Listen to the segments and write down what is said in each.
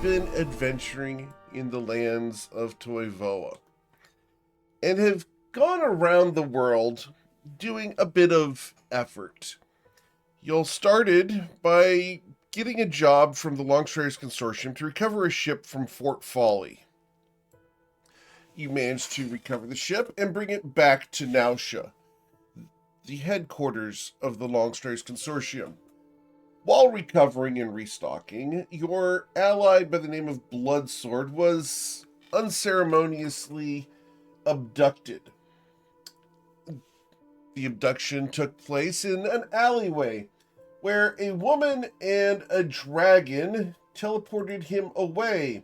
been adventuring in the lands of Toivoa and have gone around the world doing a bit of effort. You all started by getting a job from the Longstreeters Consortium to recover a ship from Fort Folly. You managed to recover the ship and bring it back to Nausea, the headquarters of the Longstreeters Consortium. While recovering and restocking, your ally by the name of Bloodsword was unceremoniously abducted. The abduction took place in an alleyway where a woman and a dragon teleported him away.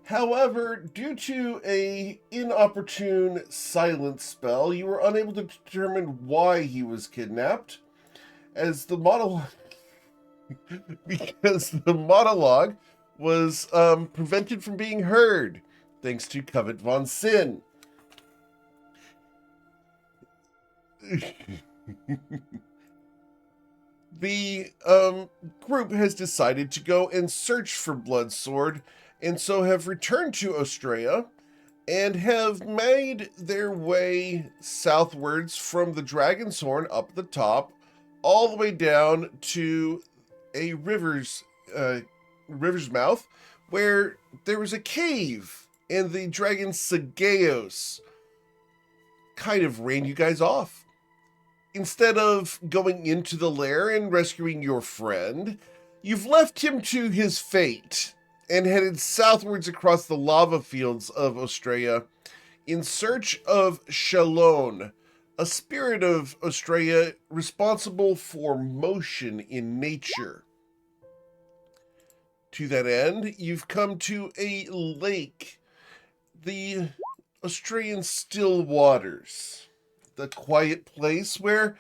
However, due to an inopportune silence spell, you were unable to determine why he was kidnapped, as the monologue because the monologue was prevented from being heard, thanks to Covet von Sin. The group has decided to go and search for Bloodsword, and so have returned to Australia and have made their way southwards from the Dragon's Horn up the top, all the way down to a river's mouth, where there was a cave, and the dragon Sagaeos kind of ran you guys off. Instead of going into the lair and rescuing your friend, you've left him to his fate and headed southwards across the lava fields of Australia in search of Shalon, a spirit of Australia responsible for motion in nature. To that end, you've come to a lake, the Australian Still Waters, the quiet place where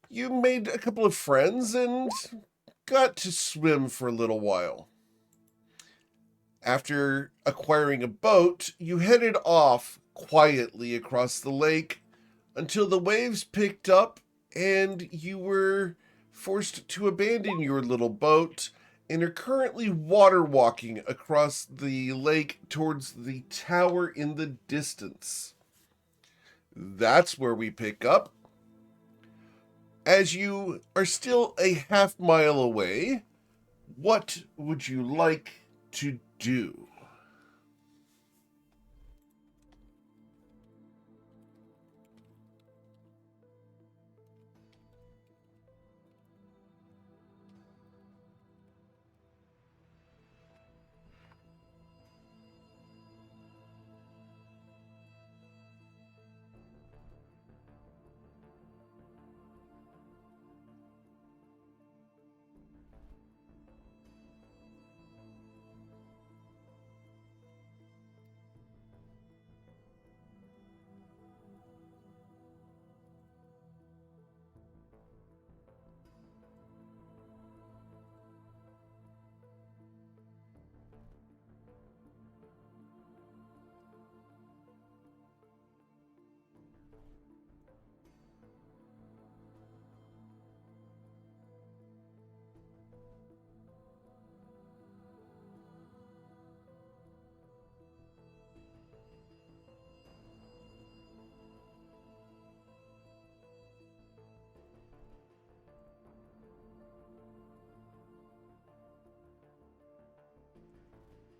you made a couple of friends and got to swim for a little while. After acquiring a boat, you headed off quietly across the lake until the waves picked up and you were forced to abandon your little boat and are currently water walking across the lake towards the tower in the distance. That's where we pick up. As you are still a half-mile away, what would you like to do?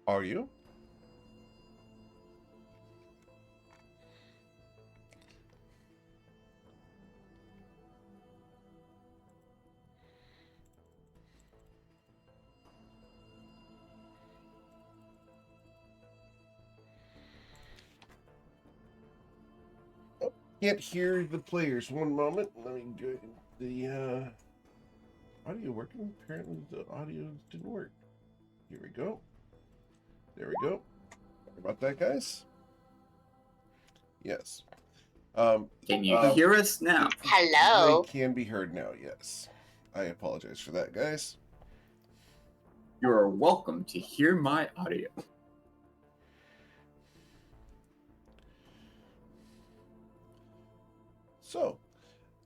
Are you? Oh, can't hear the players. One moment. Let me get the audio working. Apparently the audio didn't work. Here we go. There we go. Sorry about that, guys. Yes. Can you hear us now? Hello. I can be heard now, yes. I apologize for that, guys. You are welcome to hear my audio. So,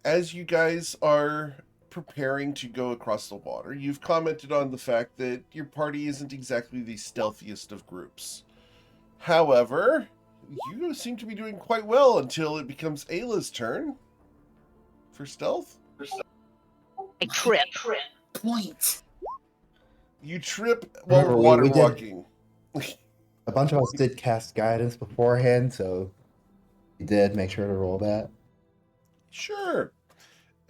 as you guys are preparing to go across the water, you've commented on the fact that your party isn't exactly the stealthiest of groups. However, you seem to be doing quite well until it becomes Ayla's turn for stealth. I trip. Point. You trip while Remember, water we did- walking. A bunch of us did cast guidance beforehand, so we did make sure to roll that. Sure.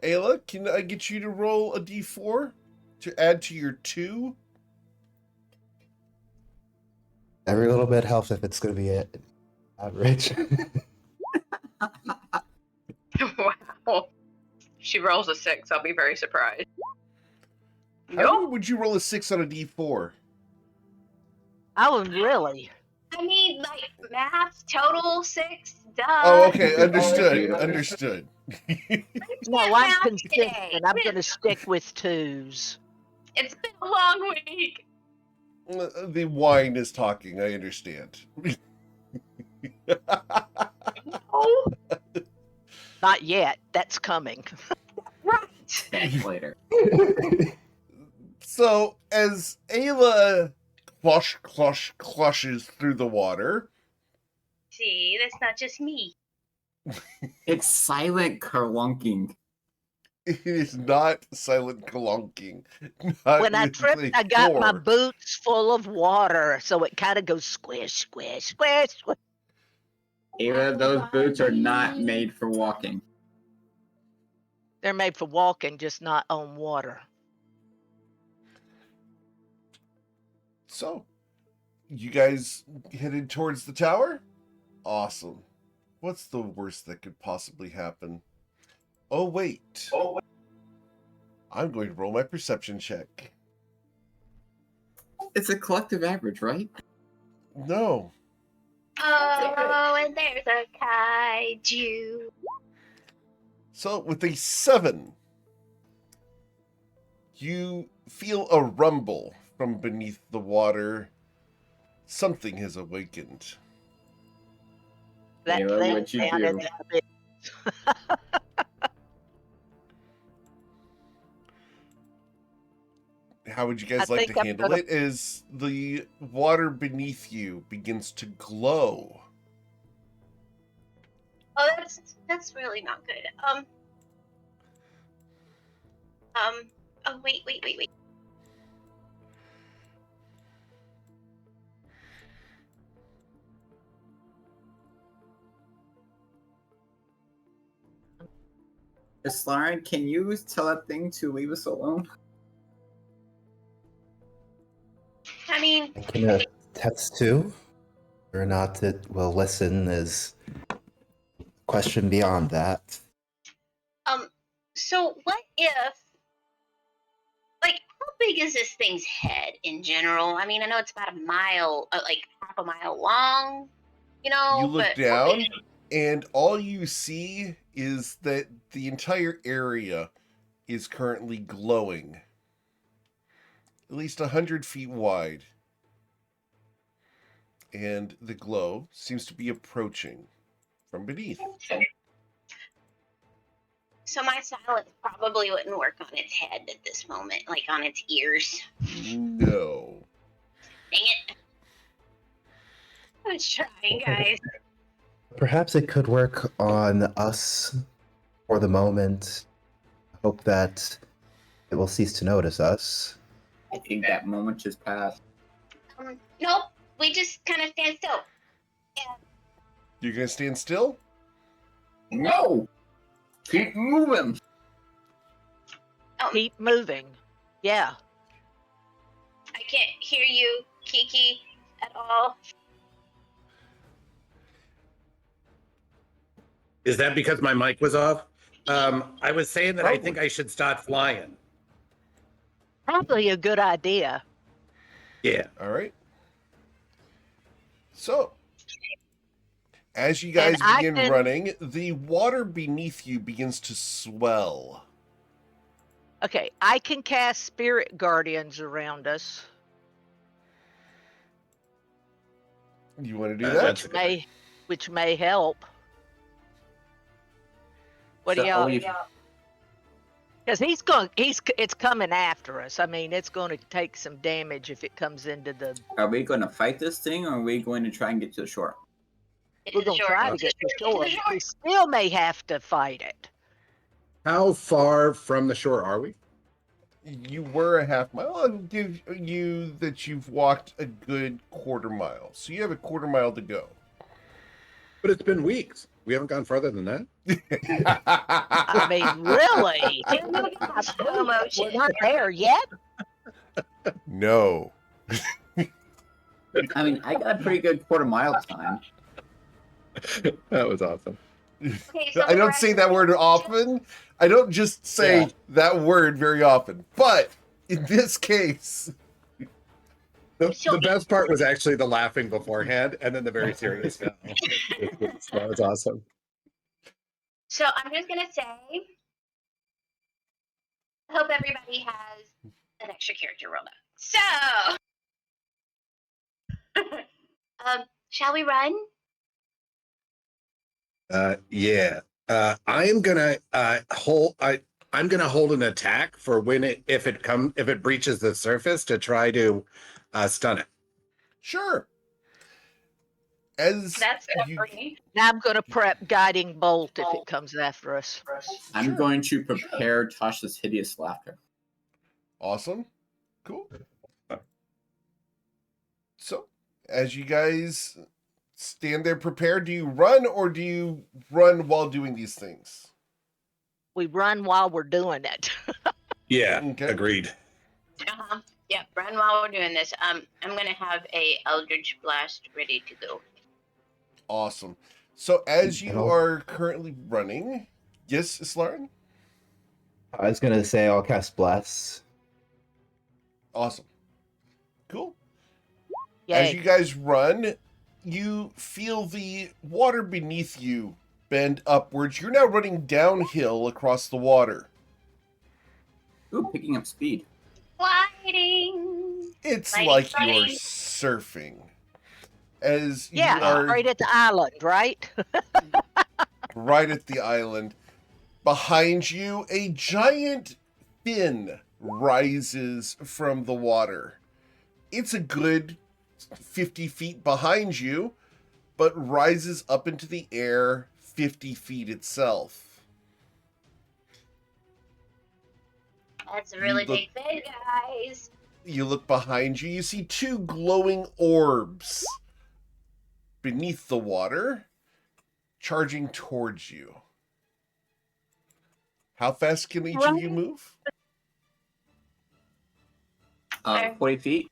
Ayla, can I get you to roll a d4 to add to your 2? Every little bit helps if it's going to be average. Wow. She rolls a 6. I'll be very surprised. How would you roll a 6 on a d4? Oh, really? I mean, like, math, total 6, duh. Oh, okay, understood. Understood. No, I'm math consistent. today. I'm going to stick with 2s. It's been a long week. The wine is talking, I understand. Oh, Not yet. That's coming. right. Thanks later. So, as Ayla closhes through the water, See, that's not just me. It's silent kerlunking. it is not silent kelunking. Not When I with tripped, a I got my core. boots full of water, so it kind of goes squish, squish, squish, squish. Ayla, those boots are not made for walking. They're made for walking, just not on water. So, you guys headed towards the tower? Awesome. What's the worst that could possibly happen? Oh, wait. I'm going to roll my perception check. It's a collective average, right? No. Oh, and there's a kaiju. So, with a 7, you feel a rumble from beneath the water. Something has awakened. That Ayla, thing what'd you down do? in the abyss. How would you guys I like think to I'm handle gonna- it as the water beneath you begins to glow? Oh, that's really not good. Oh, wait. Lauren, can you tell that thing to leave us alone? I mean, And can it test too? Or not it will listen is a question beyond that. so what if, like, how big is this thing's head in general? I mean, I know it's about a mile, like half a mile long, You look but down, and all you see is that the entire area is currently glowing. At least 100 feet wide. And the glow seems to be approaching from beneath. So my silence probably wouldn't work on its head at this moment, like on its ears. No. Dang it. I was trying, guys. Perhaps it could work on us for the moment. Hope that it will cease to notice us. I think that moment just passed. Nope. We just kind of stand still. You're going to stand still? No! Keep moving! Keep moving. Yeah. I can't hear you, Kiki, at all. Is that because my mic was off? I was saying that I think I should start flying. Probably a good idea. Yeah. All right. So, as you guys And I begin can- running, the water beneath you begins to swell. Okay, I can cast spirit guardians around us, You want to do Uh, that? that's- which may help. What do So y'all? Ollie, Because it's coming after us. I mean, it's going to take some damage if it comes into the. Are we going to fight this thing, or are we going to try and get to the shore? We're going to try to get to shore. We still may have to fight it. How far from the shore are we? You were a half mile. I'll give you that you've walked a good quarter mile. So you have a quarter mile to go. But it's been weeks. We haven't gone further than that. I mean, really? Slow motion. We're not there yet? No. I mean, I got a pretty good quarter mile time. That was awesome. Okay, so I don't say that word often. I don't just say that word very often. But in this case, The best part was actually the laughing beforehand and then the very serious now. That was awesome. So I'm just gonna say, I hope everybody has an extra character rolled up. So, shall we run? Yeah. I am gonna hold. I'm gonna hold an attack for when if it breaches the surface to try to stun it. sure. As That's you, free. Now I'm going to prep guiding bolt if it comes after us. I'm Sure. going to prepare Tasha's hideous laughter. awesome, cool. So, as you guys stand there prepared, do you run or do you run while doing these things? We run while we're doing it. Yeah. Okay. Agreed. Yep, run while we're doing this. I'm gonna have a Eldritch Blast ready to go. Awesome. So, as And you I'll- are currently running, yes, Islaren? I was gonna say I'll cast Bless. Awesome. Cool. Yay. As you guys run, you feel the water beneath you bend upwards. You're now running downhill across the water. Ooh, picking up speed. Gliding. It's Gliding, like gliding. you're surfing. As you Yeah, are right at the island, right? right at the island. Behind you, a giant fin rises from the water. It's a good 50 feet behind you, but rises up into the air 50 feet itself. That's a really look- big thing, guys. You look behind you, you see two glowing orbs beneath the water, charging towards you. How fast can each of you move? 40 feet.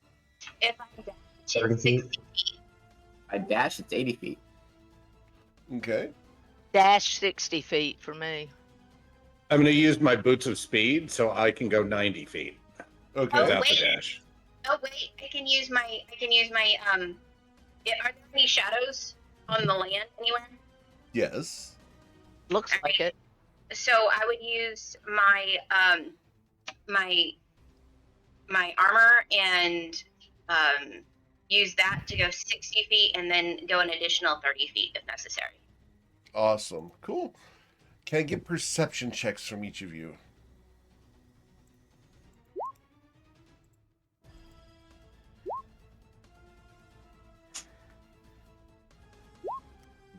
If I dash, 30 it's feet. 60 feet. I dash, it's 80 feet. Okay. Dash 60 feet for me. I'm gonna use my boots of speed so I can go 90 feet Okay. without the wait. dash. Oh wait, I can use my are there any shadows on the land anywhere? Yes. Looks like it. So I would use my my armor and use that to go 60 feet and then go an additional 30 feet if necessary. Awesome. Cool. Can I get perception checks from each of you?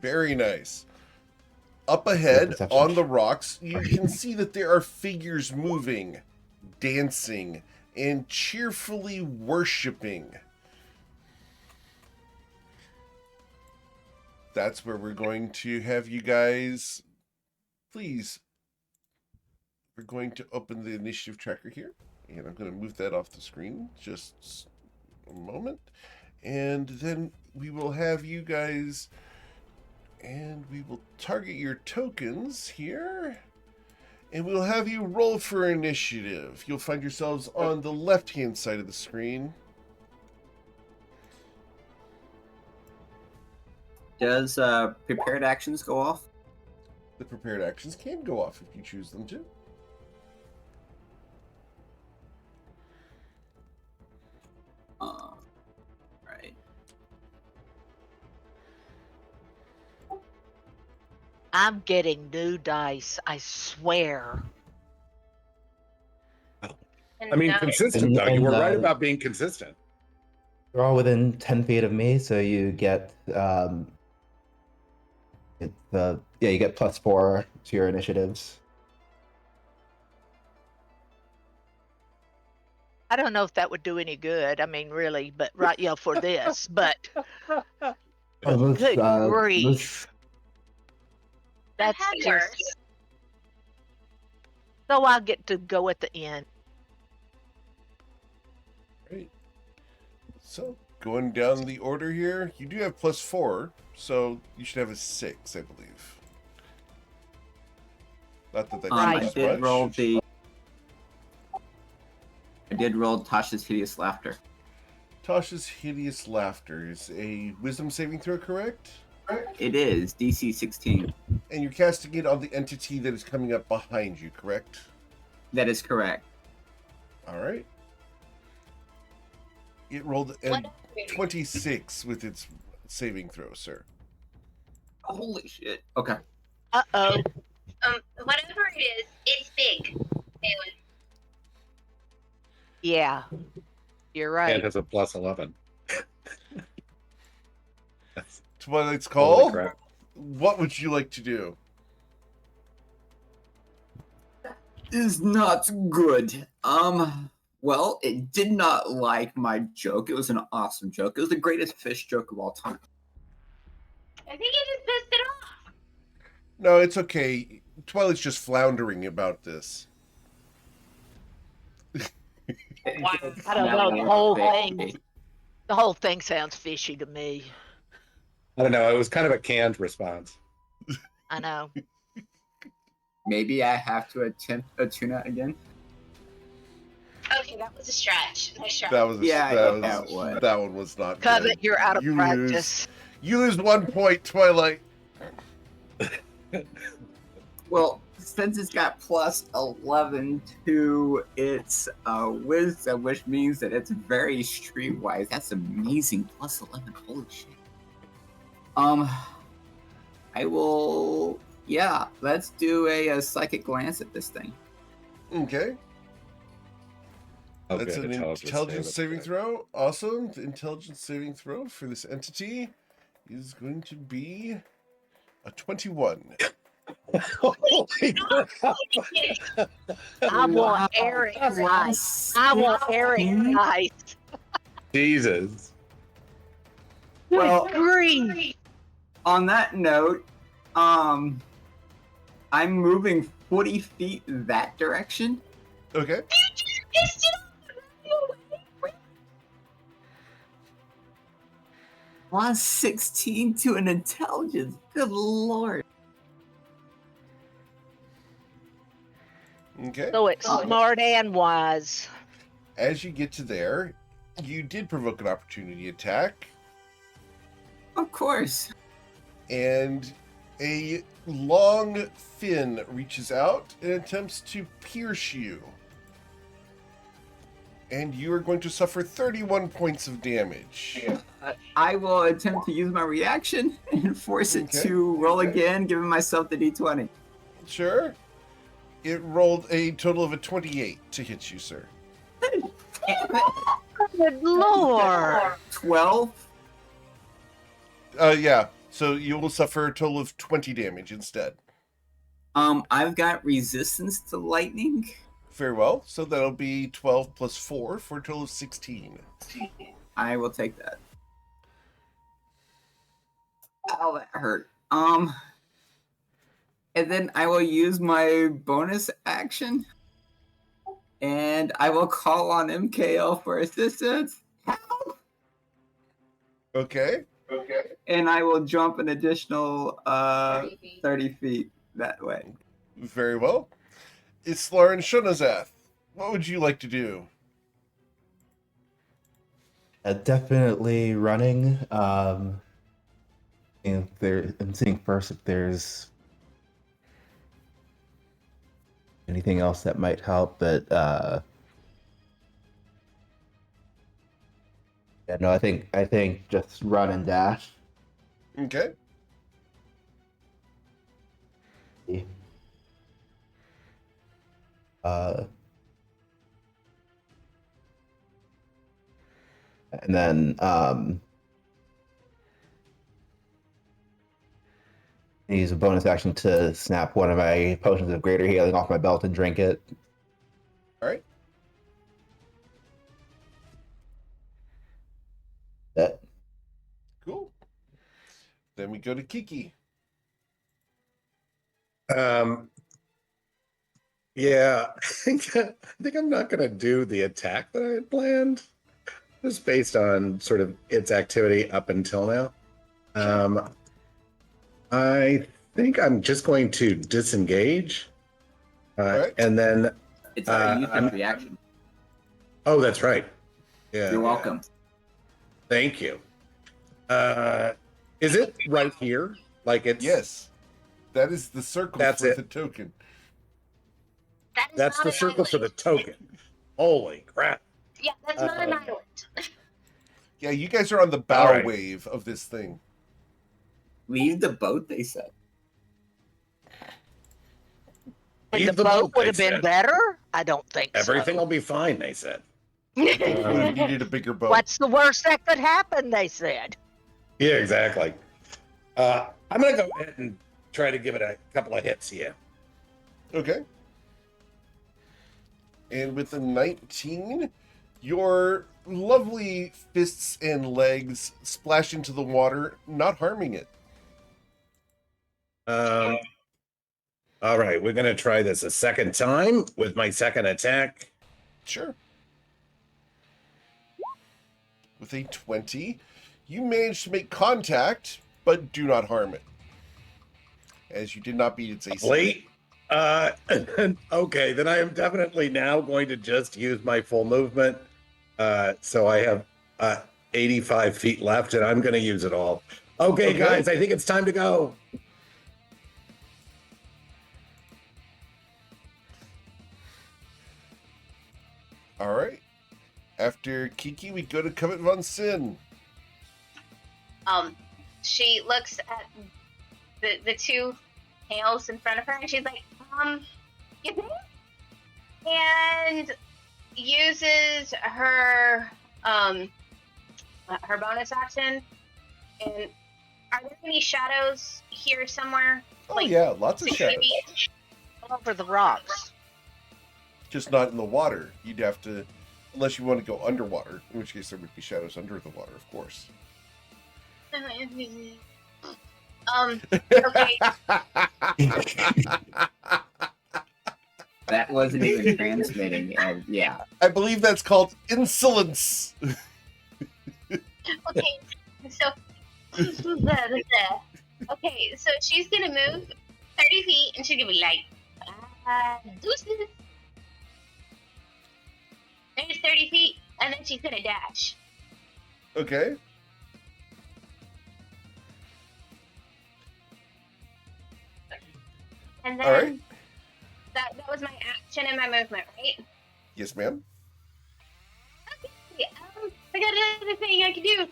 Very nice. Up ahead perception. on the rocks, you can see that there are figures moving, dancing, and cheerfully worshiping. That's where we're going to have you guys. Please. We're going to open the initiative tracker here. And I'm going to move that off the screen just a moment. And then we will have you guys. And we will target your tokens here. And we'll have you roll for initiative. You'll find yourselves on the left-hand side of the screen. Does prepared actions go off? The prepared actions can go off if you choose them to. Right. I'm getting new dice, I swear. I mean, No. consistent though. You And, were right about being consistent. You're all within 10 feet of me, so you get you get +4 to your initiatives. I don't know if that would do any good. I mean, really, but right, for this, but Oh, good grief. That's had just. worse. So I get to go at the end. Right. So, going down the order here, you do have +4, so you should have a 6, I believe. Not that that Right. I changes did much. roll I did roll Tasha's hideous laughter. Tasha's hideous laughter is a wisdom saving throw, correct? It is DC 16. And you're casting it on the entity that is coming up behind you, correct? That is correct. All right. It rolled a What? 26 with its saving throw, sir. Holy shit. Okay. Uh-oh. Whatever it is, it's big. Anyway, Yeah. You're And right. has a +11. Twilight's Holy Call, crap. what would you like to do? Is not good. Well, it did not like my joke. It was an awesome joke. It was the greatest fish joke of all time. I think you just pissed it off. No, it's okay. Twilight's just floundering about this. Wow. I don't know, the whole thing sounds fishy to me. I don't know. It was kind of a canned response. I know. Maybe I have to attempt a tuna again. Okay, that was a stretch. Nice try. That was Yeah, that one was not Covet, good. you're out of You practice. You lose 1 point, Twilight. Well, since it's got +11 to its wisdom, which means that it's very streetwise. That's amazing. +11. Holy shit. I will. Yeah, let's do a psychic glance at this thing. Okay. Oh, That's good. an intelligence saving throw. Awesome. The intelligence saving throw for this entity is going to be a 21. Holy crap. I want Eric right. I want Eric right. Jesus. Well, Good grief. on that note, I'm moving 40 feet that direction. Okay. You just pissed it off. +16 to an intelligence. Good lord. Okay. So it's smart and wise. As you get to there, you did provoke an opportunity attack, Of course. and a long fin reaches out and attempts to pierce you. And you are going to suffer 31 points of damage. I will attempt to use my reaction and force it Okay. to roll again, giving myself the d20. Sure. It rolled a total of a 28 to hit you, sir. Good lord. 12. Yeah. So you will suffer a total of 20 damage instead. I've got resistance to lightning. Very well. So that'll be 12 plus 4 for a total of 16. I will take that. Ow, that hurt. And then I will use my bonus action. And I will call on MKL for assistance. Help! Okay. And I will jump an additional 30 feet that way. Very well. Islar and Shunazath, what would you like to do? Definitely running. And I'm seeing first if there's anything else that might help, but yeah, no, I think just run and dash. Okay. And then use a bonus action to snap one of my potions of greater healing off my belt and drink it. All right. That Cool. Then we go to Kiki. Yeah, I think I'm not gonna do the attack that I had planned, just based on sort of its activity up until now. I think I'm just going to disengage, Right. and then. It's a use I'm- of reaction. Oh, that's right. Yeah. You're welcome. Thank you. Is it right here? Like it's Yes. That is the circle That's for it. the token. That is That's not the an circle for the island. token. Holy crap! Yeah, that's not an island. Yeah, you guys are on the bow All right. wave of this thing. Leave the boat, they said. And Leave the the boat boat, would they have been said. better? I don't think Everything will so. be fine, they said. You would have needed a bigger boat. What's the worst that could happen, they said. Yeah, exactly. I'm gonna go ahead and try to give it a couple of hits here. Okay. And with the 19, your lovely fists and legs splash into the water, not harming it. All right, we're gonna try this a second time with my second attack. Sure. With a 20, you manage to make contact, but do not harm it. As you did not beat its AC. Late. Okay, then I am definitely now going to just use my full movement. So I have 85 feet left, and I'm going to use it all. Okay, guys, I think it's time to go. All right. After Kiki, we go to Covet Von Sin. She looks at the two nails in front of her and she's like, you think? And uses her bonus action. And are there any shadows here somewhere? Oh, yeah, lots of shadows. Maybe All over the rocks. Just not in the water. You'd have to, unless you want to go underwater, in which case there would be shadows under the water, of course. okay. That wasn't even transmitting. Yeah. I believe that's called insolence. Okay, so okay, so she's gonna move 30 feet and she's gonna be like, deuces. There's 30 feet, and then she's gonna dash. Okay. And then All right. that was my action and my movement, right? Yes, ma'am. Okay, I got another thing I can do.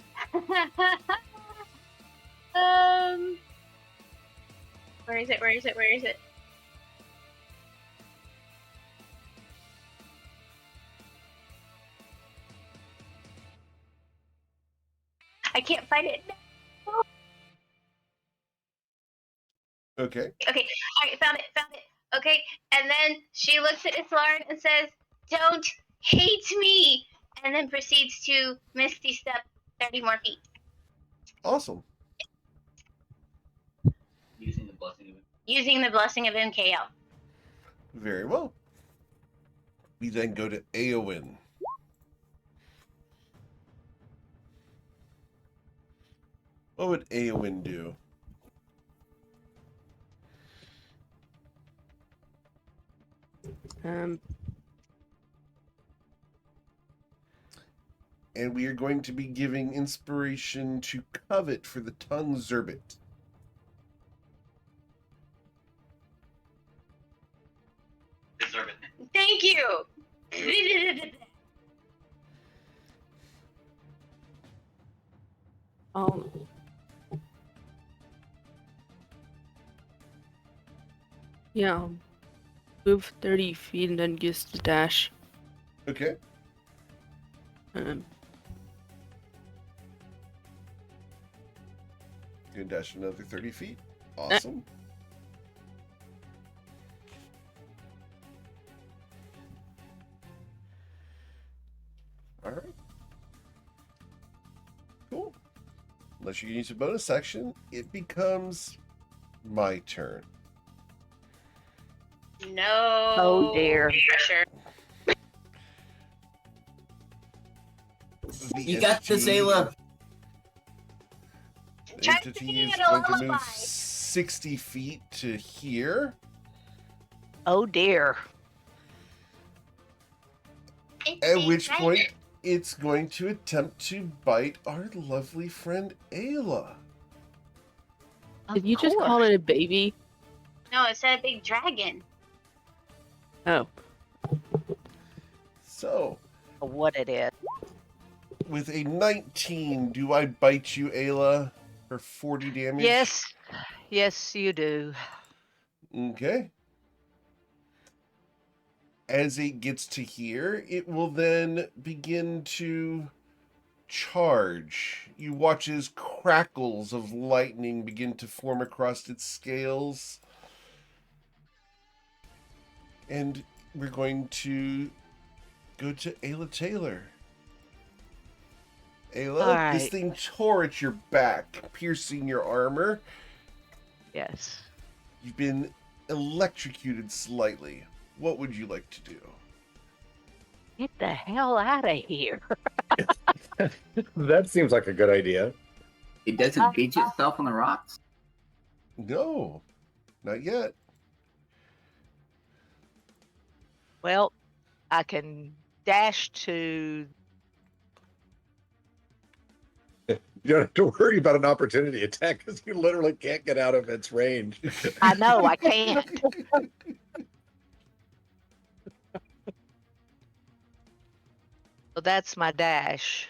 Where is it? Where is it? Where is it? I can't find it. Okay. Okay, all right, found it. Okay, and then she looks at Islarn and says, "Don't hate me," and then proceeds to Misty Step 30 more feet. Awesome. Using the blessing of it. Using the blessing of MKL. Very well. We then go to Eowyn. What would Eowyn do? And we are going to be giving inspiration to Covet for the Tun Zerbit. Deserve it. Thank you. Yeah. Move 30 feet and then use the dash. Okay. Um, can dash another 30 feet. Awesome. All right. Cool. Unless you can use a bonus action, it becomes my turn. No. Oh, dear. Pressure. The You got this, entity- Ayla. The Try entity singing is a going to move lullaby. 60 feet to here. Oh dear. It's At a which dragon. point, it's going to attempt to bite our lovely friend Ayla. Did you just call it a baby? No, it said a big dragon. Oh. So, What it is? with a 19, do I bite you, Ayla, for 40 damage? Yes. Yes, you do. Okay. As it gets to here, it will then begin to charge. You watch as crackles of lightning begin to form across its scales. And we're going to go to Ayla Taylor. Ayla, All this right. thing tore at your back, piercing your armor. Yes. You've been electrocuted slightly. What would you like to do? Get the hell out of here. That seems like a good idea. It doesn't beat itself on the rocks. No, not yet. Well, I can dash to. You don't have to worry about an opportunity attack because you literally can't get out of its range. I know I can't. So that's my dash.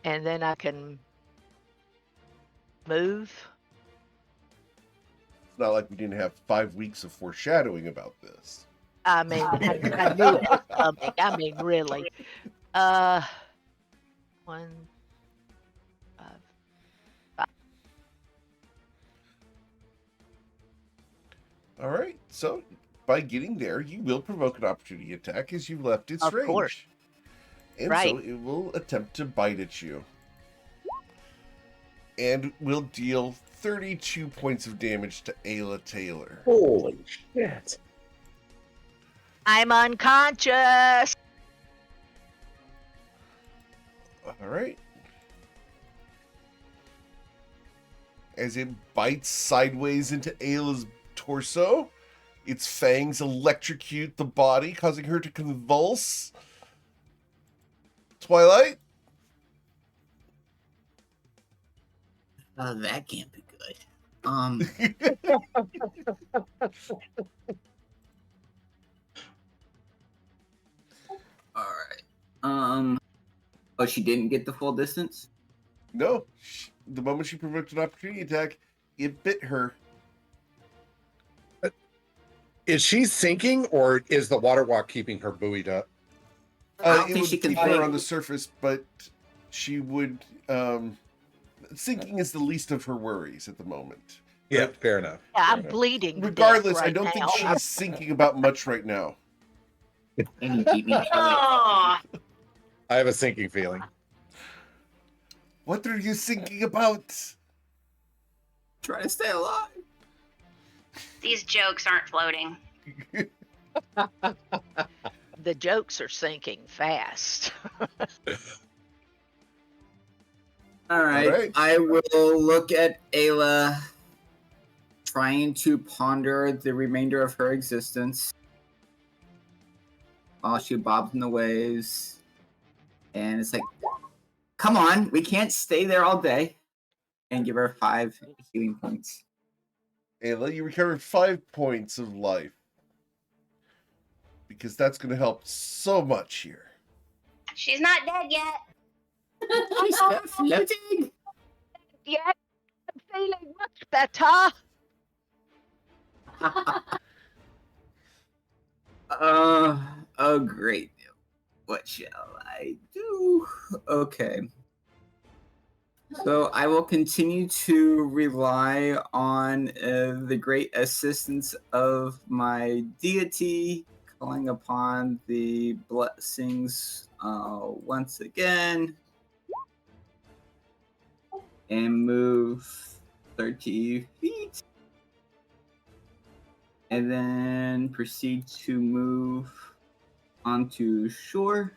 And then I can move. It's not like we didn't have 5 weeks of foreshadowing about this. I mean, I knew it was coming. I mean, really. 1, 5. All right, so by getting there, you will provoke an opportunity attack as you left its Of range. course. And Right. so it will attempt to bite at you. And will deal 32 points of damage to Ayla Taylor. Holy shit. I'm unconscious. All right. As it bites sideways into Ayla's torso, its fangs electrocute the body, causing her to convulse. Twilight? That can't be good. All right. Oh, she didn't get the full distance. No. The moment she provoked an opportunity attack, it bit her. Is she sinking or is the water walk keeping her buoyed up? I don't It think would she can keep her think. on the surface, but she would. Sinking is the least of her worries at the moment. Yeah, But fair enough. Yeah, Fair I'm enough. bleeding. to regardless, death I right don't now. think she's sinking about much right now. And you beat me. Oh, I have a sinking feeling. What are you thinking about? Trying to stay alive. these jokes aren't floating. The jokes are sinking fast. All right. right. I will look at Ayla, trying to ponder the remainder of her existence while she bobs in the waves. And it's like, come on, we can't stay there all day. And give her 5 healing points. Ayla, you recovered 5 points of life. Because that's going to help so much here. She's not dead yet. She's still floating. Yeah, I'm feeling much better. Oh, great. What shall I do? Okay. So I will continue to rely on the great assistance of my deity, calling upon the blessings once again, and move 30 feet, and then proceed to move onto shore.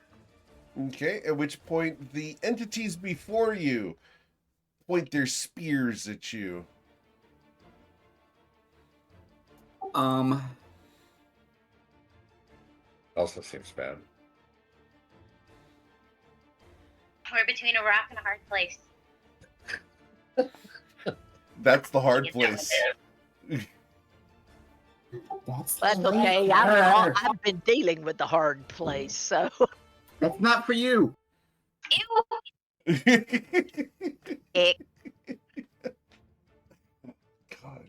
Okay, at which point the entities before you point their spears at you. Also seems bad. We're between a rock and a hard place. That's the hard place. That's That's okay. I've been dealing with the hard place, so. That's not for you. Ew. Ick. God.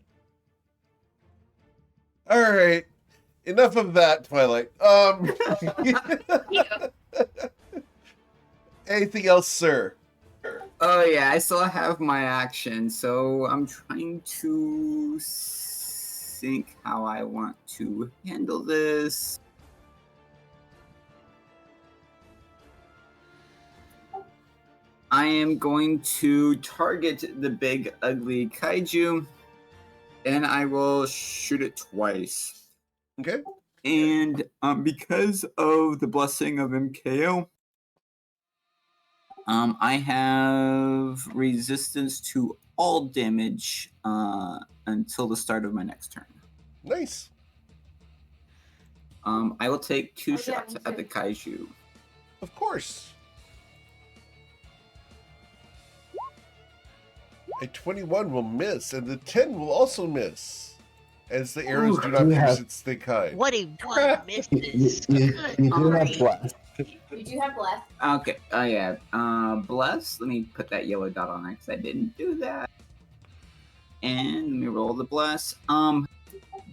All right. Enough of that, Twilight. Anything else, sir? Oh yeah, I still have my action, so I'm trying to think how I want to handle this. I am going to target the big ugly kaiju, and I will shoot it twice. Okay. And because of the blessing of MKO, I have resistance to all damage until the start of my next turn. Nice. I will take 2 shots at the kaiju. Of course. A 21 will miss, and the 10 will also miss, as the arrows do not pierce its thick hide. 21 misses. You Good do have grief. bless. You do have bless. Okay. Oh yeah. Bless. Let me put that yellow dot on it because I didn't do that. And let me roll the bless.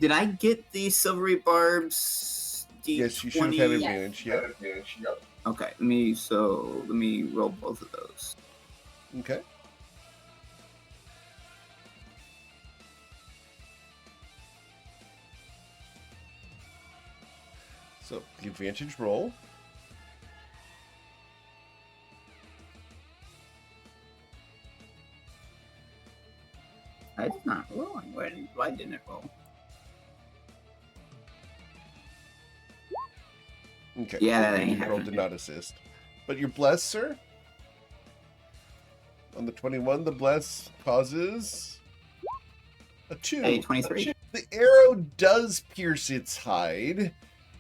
Did I get the silvery barbs? D20? Yes, you should have had advantage. Yeah. Okay. Let me roll both of those. Okay. So the advantage roll. It's not rolling. Why didn't it roll? Okay. Yeah, that the ain't advantage roll happening. did not assist. But you're blessed, sir. On the 21, the bless causes a 2. Hey, 23. The arrow does pierce its hide,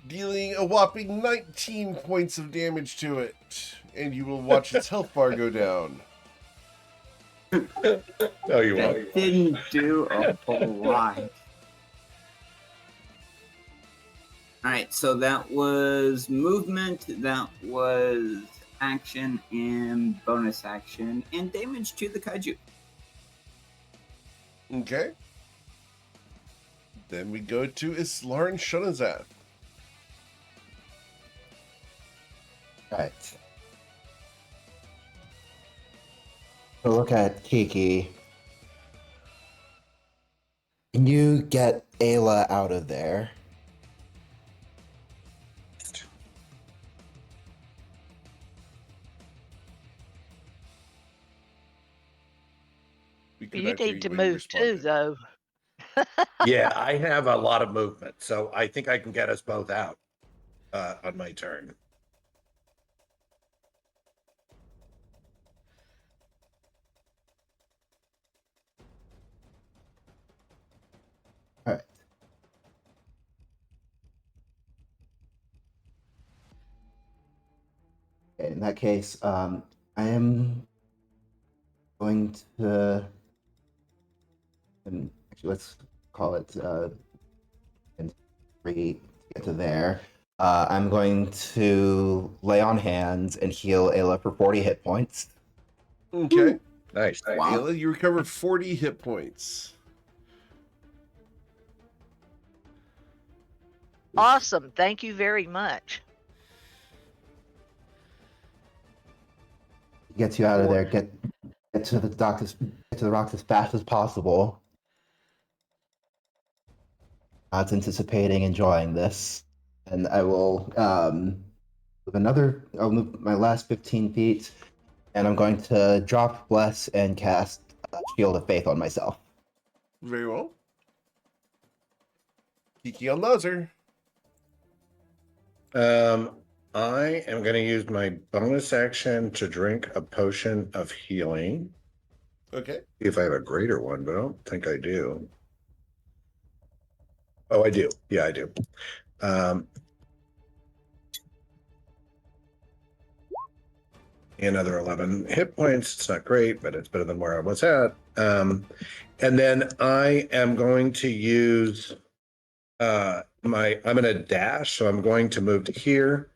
dealing a whopping 19 points of damage to it, and you will watch its health bar go down. Oh, you won't. That didn't do a whole lot. Alright, so that was movement, that was action, and bonus action, and damage to the kaiju. Okay. Then we go to Islar and Shunazath. Right. So look at Kiki. Can you get Ayla out of there? We could You not hear need to when you move too, responded. though. Yeah, I have a lot of movement, so I think I can get us both out on my turn. All right. Okay, in that case, I am going to, and actually let's call it and 3 to get to there. I'm going to lay on hands and heal Ayla for 40 hit points. Okay. Nice. Wow. Ayla, you recover 40 hit points. Awesome. Thank you very much. Gets you out of there. Get get to the rocks as fast as possible. Not anticipating enjoying this, and I will I'll move my last 15 feet, and I'm going to drop Bless and cast Shield of Faith on myself. Very well. Kiki on Lazar. I am going to use my bonus action to drink a potion of healing. Okay. See if I have a greater one, but I don't think I do. Oh, I do. Yeah, I do. Another 11 hit points. It's not great, but it's better than where I was at. And then I am going to use I'm going to dash, so I'm going to move to here.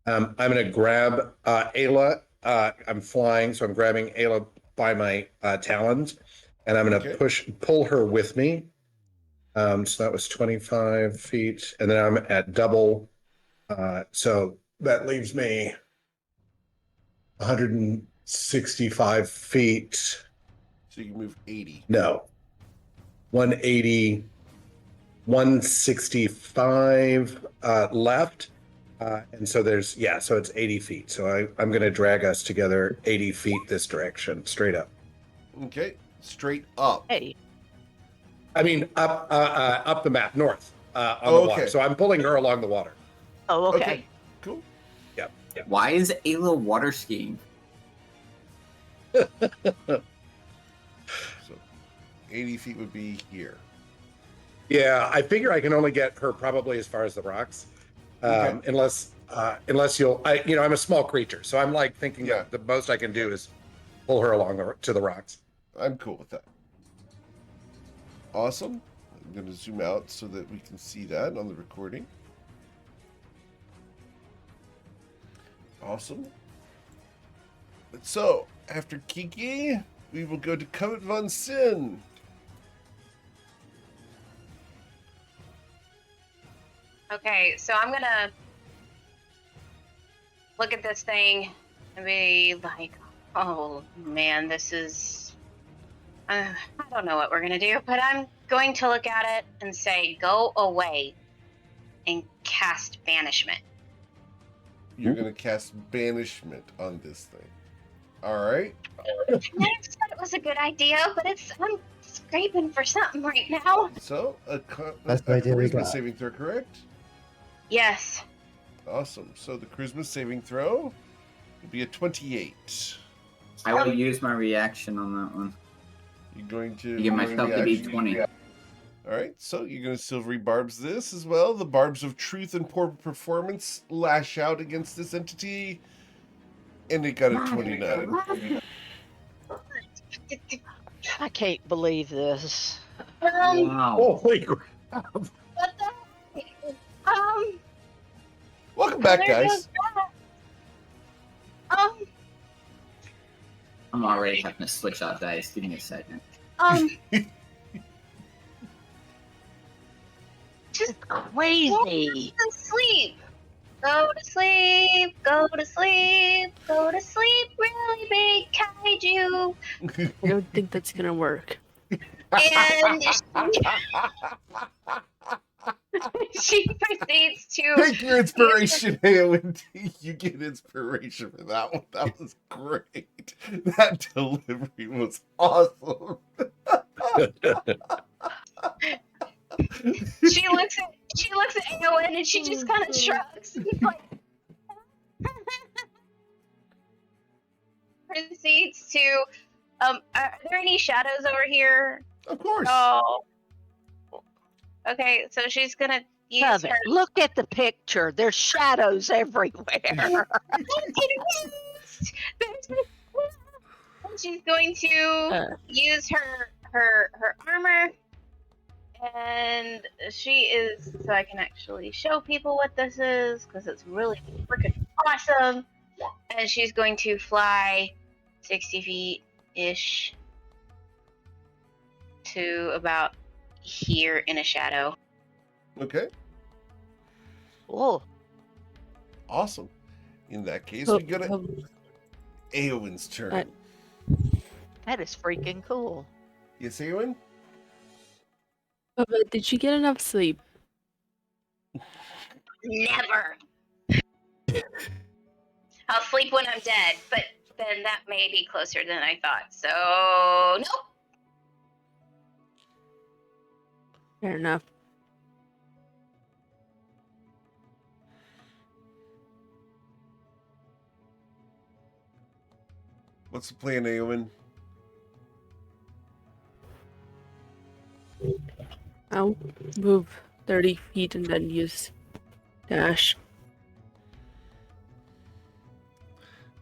I'm going to grab Ayla. I'm flying, so I'm grabbing Ayla by my talons, and I'm going to pull her with me. So that was 25 feet, and then I'm at double. So that leaves me 165 feet. So you can move 80. No, 180, 165 left. And so so it's 80 feet. So I'm going to drag us together 80 feet this direction, straight up. Okay. Straight up. Hey. I mean, up the map, north on the water. So I'm pulling her along the water. Oh, okay. Cool. Yep. Why is Ayla water skiing? So 80 feet would be here. Yeah, I figure I can only get her probably as far as the rocks, unless you'll. I'm a small creature, so I'm like thinking that the most I can do is pull her along to the rocks. I'm cool with that. Awesome. I'm going to zoom out so that we can see that on the recording. Awesome. So, after Kiki, we will go to Covet von Sin. Okay, so I'm gonna look at this thing and be like, oh man, this is... I don't know what we're gonna do, but I'm going to look at it and say, go away, and cast Banishment. You're going to cast Banishment on this thing. All right. I never said it was a good idea, but I'm scraping for something right now. So, That's the idea we charisma got. saving throw, correct? Yes. Awesome. So the charisma saving throw will be a 28. I will use my reaction on that one. You're going to Give myself to be 20. All right. So you're going to silvery barbs this as well. The barbs of truth and poor performance lash out against this entity, and it got a 29. I can't believe this. Wow. Holy crap! What the? Welcome back, guys. I'm already having to switch out dice. Give me a second. Just Crazy. go to sleep. Go to sleep. Go to sleep. Go to sleep. Really big kaiju. I don't think that's gonna work. And she proceeds to Take your inspiration, Eowyn. You get inspiration for that one. That was great. That delivery was awesome. she looks at Eowyn and she just kind of shrugs. Like, proceeds to are there any shadows over here? Of course. Oh. Okay, so she's gonna use Covet, her. look at the picture. There's shadows everywhere. She's going to use her armor, and she is, so I can actually show people what this is because it's really freaking awesome. And she's going to fly 60 feet ish to about here in a shadow. Okay. Oh, Awesome. In that case, we go to Eowyn's turn. That is freaking cool. Yes, Eowyn? But did you get enough sleep? Never. I'll sleep when I'm dead, but then that may be closer than I thought. So, nope. Fair enough. What's the plan, Eowyn? I'll move 30 feet and then use dash.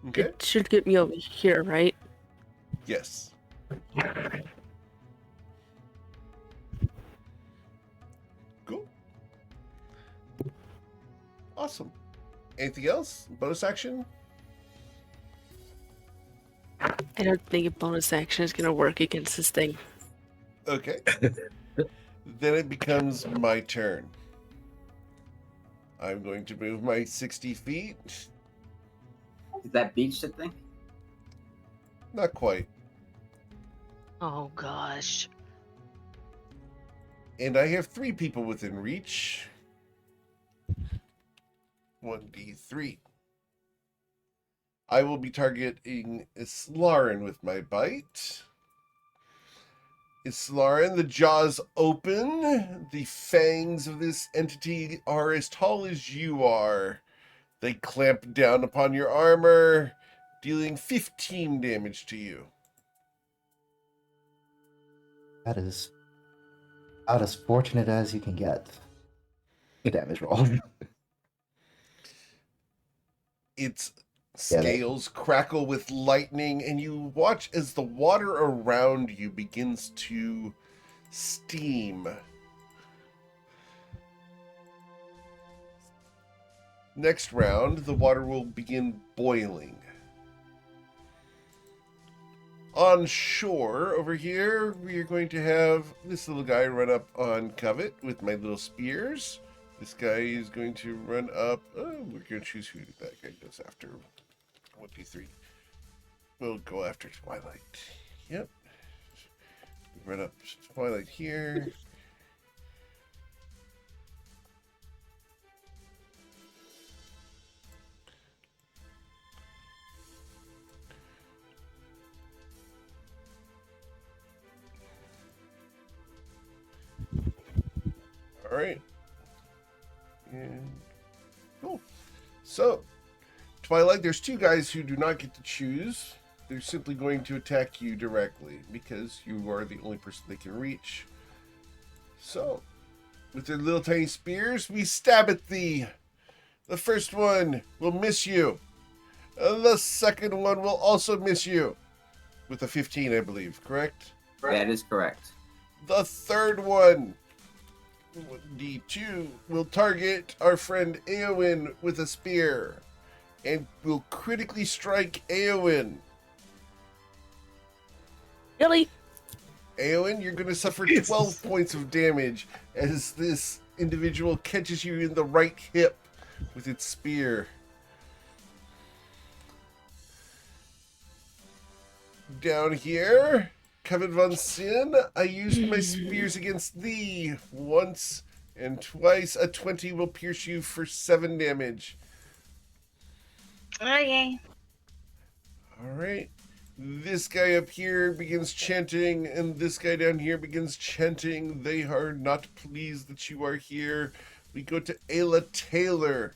Okay. It should get me over here, right? Yes. Cool. Awesome. Anything else? Bonus action? I don't think a bonus action is gonna work against this thing. Okay. Then it becomes my turn. I'm going to move my 60 feet. Is that beach the thing? Not quite. Oh gosh. And I have 3 people within reach. 1d3. I will be targeting Islarin with my bite. Islarin, the jaws open. The fangs of this entity are as tall as you are. They clamp down upon your armor, dealing 15 damage to you. That is about as fortunate as you can get. Damage roll. Its Get it. scales crackle with lightning, and you watch as the water around you begins to steam. Next round, the water will begin boiling. On shore over here, we are going to have this little guy run up on Covet with my little spears. This guy is going to run up. Oh, we're going to choose who that guy goes after. 1, 2, 3. We'll go after Twilight. Yep. Run up Twilight here. All right. And cool. So, Twilight, there's 2 guys who do not get to choose. They're simply going to attack you directly because you are the only person they can reach. So, with their little tiny spears, we stab at thee. The first one will miss you. The second one will also miss you. With a 15, I believe, correct? That is correct. The third one, D2, will target our friend Eowyn with a spear and will critically strike Eowyn. Really? Eowyn, you're going to suffer 12 points of damage as this individual catches you in the right hip with its spear. Down here, Kevin von Sin, I used my spears against thee once and twice. A 20 will pierce you for 7 damage. Okay. All right. This guy up here begins chanting, and this guy down here begins chanting. They are not pleased that you are here. We go to Ayla Taylor.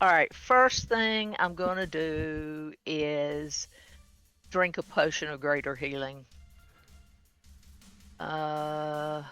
All right, first thing I'm going to do is drink a potion of greater healing. Yeah.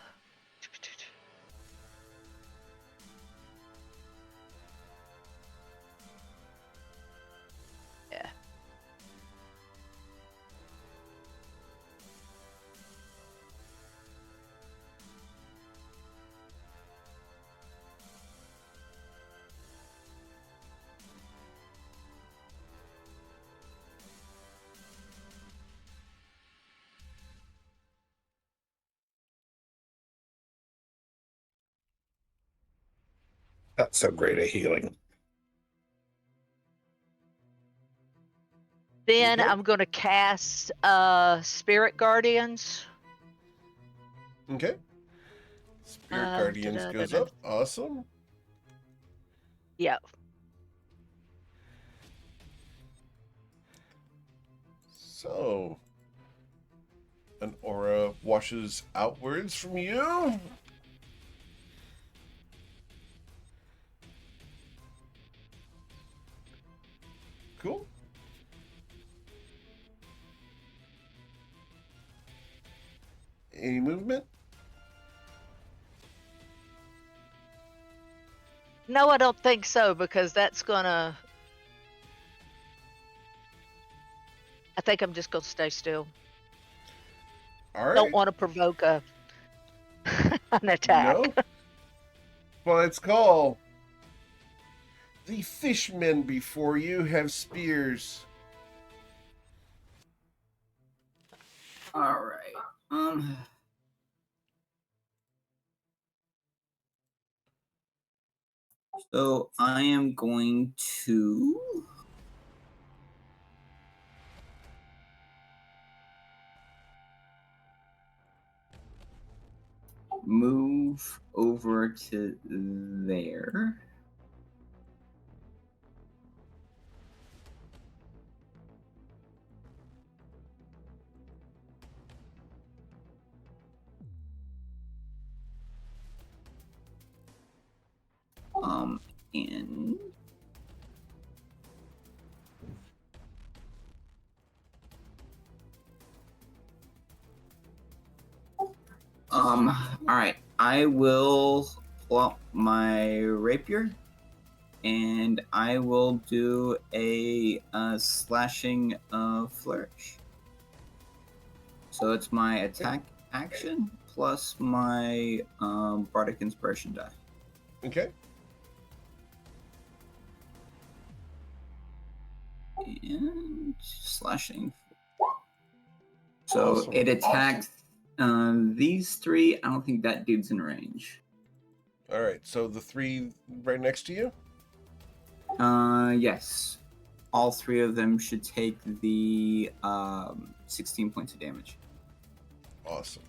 Not so great a healing. Then Okay. I'm going to cast Spirit Guardians. Okay. Spirit Guardians goes up. Awesome. Yep. So, an aura washes outwards from you. Cool. Any movement? No, I don't think so, because that's gonna. I think I'm just gonna stay still. All right. Don't want to provoke an attack. No. Well, it's called the fishmen before you have spears. All right. So I am going to move over to there. And all right. I will pull out my rapier, and I will do a slashing flourish. So it's my attack action plus my bardic inspiration die. Okay. And slashing. So Awesome. it attacks these three. I don't think that dude's in range. All right. So the three right next to you? Yes. All three of them should take the 16 points of damage. Awesome.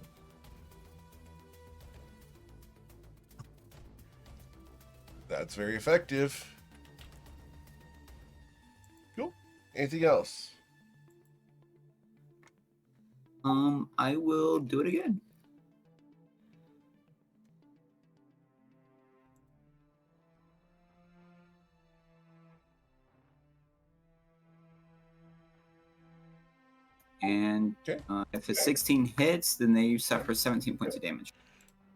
That's very effective. Cool. Anything else? I will do it again. And Okay. if it's 16 hits, then they suffer 17 points of damage.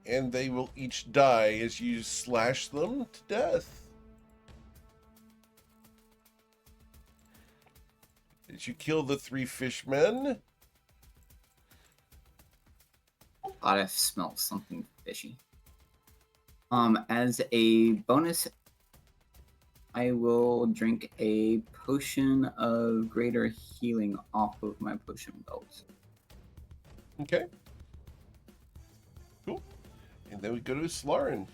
And they will each die as you slash them to death. Did you kill the three fishmen? Thought I smelled something fishy. As a bonus, I will drink a potion of greater healing off of my potion belt. Okay. Cool. And then we go to Slarin.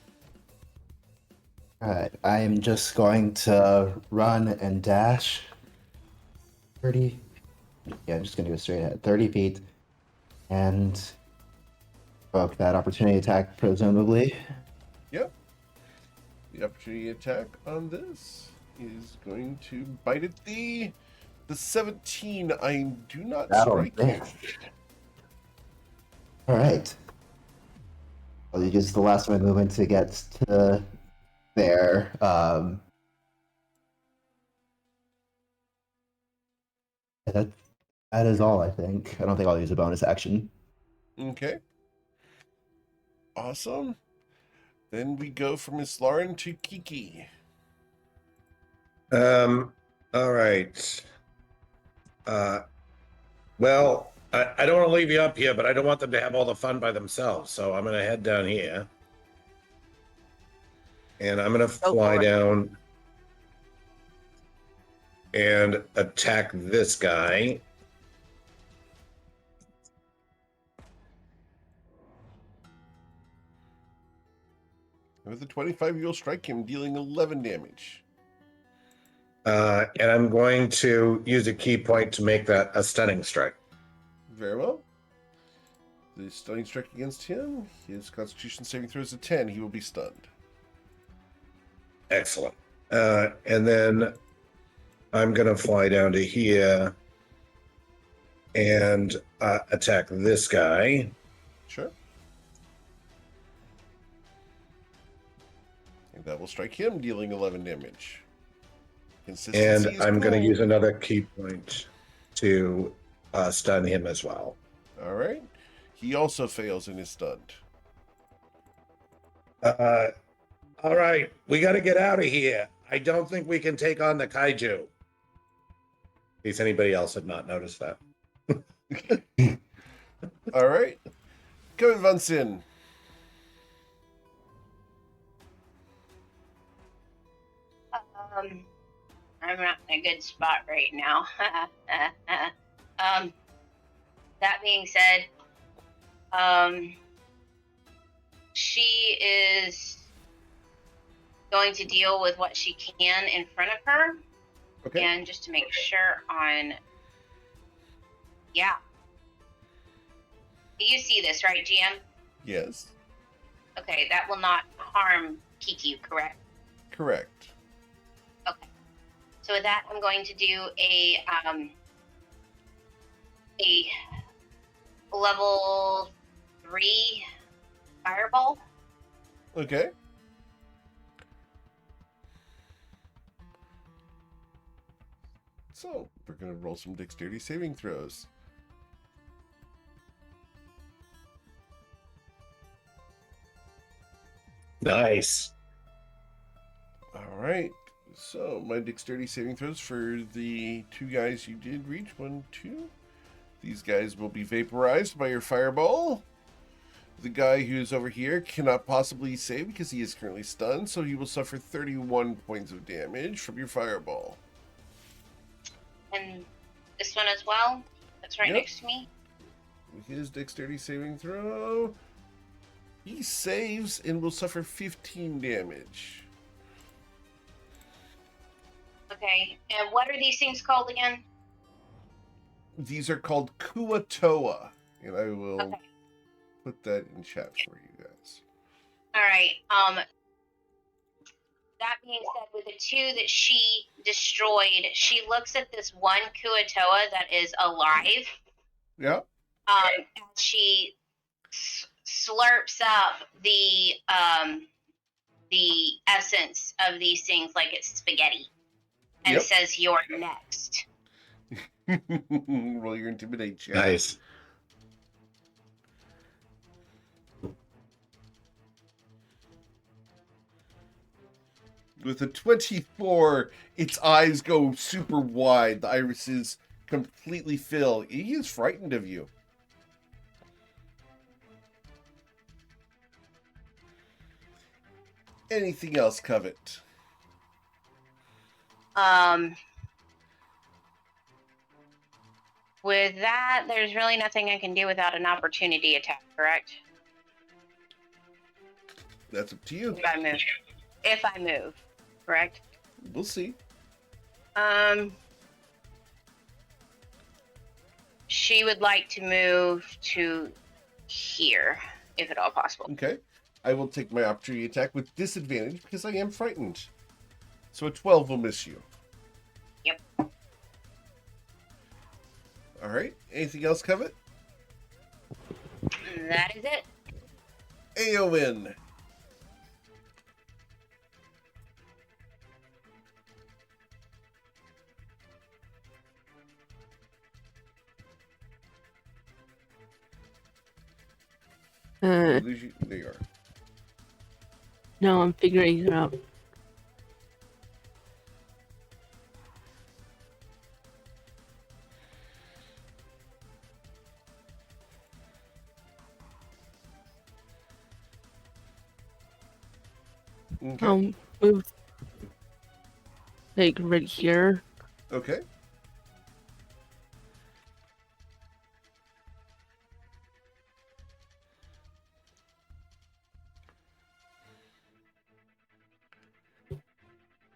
Alright, I am just going to run and dash 30. Yeah, I'm just going to go straight ahead. 30 feet. And provoke that opportunity attack, presumably. Yep. The opportunity attack on this is going to bite at the 17. I do not That'll strike you. miss. Alright. I'll use the last of my movement to get to there. That is all, I think. I don't think I'll use a bonus action. Okay. Awesome. Then we go from Islarin to Kiki. All right. Well, I don't want to leave you up here, but I don't want them to have all the fun by themselves. So I'm going to head down here. And I'm going to fly down and attack this guy. With a 25, you'll strike him, dealing 11 damage. And I'm going to use a key point to make that a stunning strike. Very well. The stunning strike against him. His Constitution saving throw is a 10. He will be stunned. Excellent. And then I'm going to fly down to here and attack this guy. Sure. And that will strike him, dealing 11 damage. Consistency And is I'm going to cool. use another key point to stun him as well. All right. He also fails and is stunned. All right, we got to get out of here. I don't think we can take on the kaiju. In case anybody else had not noticed that. All right. Kevin Van Sin. I'm not in a good spot right now. That being said, she is going to deal with what she can in front of her. Okay. And just to make sure yeah. You see this, right, GM? Yes. Okay, that will not harm Kiki, correct? Correct. Okay. So with that, I'm going to do a level 3 fireball. Okay. So, we're going to roll some dexterity saving throws. Nice. All right. So, my dexterity saving throws for the 2 guys you did reach. 1, 2. These guys will be vaporized by your fireball. The guy who's over here cannot possibly save because he is currently stunned, so he will suffer 31 points of damage from your fireball. And this one as well. That's right Yep. next to me. His dexterity saving throw. He saves and will suffer 15 damage. Okay. And what are these things called again? These are called Kuatoa, and I will Okay. put that in chat for you guys. All right. That being said, with the 2 that she destroyed, she looks at this one Kuatoa that is alive. Yeah. And she slurps up the essence of these things like it's spaghetti, and Yep. says, "You're next." Roll your intimidate check. Nice. With a 24, its eyes go super wide. The irises completely fill. He is frightened of you. Anything else, Covet? With that, there's really nothing I can do without an opportunity attack, correct? That's up to you. If I move, correct? We'll see. She would like to move to here, if at all possible. Okay. I will take my opportunity attack with disadvantage because I am frightened. So a 12 will miss you. Yep. All right. Anything else, Covet? That is it. Aowen. Uh, There you are. no, I'm figuring it out. Okay. Move like right here. Okay.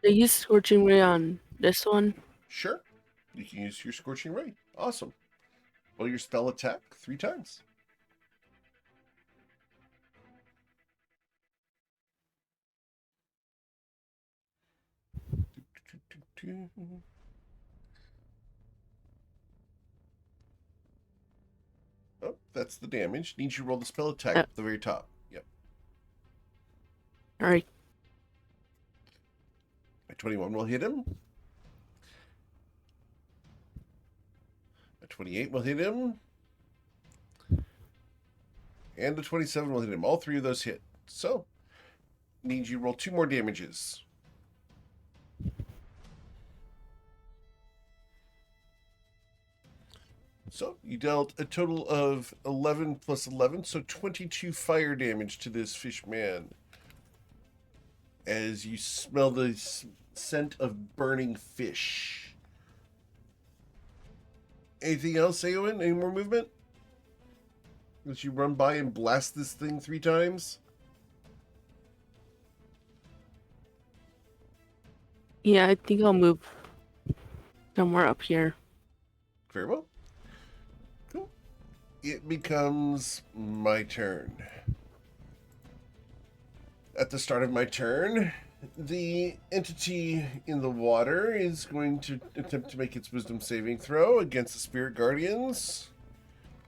They use Scorching Ray on this one. Sure. You can use your Scorching Ray. Awesome. Roll your spell attack 3 times. Oh, that's the damage. Needs you to roll the spell attack at the very top. Yep. All right. A 21 will hit him. A 28 will hit him. And a 27 will hit him. All 3 of those hit. So, needs you to roll 2 more damages. So, you dealt a total of 11 plus 11, so 22 fire damage to this fish man. As you smell the scent of burning fish. Anything else, Eowyn? Any more movement? As you run by and blast this thing 3 times? Yeah, I think I'll move somewhere up here. Very well. Cool. It becomes my turn. At the start of my turn, the entity in the water is going to attempt to make its wisdom saving throw against the spirit guardians.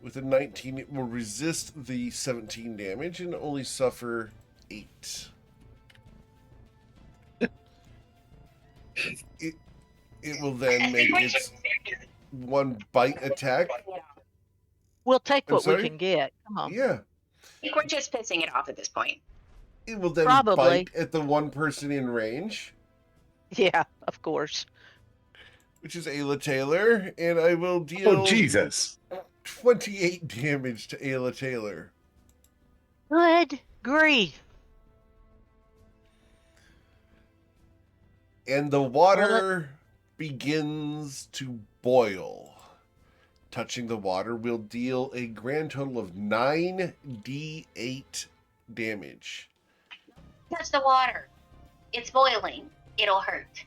With a 19, it will resist the 17 damage and only suffer 8. It will then make its 1 bite attack. We'll take I'm what sorry? we can get. Come on. Yeah. I think we're just pissing it off at this point. It will then Probably. bite at the 1 person in range, Yeah, of course. which is Ayla Taylor, and I will deal Oh, Jesus. 28 damage to Ayla Taylor. Good grief. And the water begins to boil. Touching the water will deal a grand total of 9d8 damage. Touch the water. It's boiling. It'll hurt.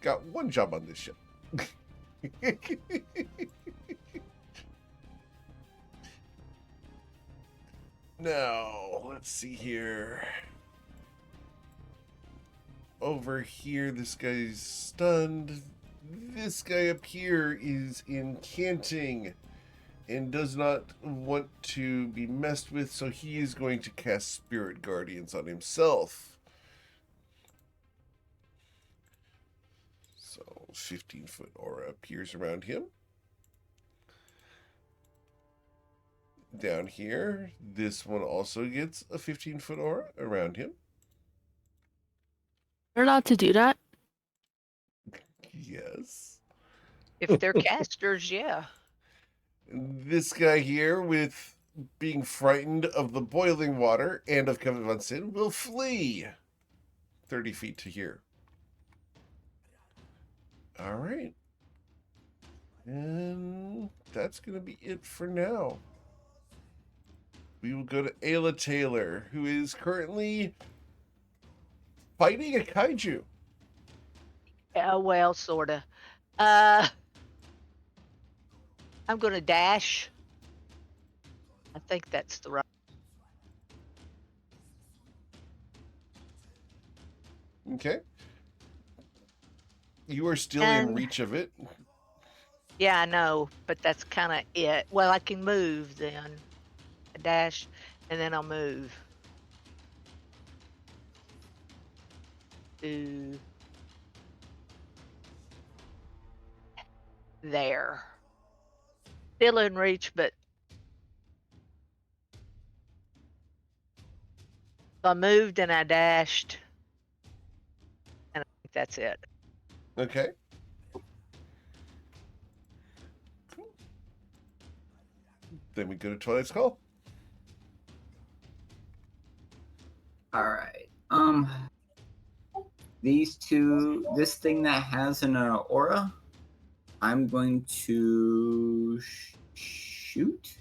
Got 1 job on this ship. Now, let's see here. Over here, this guy's stunned. This guy up here is incanting and does not want to be messed with, so he is going to cast Spirit Guardians on himself. So, 15-foot aura appears around him. Down here, this one also gets a 15-foot aura around him. You're allowed to do that? Yes. If they're casters, yeah. This guy here, with being frightened of the boiling water and of Covenant von Sin, will flee 30 feet to here. All right. And that's going to be it for now. We will go to Ayla Taylor, who is currently fighting a kaiju. Yeah, well, sorta. I'm gonna dash. I think that's the right. Okay. You are still in And- reach of it. Yeah, I know, but that's kind of it. Well, I can move then. I dash, and then I'll move. To there. Still in reach, but so I moved and I dashed, and I think that's it. Okay. Cool. Then we go to Twilight's Call. All right. These two, this thing that has an aura, I'm going to shoot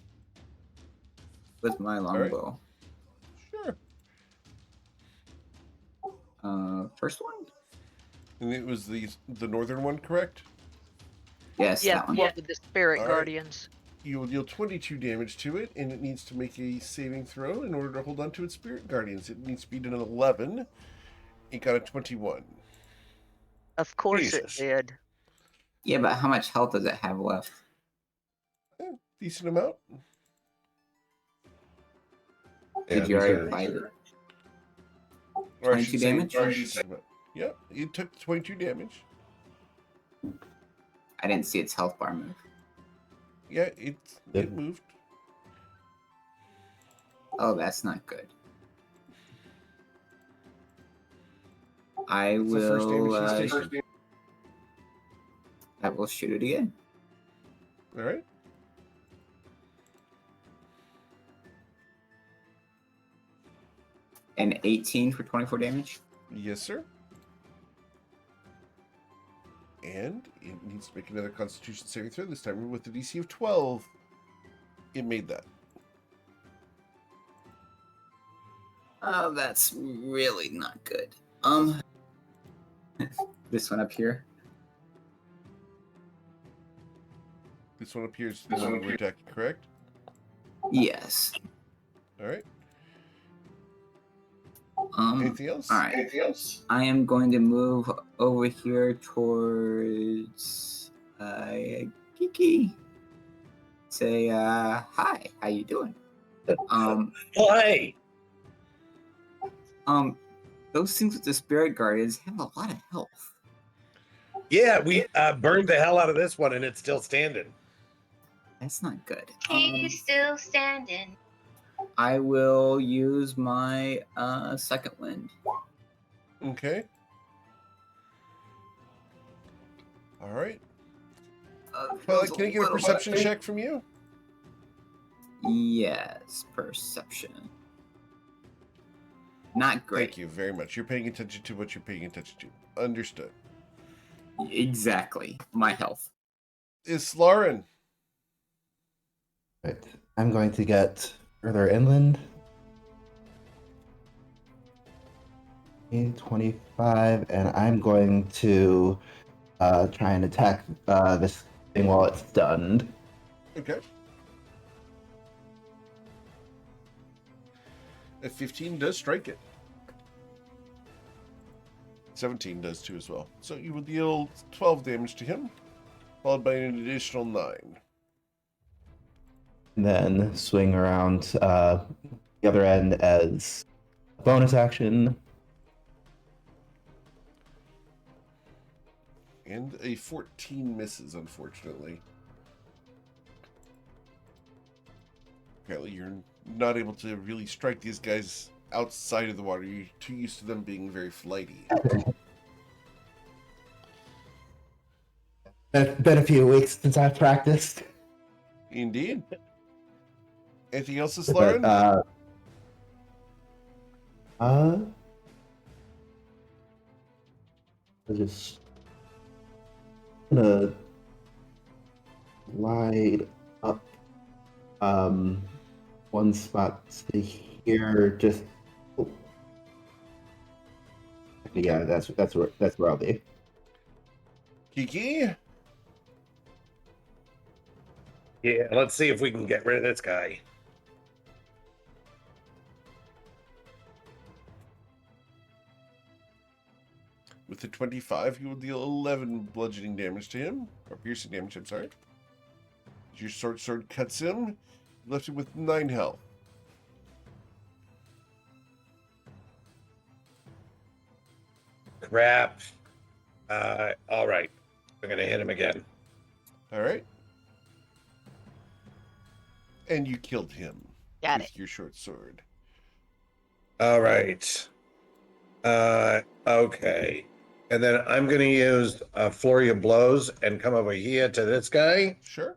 with my right. longbow. Sure. First one. And it was the northern one, correct? Yes, Yeah, that one. one with the spirit All right. guardians. You will deal 22 damage to it, and it needs to make a saving throw in order to hold on to its spirit guardians. It needs to beat an 11. It got a 21. Of course Jesus. it did. Yeah, but how much health does it have left? Decent amount. Did you already fight it? Or I 22 should say, damage? decent amount. Yeah, it took 22 damage. I didn't see its health bar move. Yeah, it moved. Oh, that's not good. I It's the first will. damage he's taken. I will shoot it again. All right. An 18 for 24 damage. Yes, sir. And it needs to make another Constitution saving throw, this time with the DC of 12. It made that. Oh, that's really not good. This one up here. This one appears the one we're attacking, correct? Yes. All right. Anything else? All right. Anything else? I am going to move over here towards Kiki. Say hi. How you doing? Play. Those things with the spirit guardians have a lot of health. Yeah, we burned the hell out of this one, and it's still standing. That's not good. He's still standing. I will use my second wind. Okay. All right. Well, can I get a perception check from you? Yes, perception. Not great. Thank you very much. You're paying attention to what you're paying attention to. Understood. Exactly. My health. Is Lauren. Right. I'm going to get further inland. 25, and I'm going to try and attack this thing while it's stunned. Okay. A 15 does strike it. 17 does too as well. So you will deal 12 damage to him, followed by an additional 9. And then swing around the other end as a bonus action. And a 14 misses, unfortunately. Apparently you're not able to really strike these guys outside of the water. You're too used to them being very flighty. It's been a few weeks since I've practiced. Indeed. Anything else, But, Lauren? I just gonna slide up one spot to here. Just yeah, that's where I'll be. Kiki? Yeah, let's see if we can get rid of this guy. With the 25, you will deal 11 bludgeoning damage to him. Or piercing damage, I'm sorry. As your short sword cuts him, you left him with 9 health. Crap. All right. I'm going to hit him again. Alright. And you killed him. Got with it. your short sword. All right. Okay. And then I'm going to use a flurry of blows and come over here to this guy. Sure.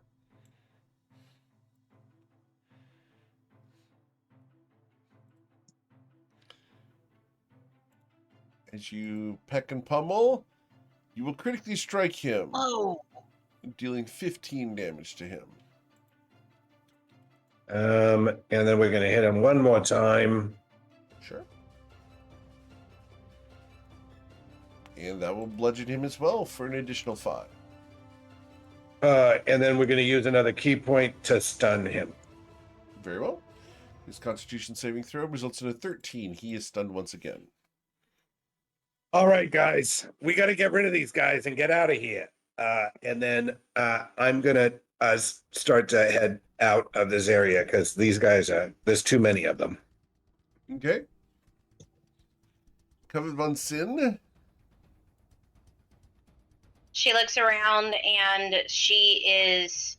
As you peck and pummel, you will critically strike him, Oh, dealing 15 damage to him. And then we're going to hit him one more time. Sure. And that will bludgeon him as well for an additional 5. And then we're going to use another key point to stun him. Very well. His Constitution saving throw results in a 13. He is stunned once again. All right, guys, we got to get rid of these guys and get out of here. And then I'm going to start to head out of this area because these guys there's too many of them. Okay. Covet von Sin. She looks around and she is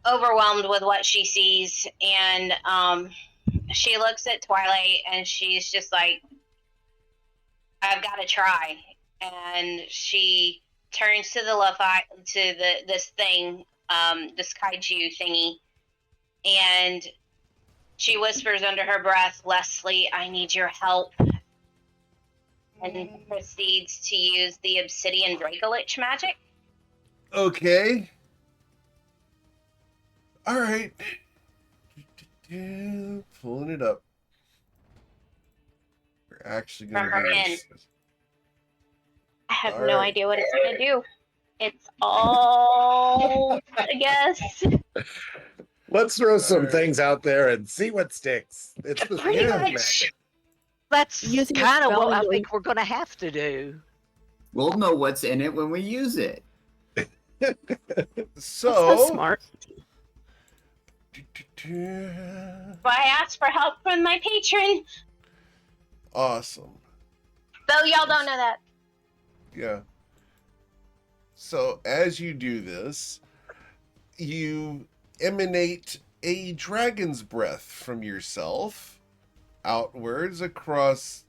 overwhelmed with what she sees. And she looks at Twilight and she's just like, I've got to try. And she turns to this thing, this kaiju thingy, and she whispers under her breath, Leslie, I need your help. And proceeds to use the obsidian Dracolich magic. Okay. All right. Pulling it up. We're actually going From her to do pen. this. I have All no right. idea what it's going to do. It's all a guess. Let's throw some right. things out there and see what sticks. It's the Pretty same much. magic. That's Using a kind of spell, what I you'll- think we're going to have to do. We'll know what's in it when we use it. So, That's smart. But I asked for help from my patron. Awesome. Though y'all don't know that. Yeah. So, as you do this, you emanate a dragon's breath from yourself outwards across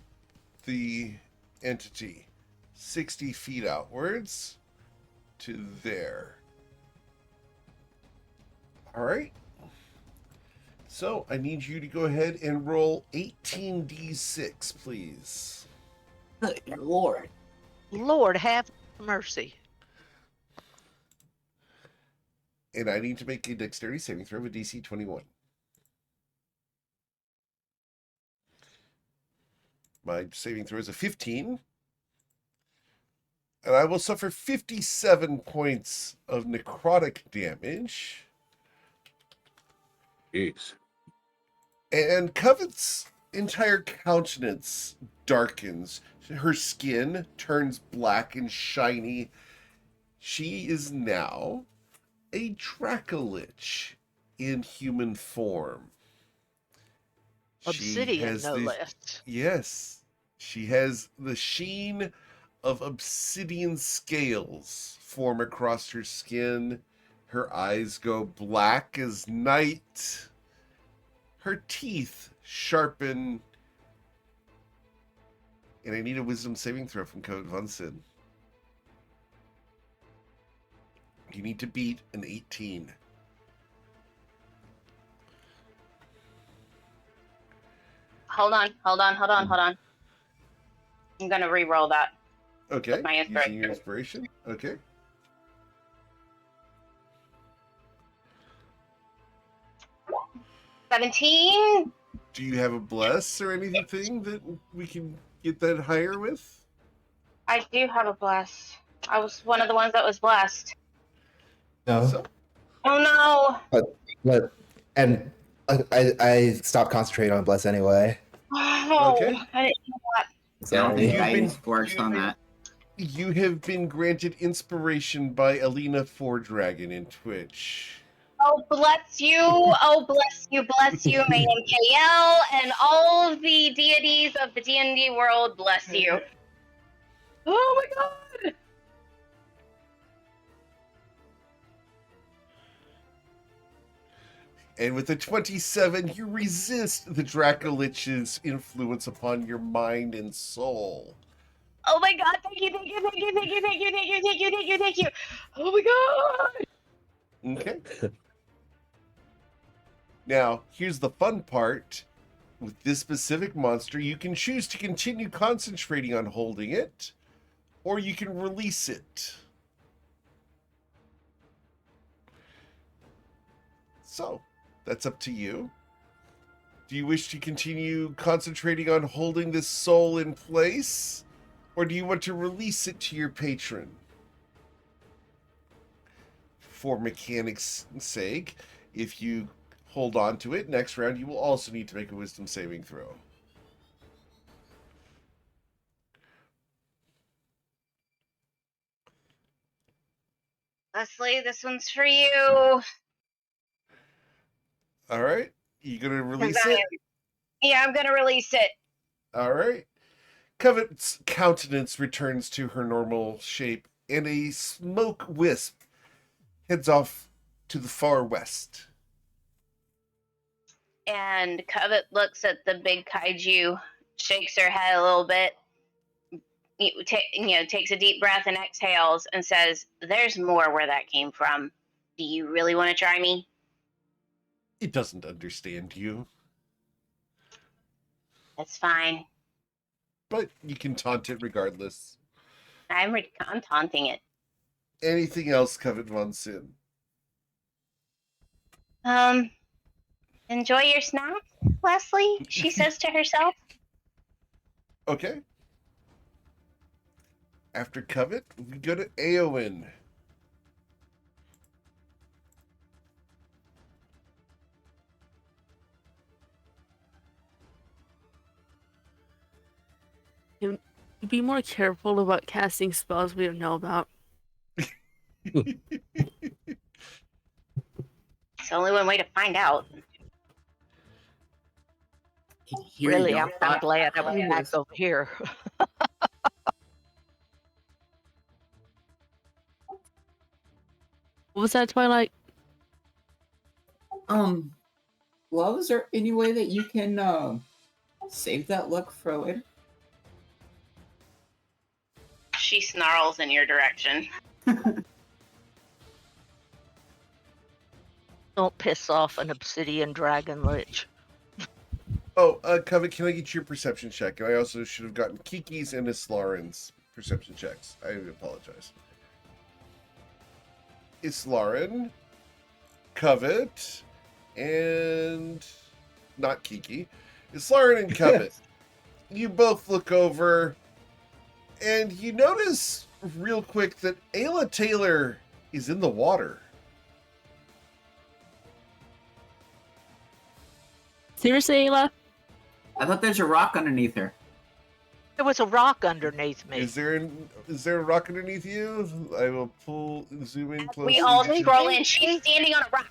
the entity, 60 feet outwards to there. All right. So I need you to go ahead and roll 18d6, please. Good Lord. Lord have mercy. And I need to make a dexterity saving throw of a DC 21. My saving throw is a 15. And I will suffer 57 points of necrotic damage. Jeez. And Covet's entire countenance darkens. Her skin turns black and shiny. She is now a Dracolich in human form. Obsidian, no this- less. Yes. She has the sheen of obsidian scales form across her skin. Her eyes go black as night. Her teeth sharpen. And I need a wisdom saving throw from Covet von Sin. You need to beat an 18. Hold on. I'm gonna re-roll that. Okay. My Using your inspiration. Okay. $17. Do you have a bless or anything that we can get that higher with? I do have a bless. I was one of the ones that was blessed. No, So, Oh but and I stopped concentrating on bless anyway. no! Oh, Okay. I didn't know that. I don't think You've guidance been- works you've on been- that. you have been granted inspiration by Alina Fordragon in Twitch. Oh bless you! Oh bless you, may MKL, and all of the deities of the D&D world bless you. Oh my god! And with a 27, you resist the Dracolich's influence upon your mind and soul. Oh my god! Thank you! Oh my god! Okay. Now, here's the fun part. With this specific monster, you can choose to continue concentrating on holding it, or you can release it. So, that's up to you. Do you wish to continue concentrating on holding this soul in place? Or do you want to release it to your patron? For mechanics' sake, if you hold on to it, next round you will also need to make a wisdom saving throw. Leslie, this one's for you. All right. You going to 'Cause release I it? am- Yeah, I'm gonna release it. All right. Covet's countenance returns to her normal shape, and a smoke wisp heads off to the far west. And Covet looks at the big kaiju, shakes her head a little bit, takes a deep breath and exhales and says, "There's more where that came from. Do you really want to try me?" It doesn't understand you, That's fine. but you can taunt it regardless. I'm taunting it. Anything else Covet wants in? Enjoy your snack, Leslie, she says to herself. Okay. After Covet, we go to Eowyn. Be more careful about casting spells we don't know about. It's only one way to find out. Here Really, you I'm go. kind of glad I was back over here. What was that, Twilight? Well, is there any way that you can save that luck for later? She snarls in your direction. Don't piss off an obsidian dragon lich. Oh, Covet, can I get your perception check? I also should have gotten Kiki's and Islarin's perception checks. I apologize. Islarin, Covet, and not Kiki. Islarin and Covet. You both look over, and you notice real quick that Ayla Taylor is in the water. Seriously, Ayla? I thought there's a rock underneath her. There was a rock underneath me. Is there a rock underneath you? I will zoom in close. We all scroll in. She's standing on a rock.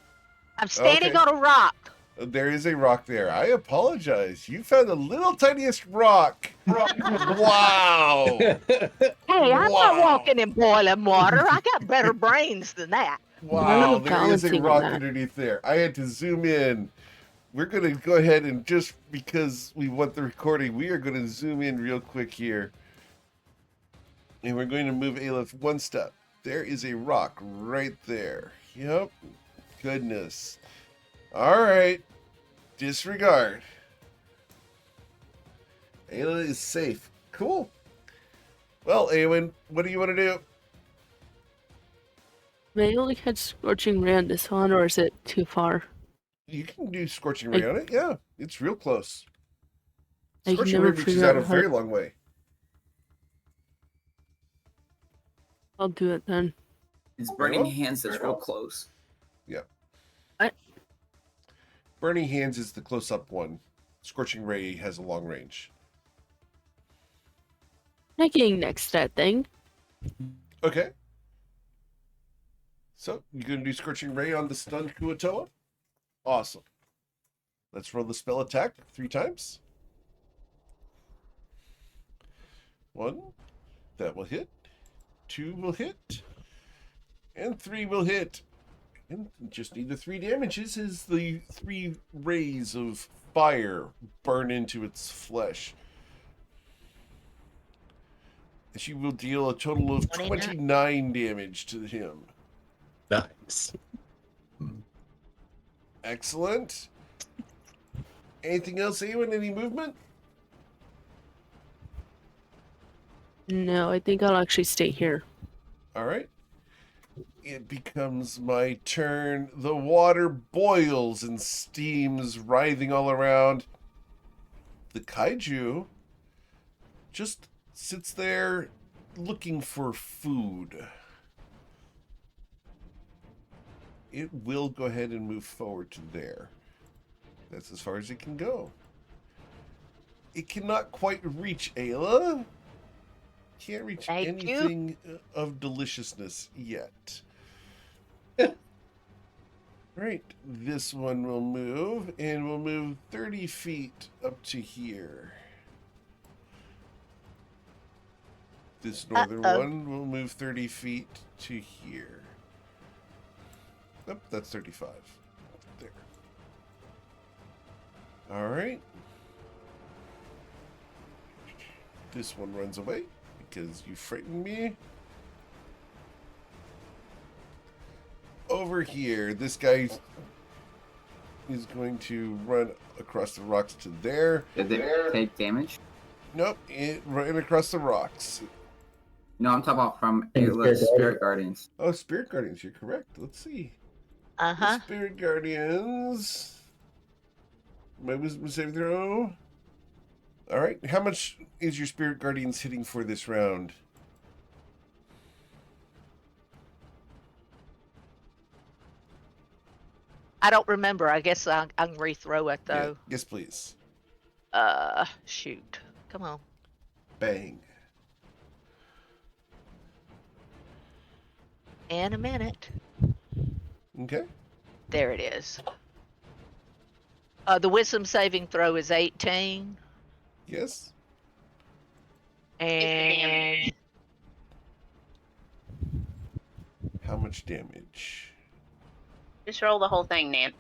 I'm standing Okay. on a rock. There is a rock there. I apologize. You found the little tiniest rock. Wow. Hey, I'm Wow. not walking in boiling water. I got better brains than that. Wow, I'm there is a balancing on rock that. underneath there. I had to zoom in. We're going to go ahead and just because we want the recording, we are going to zoom in real quick here. And we're going to move Aleph one step. There is a rock right there. Yep. Goodness. All right. Disregard. Ayla is safe. Cool. Well, Eowyn, what do you want to do? May I only catch Scorching Ray on this one, or is it too far? You can do Scorching Ray on it. Yeah, it's real close. I can Scorching never Ray reaches figure out a out how- very long way. I'll do it then. It's burning well. hands that's real close. Burning Hands is the close-up one. Scorching Ray has a long range. Taking next to that thing. Okay. So, you gonna do Scorching Ray on the stunned Kuatoa? Awesome. Let's roll the spell attack 3 times. 1. That will hit. 2 will hit. And 3 will hit. And just need the 3 damages as the 3 rays of fire burn into its flesh. And she will deal a total of 29 damage to him. Nice. Excellent. Anything else, Ewan? Any movement? No, I think I'll actually stay here. All right. it becomes my turn. The water boils and steams, writhing all around. The kaiju just sits there looking for food. It will go ahead and move forward to there. That's as far as it can go. It cannot quite reach Ayla. Can't reach Thank you. anything of deliciousness yet. Right, this one will move, and we'll move 30 feet up to here. This northern one will move 30 feet to here. Oh, that's 35. There. All right. This one runs away because you frightened me. Over here, this guy is going to run across the rocks to there. Did they take damage? Nope, it ran across the rocks. No, I'm talking about from And Ayla's Spirit Guardians. Oh, Spirit Guardians, you're correct. Let's see. Uh-huh. The Spirit Guardians. My wisdom saving throw. All right, how much is your Spirit Guardians hitting for this round? I don't remember. I guess I can rethrow it Yeah, though. yes, please. Shoot. Come on. Bang. In a minute. Okay. There it is. The wisdom saving throw is 18. Yes. And How much damage? Just roll the whole thing, Nan.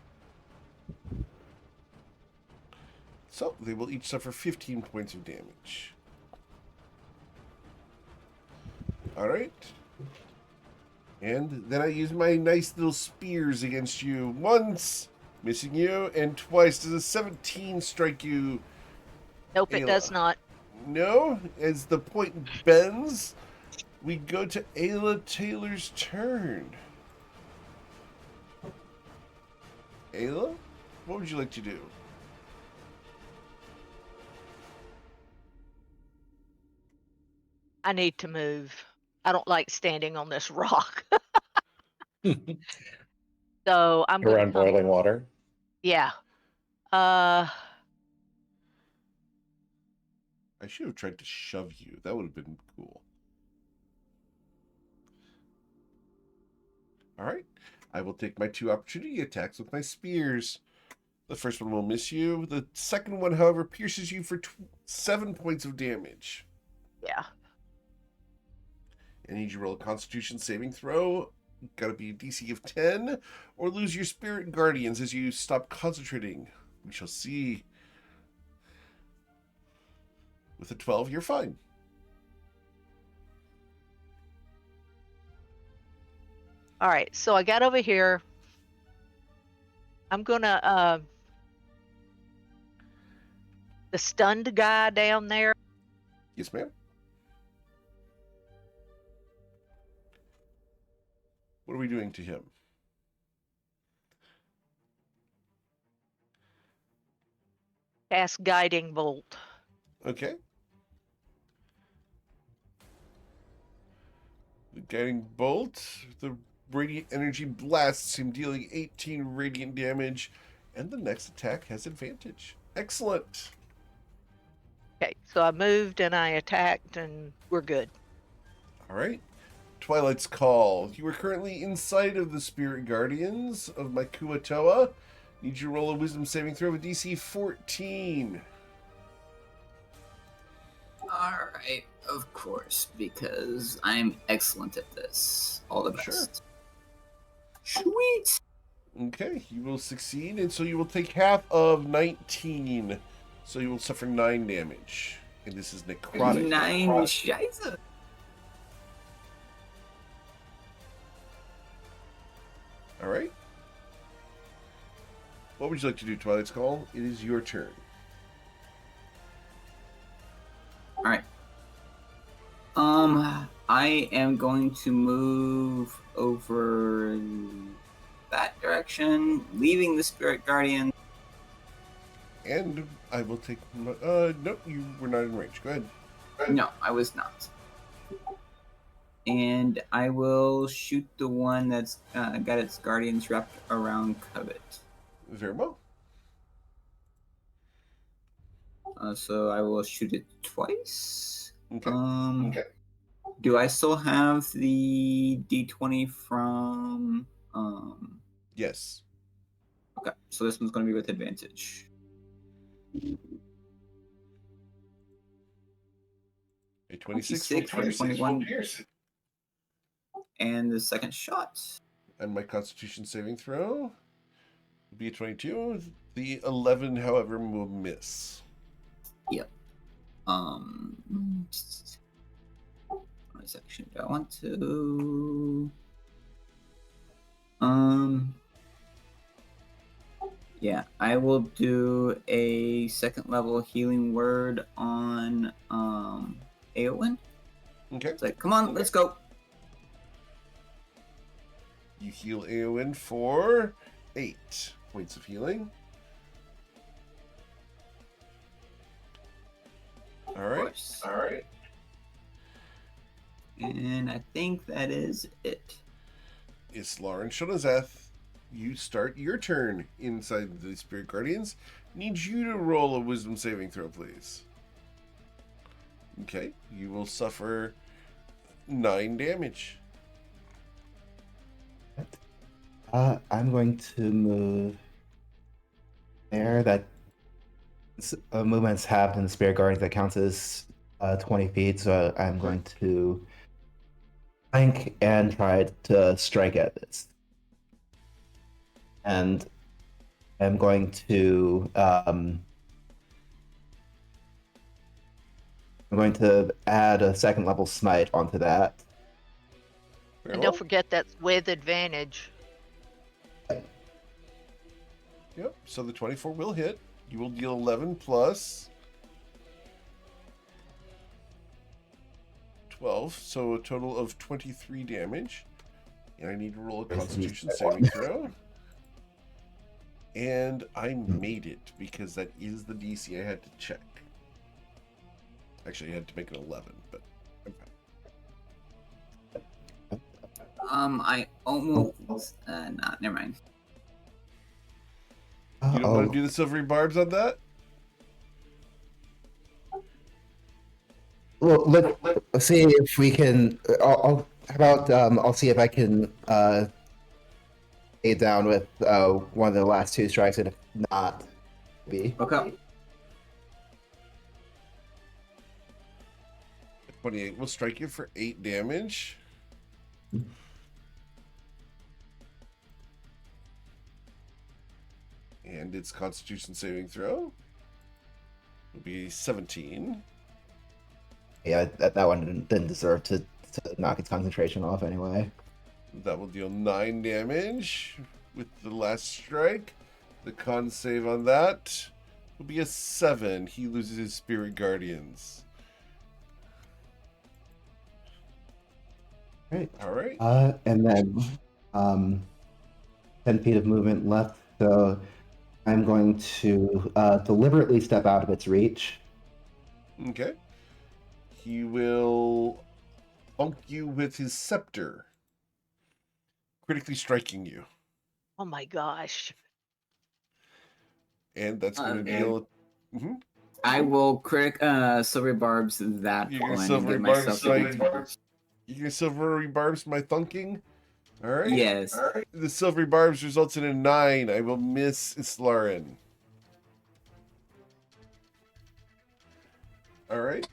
So they will each suffer 15 points of damage. All right. And then I use my nice little spears against you. Once, missing you, and twice. Does a 17 strike you? nope, it does Ayla. not. No. As the point bends, we go to Ayla Taylor's turn. Ayla, what would you like to do? I need to move. I don't like standing on this rock. So I'm gonna Around come, boiling water. yeah. I should have tried to shove you. That would have been cool. All right. I will take my 2 opportunity attacks with my spears. The first one will miss you. The second one, however, pierces you for 7 points of damage. Yeah. I need you to roll a Constitution saving throw. Gotta be a DC of 10, or lose your Spirit Guardians as you stop concentrating. We shall see. With a 12, you're fine. All right. So I got over here. I'm gonna the stunned guy down there. Yes, ma'am. What are we doing to him? Cast guiding bolt. Okay. The guiding bolt. The radiant energy blasts him, dealing 18 radiant damage, and the next attack has advantage. Excellent. Okay. So I moved and I attacked, and we're good. All right. Twilight's Call. You are currently inside of the Spirit Guardians of Makuatoa. Need you to roll a Wisdom saving throw with DC 14. Alright, of course, because I'm excellent at this. All the best. Sure. Sweet! Okay, you will succeed, and so you will take half of 19. So you will suffer 9 damage. And this is necrotic. 9 Scheiße! All right. What would you like to do, Twilight's Call? It is your turn. Alright. I I am going to move over that direction, leaving the Spirit Guardian. And I will take. No, you were not in range. Go ahead. No, I was not. And I will shoot the one that's got its guardians wrapped around Covet. Very well. So I will shoot it twice. Okay. Okay. Do I still have the D20 from? Yes. Okay, so this one's going to be with advantage. A 26 21. And the second shot. And my Constitution saving throw will be a 22. The 11, however, will miss. Yep. What section do I want to? Yeah, I will do a second level healing word on Aowen. Okay. It's like, come on, let's go. You heal Eowyn for 8 points of healing. All right. All right. And I think that is it. Islar and Shonazeth, you start your turn inside the Spirit Guardians. Need you to roll a Wisdom saving throw, please. Okay, you will suffer 9 damage. I'm going to move there. That movements have in the Spirit Guardians that counts as 20 feet. So I'm going to flank and try to strike at this. And I'm going to add a second level smite onto that. Very And well. don't forget that's with advantage. Yep, so the 24 will hit. You will deal 11 plus 12, so a total of 23 damage. And I need to roll a Constitution saving throw. And I made it because that is the DC I had to check. Actually, I had to make it 11, but I'm fine. I almost nah, never mind. You don't want to do the silvery barbs on that? Well, let's see if we can. How about I'll see if I can stay down with one of the last 2 strikes, and if not, maybe. Okay. 28 will strike you for 8 damage. And its Constitution saving throw will be 17. Yeah, that one didn't deserve to knock its concentration off anyway. That will deal 9 damage with the last strike. The con save on that will be a 7. He loses his Spirit Guardians. Right. All right. And then 10 feet of movement left, so I'm going to deliberately step out of its reach. Okay. He will bonk you with his scepter, critically striking you. Oh my gosh. And that's going to deal... Mhm. I will critic silver barbs that You're going to one and silvery give barbs myself my... a You're going to silvery barbs my thunking? All right. Yes. All right. The silvery barbs results in a 9. I will miss Islarin. All right.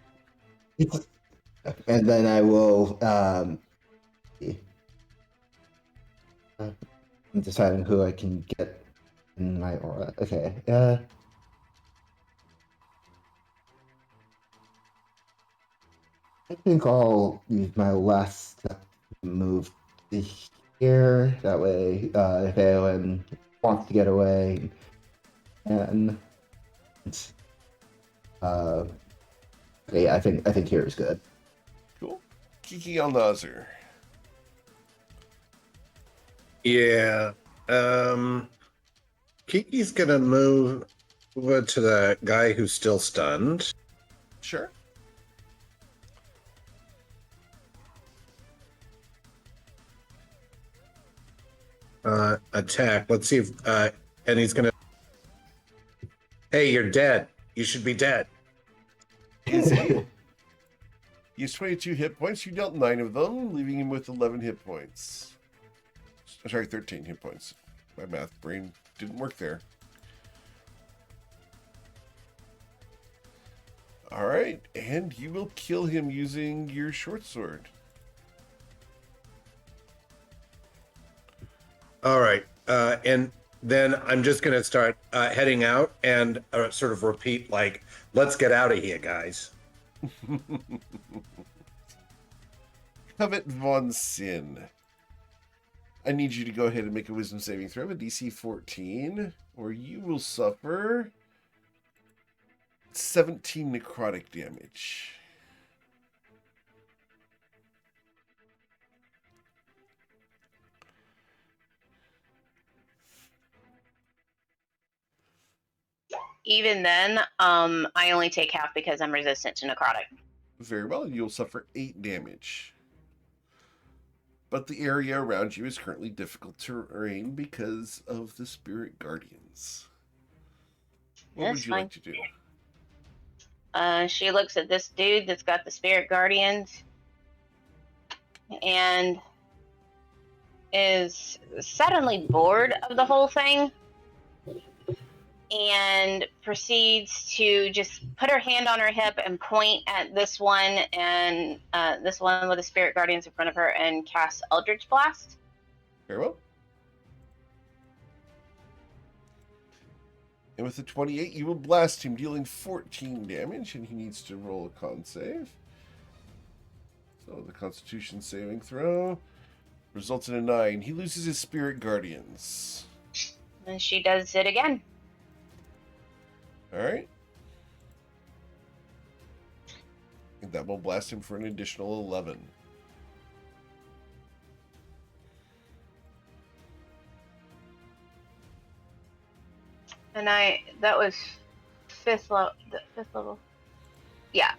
And then I will. I'm deciding who I can get in my aura. Okay. I think I'll use my last step to move to here. That way, if Aowen wants to get away, and okay, I think here is good. Cool. Kiki Alnazar. Yeah. Kiki's gonna move over to the guy who's still stunned. Sure. Attack. Let's see if and he's gonna. Hey, you're dead. You should be dead. Is he? He has 22 hit points. You dealt 9 of them, leaving him with 11 hit points. Sorry, 13 hit points. My math brain didn't work there. All right, and you will kill him using your short sword. All right. And then I'm just gonna start heading out and sort of repeat like, "Let's get out of here, guys." Covet Von Sin. I need you to go ahead and make a wisdom saving throw of a DC 14, or you will suffer 17 necrotic damage. Even then, I only take half because I'm resistant to necrotic. Very well, you'll suffer 8 damage. But the area around you is currently difficult terrain because of the spirit guardians. What That's would you fine. like to do? She looks at this dude that's got the spirit guardians and is suddenly bored of the whole thing and proceeds to just put her hand on her hip and point at this one and this one with the spirit guardians in front of her and cast Eldritch Blast. Very well. And with a 28, you will blast him, dealing 14 damage, and he needs to roll a con save. So the Constitution saving throw results in a 9. He loses his spirit guardians. And she does it again. All right. And that will blast him for an additional 11. And that was fifth level. Yeah,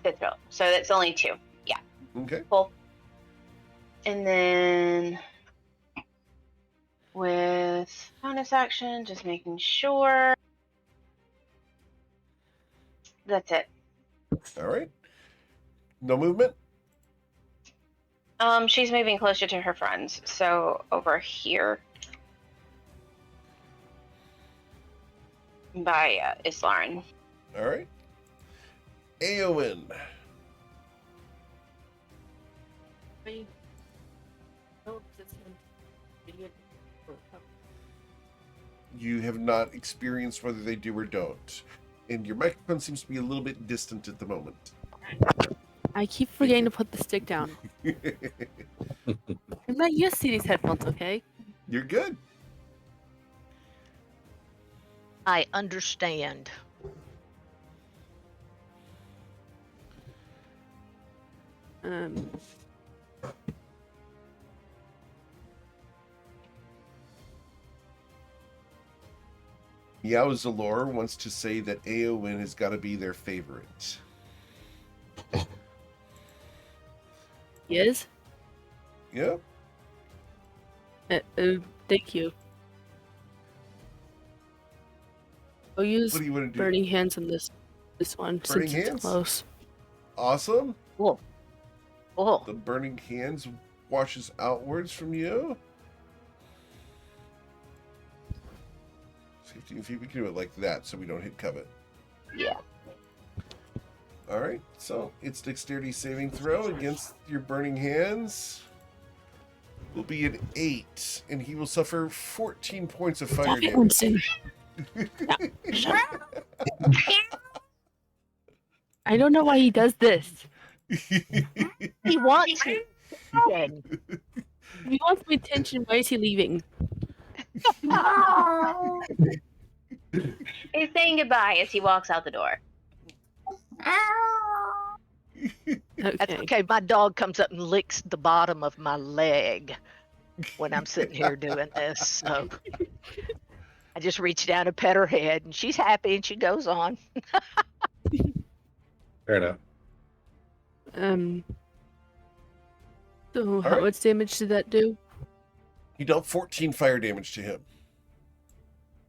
fifth level. So that's only 2. Yeah. Okay. Cool. And then with bonus action, just making sure. That's it. All right. No movement? She's moving closer to her friends, so over here by Islaren. All right. Aowen. You have not experienced whether they do or don't. And your microphone seems to be a little bit distant at the moment. I keep forgetting to put the stick down. I'm not used to these headphones, okay? You're good. I understand. Meow Zalor wants to say that Aowen has got to be their favorite. Yes? Yep. Thank you. I'll use What do you want to do? burning hands on this one Burning since it's hands? close. Awesome. Cool. Cool. The burning hands washes outwards from you. 15 feet. We can do it like that so we don't hit covet. Yeah. All right. So it's dexterity saving throw against your burning hands. Will be an 8, and he will suffer 14 points of fire Stop it, damage. Winston. Shut up. I don't know why he does this. He wants you. Then. He wants my attention. Why is he leaving? He's saying goodbye as he walks out the door. That's Okay. okay. My dog comes up and licks the bottom of my leg when I'm sitting here doing this. So I just reach down and pet her head, and she's happy, and she goes on. Fair enough. So how right. much damage did that do? You dealt 14 fire damage to him.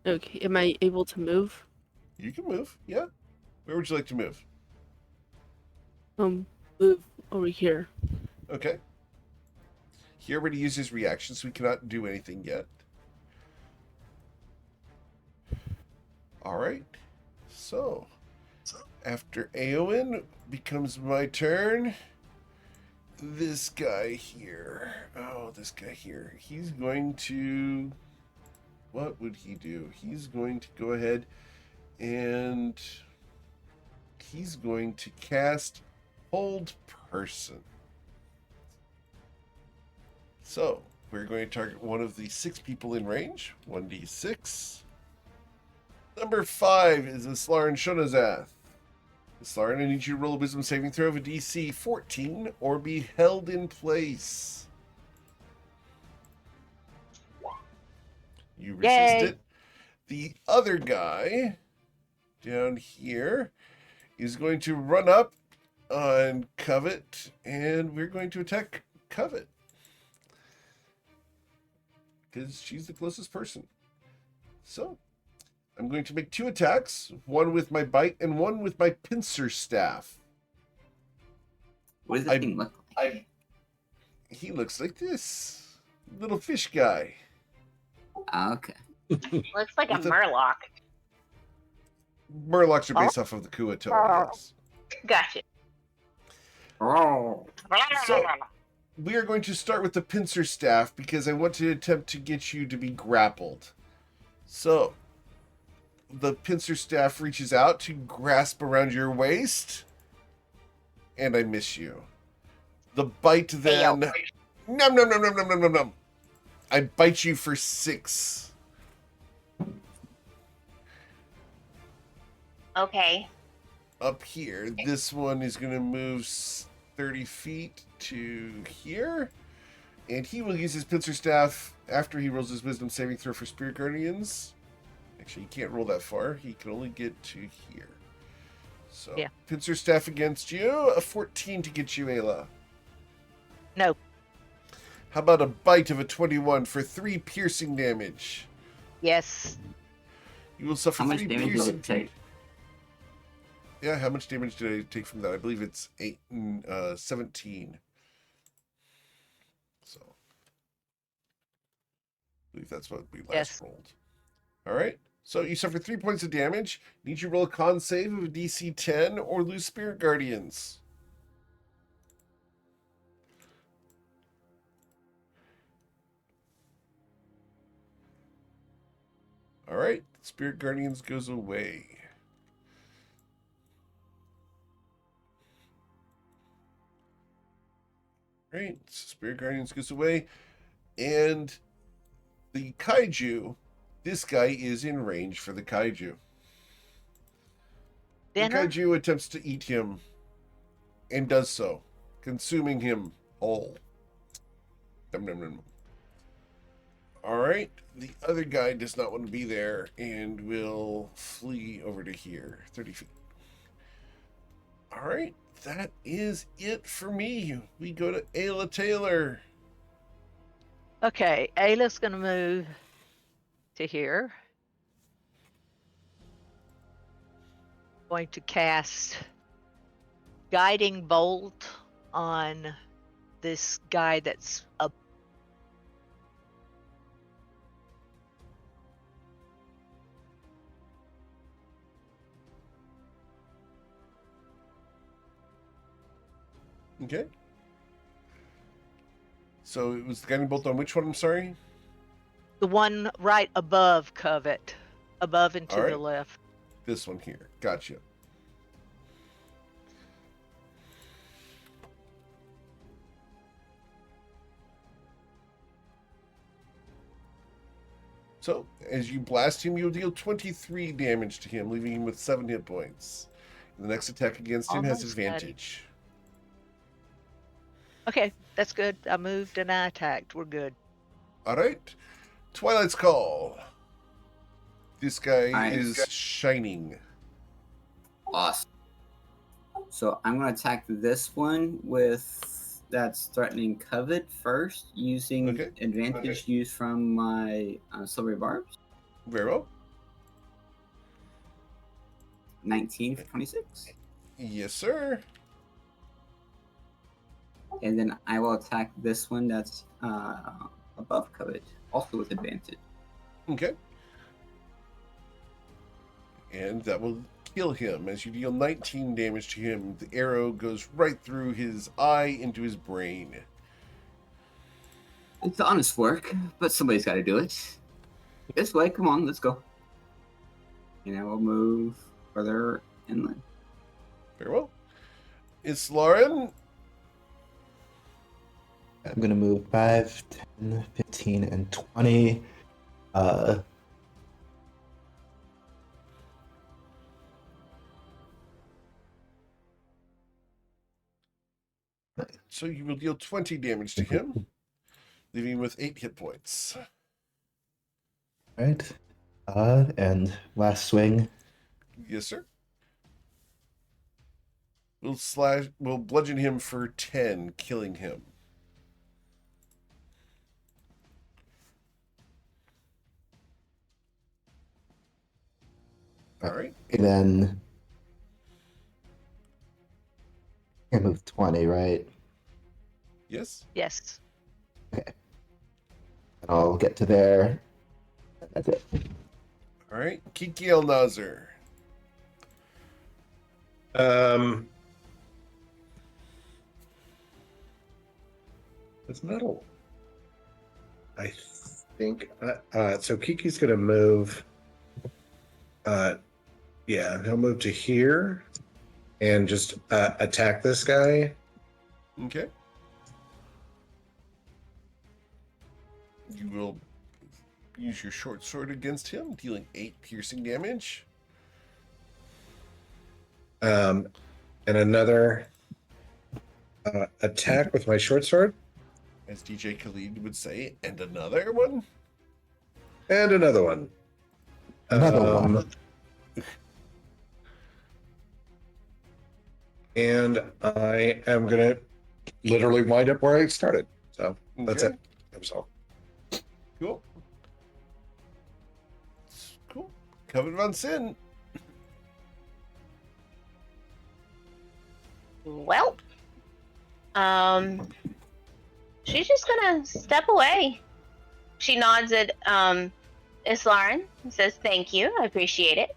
Okay. Am I able to move? You can move, yeah. Where would you like to move? Move over here. Okay. He already used his reaction, so we cannot do anything yet. All right. So, after Eowyn becomes my turn. This guy here. Oh, this guy here. He's going to... What would he do? He's going to go ahead and... He's going to cast Hold Person. So, we're going to target one of the 6 people in range. 1d6. Number 5 is Islarin Shonazath. Islarin, I need you to roll a wisdom saving throw of a DC 14 or be held in place. You resist Yay. it. The other guy down here is going to run up on Covet, and we're going to attack Covet. Because she's the closest person. So, I'm going to make 2 attacks, one with my bite and one with my pincer staff. What does that thing look like? He looks like this. Little fish guy. Okay. Looks like a With a- murloc. Murlocs are based off of the Kuatoa, yes. Gotcha. Oh. So, we are going to start with the pincer staff because I want to attempt to get you to be grappled. So, the pincer staff reaches out to grasp around your waist, and I miss you. The bite then... Num, num, num, num, num, num, num, num. I bite you for 6. Okay. Up here, this one is going to move 30 feet to here, and he will use his pincer staff after he rolls his wisdom saving throw for Spirit Guardians. Actually, he can't roll that far. He can only get to here. So, Yeah. pincer staff against you, a 14 to get you, Ayla. No. How about a bite of a 21 for 3 piercing damage? Yes. You will suffer How much 3 damage does piercing. it take? Yeah, how much damage did I take from that? I believe it's 8 and 17. So, I believe that's what we last Yes. rolled. All right. So you suffer 3 points of damage. Need you to roll a con save of DC 10 or lose Spirit Guardians. All right. Spirit Guardians goes away. Right. Spirit Guardians goes away. And the kaiju, this guy is in range for the kaiju. Dinner? The kaiju attempts to eat him and does so, consuming him whole. Nom, nom, nom. All right. The other guy does not want to be there and will flee over to here, 30 feet. All right. That is it for me. We go to Ayla Taylor. Okay, Ayla's gonna move to here. Going to cast Guiding Bolt on this guy that's up. Okay. So it was the guiding bolt on which one? I'm sorry. The one right above Covet, above and to All the right. left. This one here. Gotcha. So, as you blast him, you'll deal 23 damage to him, leaving him with 7 hit points. The next attack against him has Almost got him. advantage. Okay, that's good. I moved and I attacked. We're good. All right. Twilight's Call. This guy All right. is shining. Awesome. So I'm going to attack this one with that's threatening covet first, using Okay. advantage used from my silvery barbs. Very well. 19 for 26. Yes, sir. And then I will attack this one that's above covet, also with advantage. Okay. And that will kill him. As you deal 19 damage to him, the arrow goes right through his eye into his brain. It's honest work, but somebody's got to do it. This way, come on, let's go. And I will move further inland. Very well. It's Lauren. I'm going to move 5, 10, 15, and 20. So you will deal 20 damage to him, leaving him with 8 hit points. Right. And last swing. Yes, sir. We'll bludgeon him for 10, killing him. All right. And then I move 20, right? Yes. Yes. And I'll get to there. That's it. All right. Kiki El Nazar. It's metal. I think so. Kiki's gonna move. Yeah, he'll move to here and just attack this guy. Okay. You will use your short sword against him, dealing 8 piercing damage. And another attack with my short sword. As DJ Khalid would say, and another one. And another one. Another one. And I am going to literally wind up where I started. So that's Okay. it. That was all. Cool. Cool. Coven von Sin. Well, she's just gonna step away. She nods at Islaren and says, "Thank you, I appreciate it."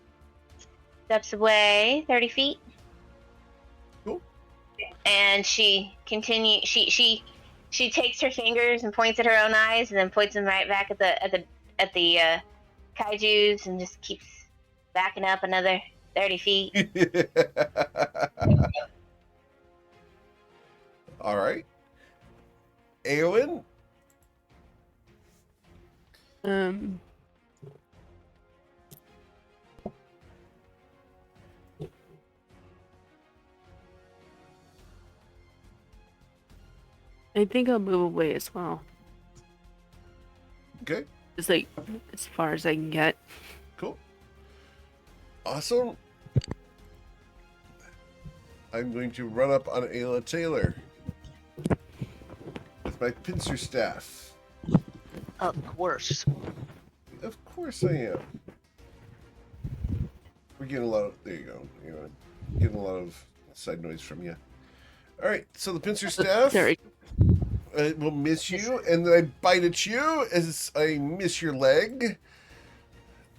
Steps away 30 feet. Cool. And she continues. She takes her fingers and points at her own eyes, and then points them right back at the kaiju's, and just keeps backing up another 30 feet. All right. Eowyn. I think I'll move away as well. Okay. Just like as far as I can get. Cool. Awesome. I'm going to run up on Ayla Taylor with my pincer staff. Of course. Of course I am. We're getting a lot of... There you go. Getting a lot of side noise from you. All right, so the pincer staff Sorry. will miss you, and then I bite at you as I miss your leg.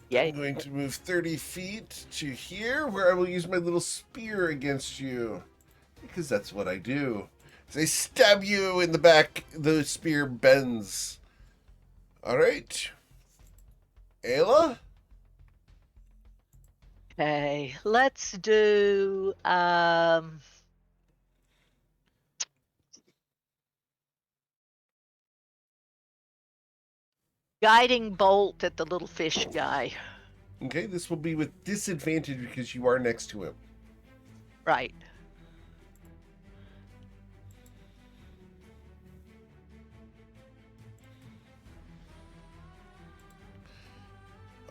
Yay. I'm going to move 30 feet to here, where I will use my little spear against you. Because that's what I do. As I stab you in the back, the spear bends. Alright. Ayla? Okay, let's do guiding bolt at the little fish guy. Okay, this will be with disadvantage because you are next to him. Right.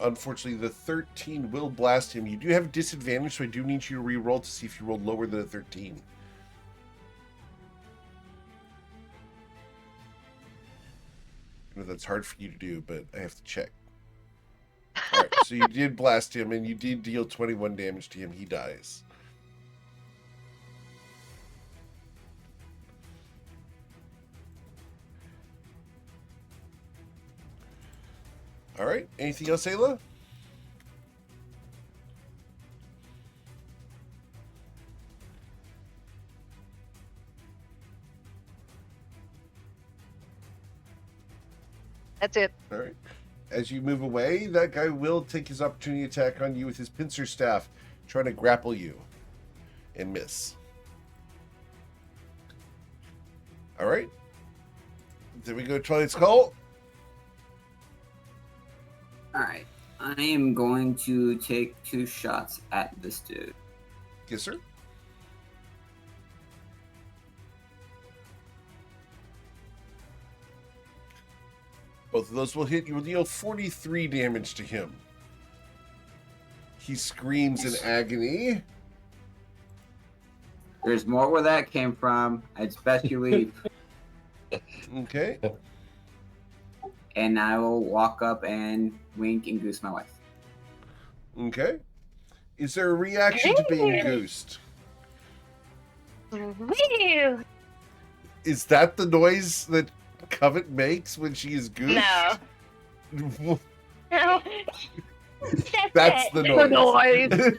unfortunately, the 13 will blast him. You do have disadvantage, so I do need you to re-roll to see if you rolled lower than a 13. I know that's hard for you to do, but I have to check. All right, so you did blast him, and you did deal 21 damage to him. He dies. All right, anything else, Ayla? That's it. All right. As you move away, that guy will take his opportunity attack on you with his pincer staff, trying to grapple you and miss. All right. Then we go to Twilight's Call. Alright. I am going to take 2 shots at this dude. Yes, sir. Both of those will hit. You will deal 43 damage to him. He screams in agony. There's more where that came from. It's best you leave. Okay. And I will walk up and wink and goose my wife. Okay. Is there a reaction to being goosed? Woo! Is that the noise that Covet makes when she is goosed? No. No. That's it. the noise.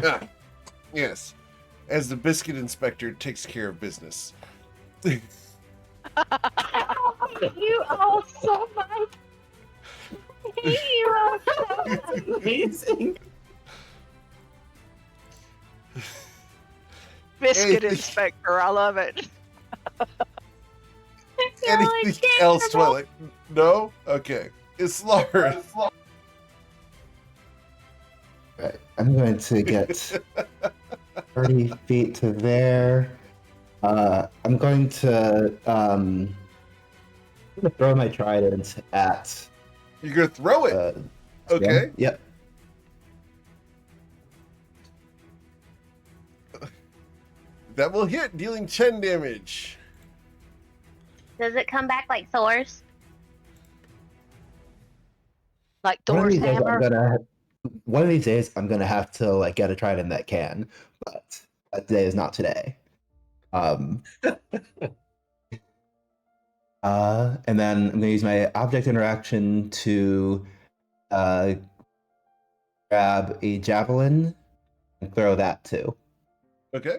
Ah, yes. As the biscuit inspector takes care of business. Thank you all so much. Thank you all so much. Amazing. Biscuit Anything- inspector. I love it. Anything else, Twilight? No? Okay. It's Lars. Right. I'm going to get 30 feet to there. I'm going to throw my trident at. You're going to throw it? Okay. Yeah, yep. That will hit, dealing 10 damage. Does it come back like Thor's? Like One of Thor's these days, hammer. one of these days, I'm gonna have to like get a trident that can, but that day is not today. And then I'm gonna use my object interaction to grab a javelin and throw that too. Okay.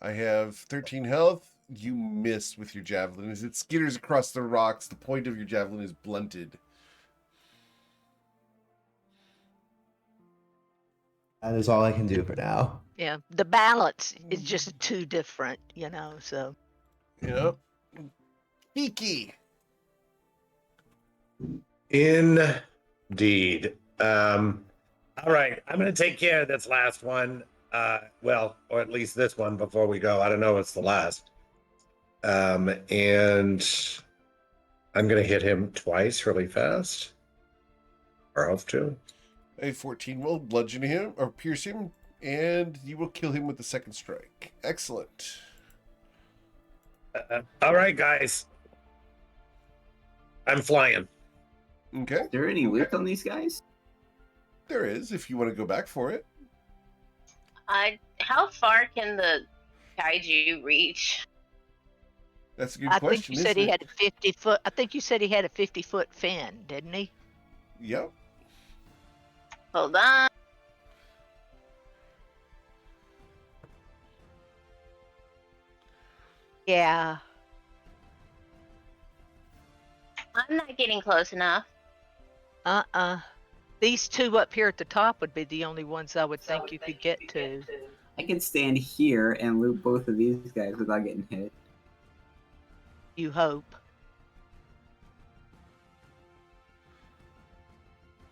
I have 13 health. You miss with your javelin. As it skitters across the rocks, the point of your javelin is blunted. That is all I can do for now. Yeah, the balance is just too different, so. Yep. Kiki. Indeed. All right, I'm going to take care of this last one. Well, or at least this one before we go. I don't know if it's the last. And I'm going to hit him twice really fast. Or hope to. A 14 will bludgeon him or pierce him, and you will kill him with the second strike. Excellent. All right, guys. I'm flying. Okay. Is there any loot on these guys? There is, if you want to go back for it. How far can the kaiju reach? That's a good I question. think you said he isn't had a 50-foot. I think you said he had a 50-foot fin, didn't he? it? Yep. Hold on. Yeah. I'm not getting close enough. These two up here at the top would be the only ones I would think you could get to. I can stand here and loot both of these guys without getting hit. You hope.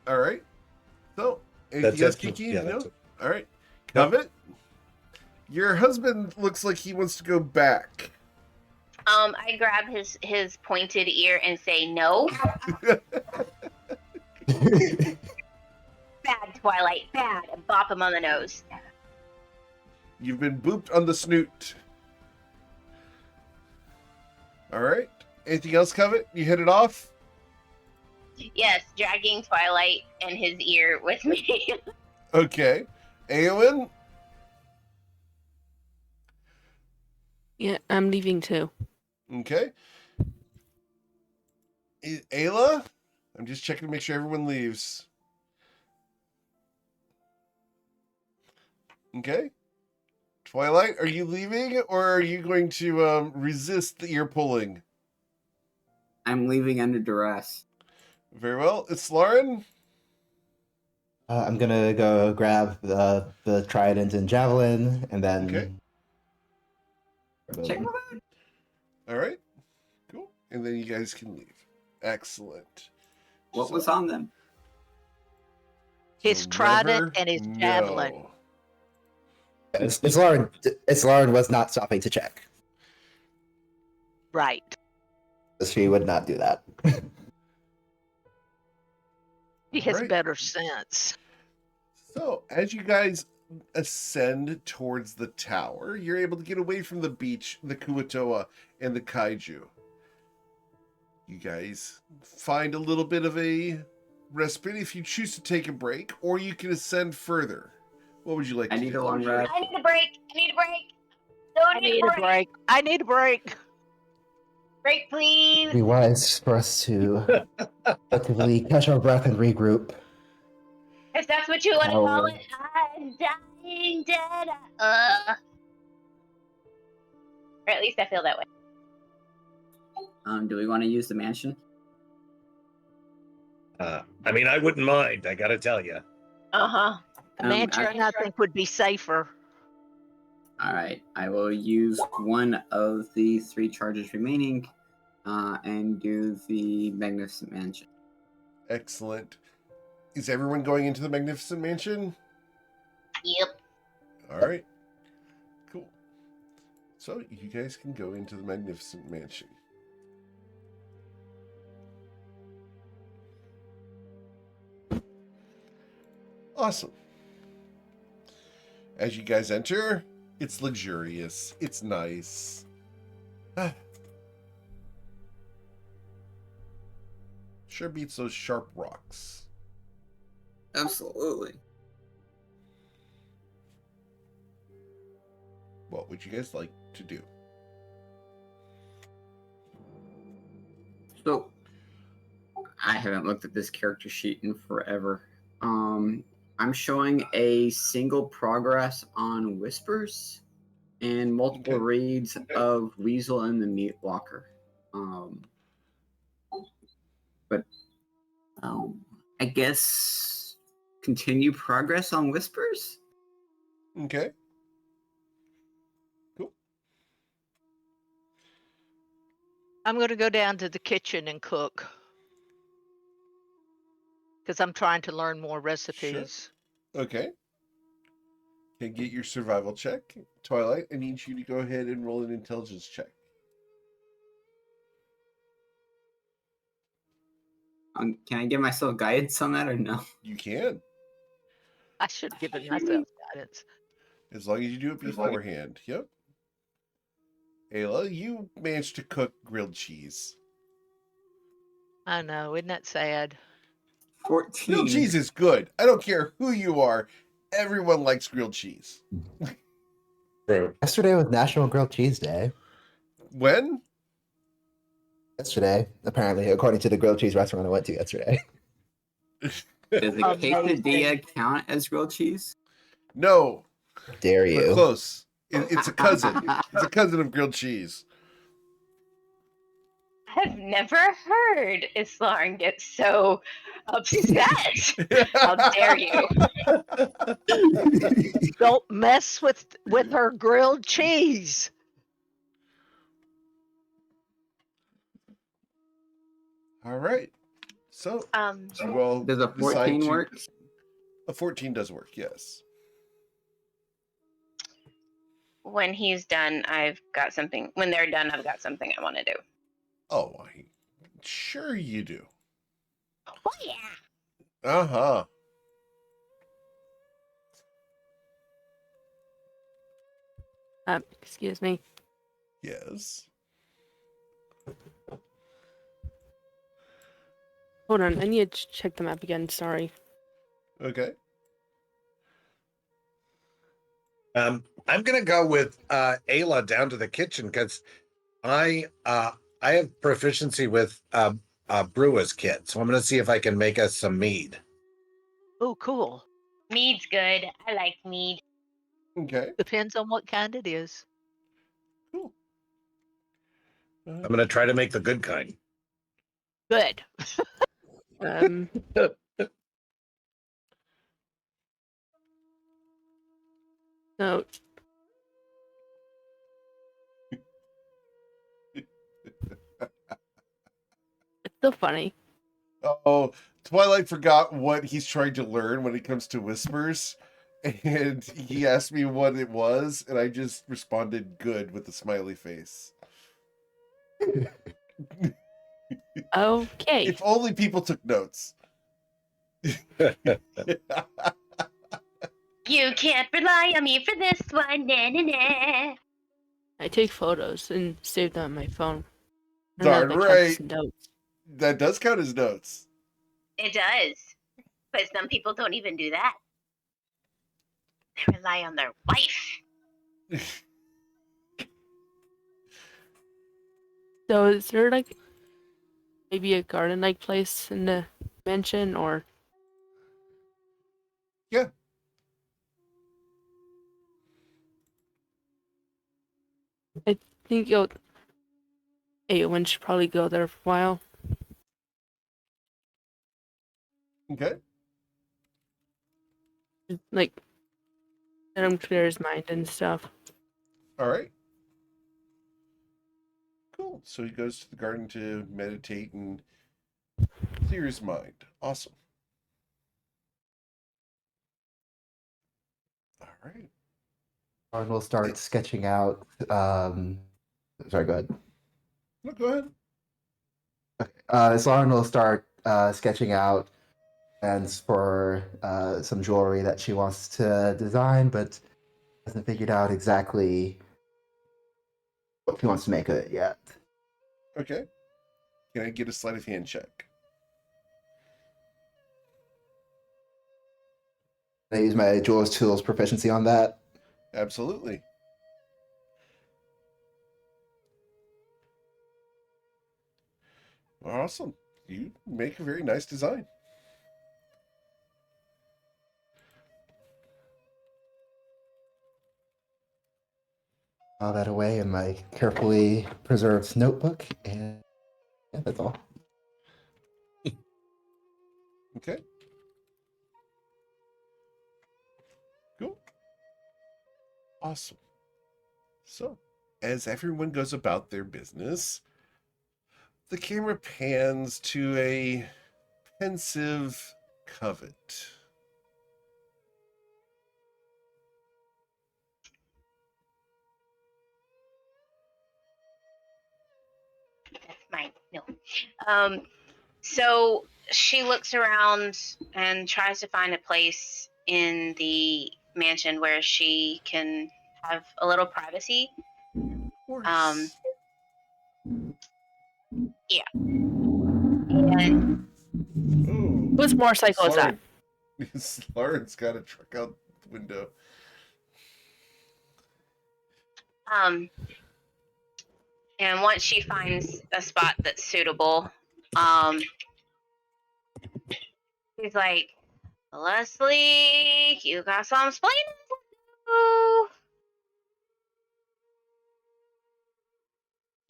All right. So, anything That's else, it. Kiki? Yeah, No? that's it. All right. Covet? Your husband looks like he wants to go back. I grab his pointed ear and say no. Bad, Twilight, bad, and bop him on the nose. You've been booped on the snoot. All right. Anything else, Covet? You hit it off? Yes, dragging Twilight and his ear with me. Okay. Aowen? Yeah, I'm leaving too. Okay. Ayla? I'm just checking to make sure everyone leaves. Okay. Twilight, are you leaving or are you going to resist the ear pulling? I'm leaving under duress. Very well. It's Lauren. I'm gonna go grab the trident and javelin, and then. Okay. Check. All right. Cool. And then you guys can leave. Excellent. What was on them? His You'll trident never and his javelin. know. It's Lauren. It's Lauren was not stopping to check. Right. She would not do that. He has Right. better sense. So, as you guys ascend towards the tower, you're able to get away from the beach, the Kuatoa, and the Kaiju. You guys find a little bit of a respite if you choose to take a break, or you can ascend further. What would you like I to need do? a long rest. I need a break. I need a break. Don't I need a break. I need a break. Break, please. It'd be wise for us to effectively catch our breath and regroup. If that's what you want to call Oh. it. I'm dying dead. Or at least I feel that way. Do we want to use the mansion? I mean, I wouldn't mind. I gotta tell you. Uh-huh. The mansion, I think, would be safer. All right, I will use one of the 3 charges remaining, and do the Magnificent Mansion. Excellent. Is everyone going into the Magnificent Mansion? Yep. All right. Cool. So, you guys can go into the Magnificent Mansion. Awesome. As you guys enter, it's luxurious. It's nice. Sure beats those sharp rocks. Absolutely. What would you guys like to do? So, I haven't looked at this character sheet in forever. I'm showing a single progress on Whispers and multiple Okay. reads of Weasel and the Mute Walker. But I guess continue progress on Whispers? Okay. Cool. I'm going to go down to the kitchen and cook. Because I'm trying to learn more recipes. Okay. Okay, get your survival check. Twilight, I need you to go ahead and roll an intelligence check. Can I give myself guidance on that or no? You can, I should have given myself guidance. as long as you do it beforehand. Yep. Ayla, you managed to cook grilled cheese. I know, isn't that sad? 14. Grilled cheese is good. I don't care who you are. Everyone likes grilled cheese. Yesterday was National Grilled Cheese Day. When? Yesterday, apparently, according to the grilled cheese restaurant I went to yesterday. Does a quesadilla count as grilled cheese? No, Dare but you? close. It's a cousin. It's a cousin of grilled cheese. I've never heard Islarn get so upset. How dare you? Don't mess with her grilled cheese. All right. So, So you all Does a decide 14 to- work? A 14 does work, yes. when he's done, I've got something. When they're done, I've got something I want to do. Oh, sure you do. Oh yeah. Uh-huh. Excuse me. Yes. Hold on, I need to check the map again. Sorry. Okay. I'm gonna go with Ayla down to the kitchen because I have proficiency with brewer's kit, so I'm gonna see if I can make us some mead. Oh, cool. Mead's good. I like mead. Okay. Depends on what kind it is. Cool. I'm gonna try to make the good kind. Good. Um, so it's still funny. Oh, Twilight forgot what he's trying to learn when it comes to whispers. And he asked me what it was, and I just responded good with a smiley face. Okay. If only people took notes. You can't rely on me for this one. Nah, nah, nah. I take photos and save them on my phone. I don't know if Darn that counts right. as notes. That does count as notes. It does. But some people don't even do that. They rely on their wife. So is there like maybe a garden-like place in the mansion, or Yeah. I think Eowyn should probably go there for a while. Okay. Like, let him clear his mind and stuff. All right. Cool. So he goes to the garden to meditate and clear his mind. Awesome. All right. And we'll start sketching out. Sorry, go ahead. No, go ahead. So Lauren will start sketching out plans for some jewelry that she wants to design, but hasn't figured out exactly what she wants to make of it yet. Okay. Can I get a sleight of hand check? I use my jeweler's tools proficiency on that. Absolutely. Awesome. You make a very nice design. File that away in my carefully preserved notebook, and yeah, that's all. Okay. Cool. Awesome. So, as everyone goes about their business, the camera pans to a pensive covet. That's mine. No. So she looks around and tries to find a place in the mansion where she can have a little privacy. Of course. Yeah. And Oh, Whose motorcycle is that? Lauren's got a truck out the window. and once she finds a spot that's suitable, she's like, Leslie, you got some explaining to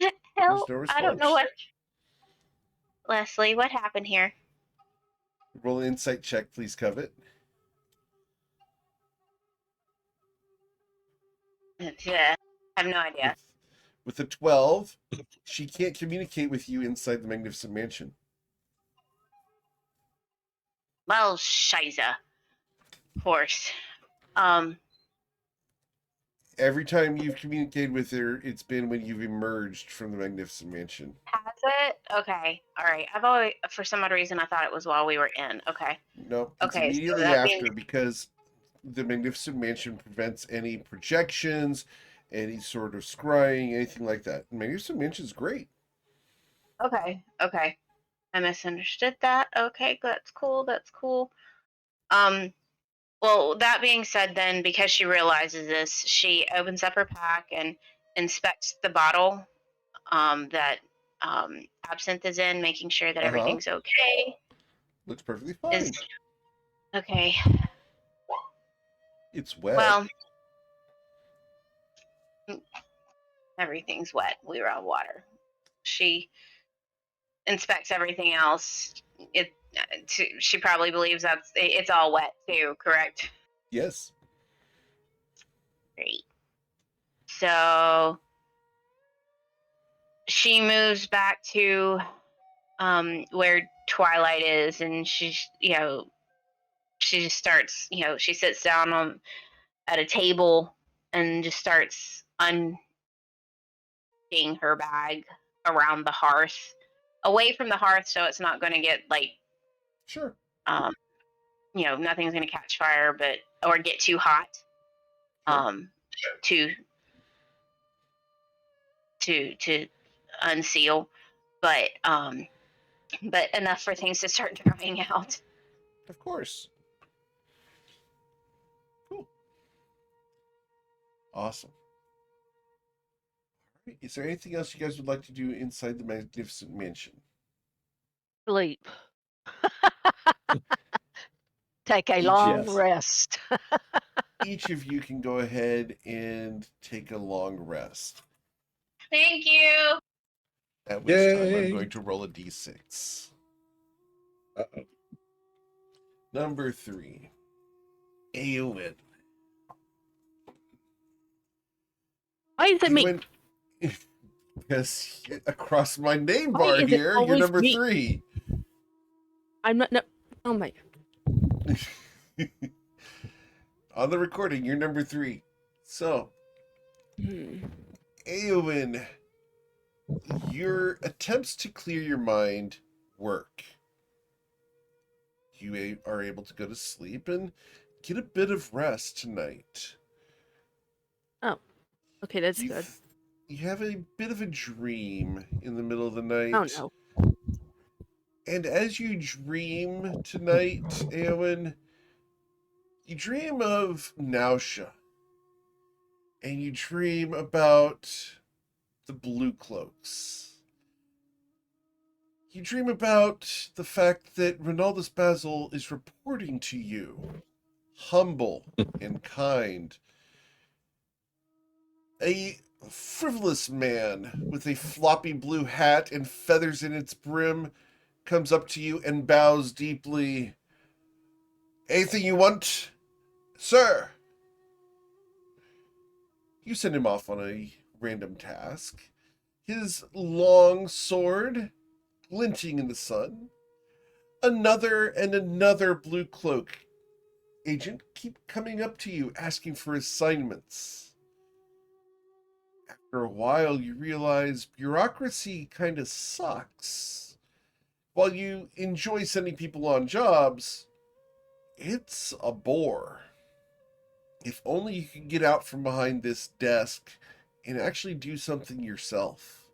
do. There's Help! no I don't response. know what. Leslie, what happened here? Roll an insight check, please, covet. I have no idea. With a 12, she can't communicate with you inside the Magnificent Mansion. Well, shiza. Of course. Every time you've communicated with her, it's been when you've emerged from the Magnificent Mansion. Has it? Okay. All right. I've always, for some odd reason, I thought it was while we were in. Okay. No, it's Okay. So immediately that means after because the Magnificent Mansion prevents any projections, any sort of scrying, anything like that. Magnificent Mansion's great. okay. Okay. I misunderstood that. Okay. That's cool. That's cool. Um. Well, that being said, then because she realizes this, she opens up her pack and inspects the bottle that absinthe is in, making sure that Uh-huh. everything's okay. Looks perfectly Is fine. okay. It's wet. Well, everything's wet. We were on water. She inspects everything else. She probably believes it's all wet too. Correct. Yes. Great. So she moves back to where Twilight is, and she's she just starts she sits down at a table and just starts unpacking her bag around the hearth, away from the hearth, so it's not going to get like Sure. um nothing's going to catch fire, but or get too hot Sure. to to unseal, but enough for things to start drying out. Of course. Cool. Awesome. All right. Is there anything else you guys would like to do inside the Magnificent Mansion? Sleep. Take a long Yes. rest. Each of you can go ahead and take a long rest. Thank you. At which time I'm Yay. going to roll a d6. Uh-oh. Number 3. Eowyn. Why is it me? Eowyn, because across my name Why bar is it here, you're always number me? 3. I'm not. No. Oh my. On the recording, you're number 3. So, Eowyn, your attempts to clear your mind work. You are able to go to sleep and get a bit of rest tonight. Oh. Okay, that's You good. You have a bit of a dream in the middle of the night. Oh no. And as you dream tonight, Eowyn, you dream of Nausea. And you dream about the Blue Cloaks. You dream about the fact that Ronaldus Basil is reporting to you, humble and kind. A frivolous man with a floppy blue hat and feathers in its brim comes up to you and bows deeply. Anything you want, sir? You send him off on a random task. His long sword glinting in the sun. Another and another blue cloak agent keep coming up to you asking for assignments. After a while, you realize bureaucracy kind of sucks. While you enjoy sending people on jobs, it's a bore. If only you could get out from behind this desk and actually do something yourself.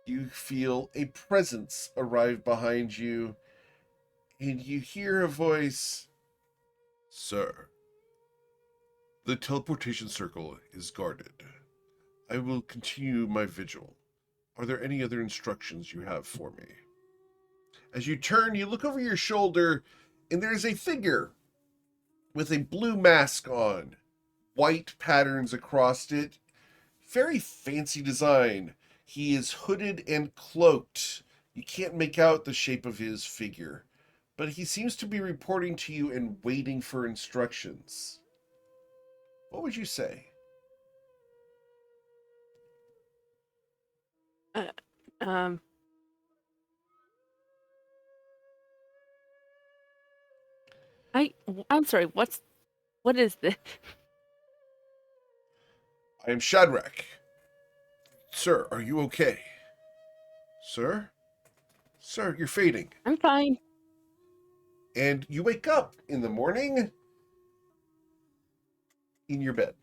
You feel a presence arrive behind you, and you hear a voice. Sir, the teleportation circle is guarded. I will continue my vigil. Are there any other instructions you have for me? As you turn, you look over your shoulder, and there's a figure with a blue mask on, white patterns across it, very fancy design. He is hooded and cloaked. You can't make out the shape of his figure, but he seems to be reporting to you and waiting for instructions. What would you say? Um. I'm sorry. What is this? I am Shadrach. Sir, are you okay? Sir? Sir, you're fading. I'm fine. And you wake up in the morning in your bed.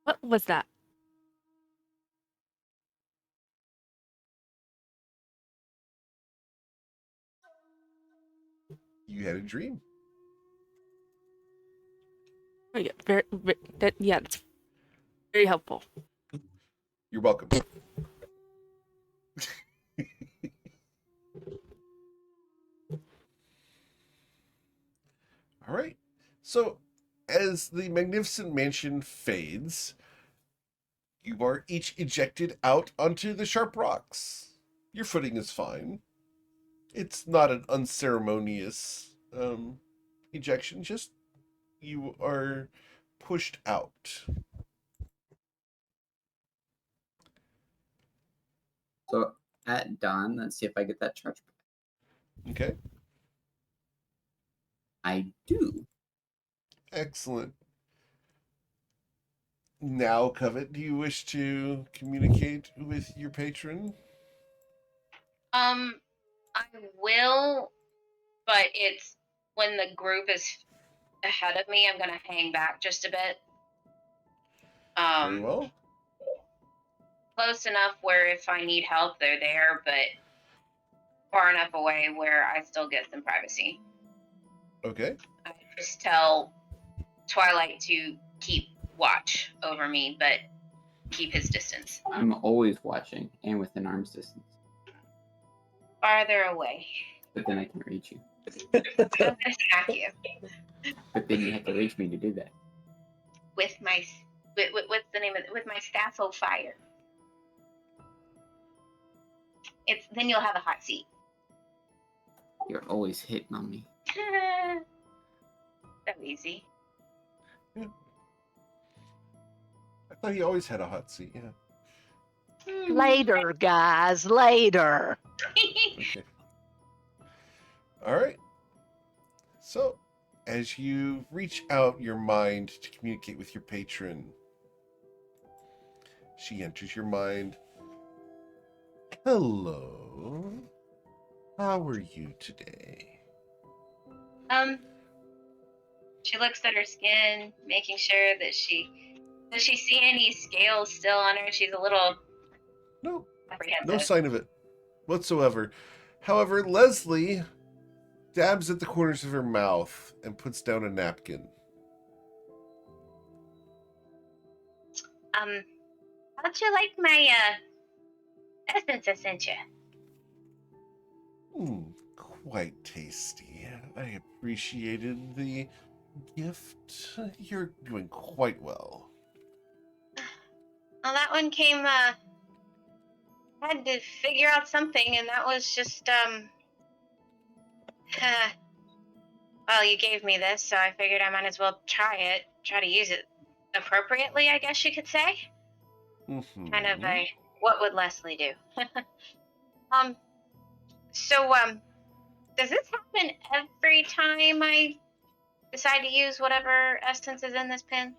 What was that? You had a dream. Oh, yeah, that's very helpful. You're welcome. All right. So, as the magnificent mansion fades, you are each ejected out onto the sharp rocks. Your footing is fine. It's not an unceremonious ejection, just you are pushed out. So at dawn, let's see if I get that charge back. Okay, I do. excellent. Now, Covet, do you wish to communicate with your patron? I will, but it's when the group is ahead of me, I'm gonna hang back just a bit. Very well. Close enough where if I need help, they're there, but far enough away where I still get some privacy. Okay. I just tell Twilight to keep watch over me, but keep his distance. I'm always watching and within arm's distance, Farther away. but then I can reach you. I'm gonna smack you But then you have to reach me to do that. with my what's the name of it? With my staff of fire. It's then you'll have a hot seat. You're always hitting on me. So easy. I thought he always had a hot seat, yeah. Later, guys, later. Okay. All right. So, as you reach out your mind to communicate with your patron, she enters your mind. Hello. How are you today? She looks at her skin, making sure that does she see any scales still on her? She's a little No, apprehensive. no sign of it whatsoever. However, Leslie dabs at the corners of her mouth and puts down a napkin. How'd you like my essence I sent you? Quite tasty. I appreciated the gift. You're doing quite well. Well, that one came, had to figure out something, and that was just, well, you gave me this, so I figured I might as well try to use it appropriately, I guess you could say. Kind of a, what would Leslie do? Does this happen every time I decide to use whatever essence is in this pen?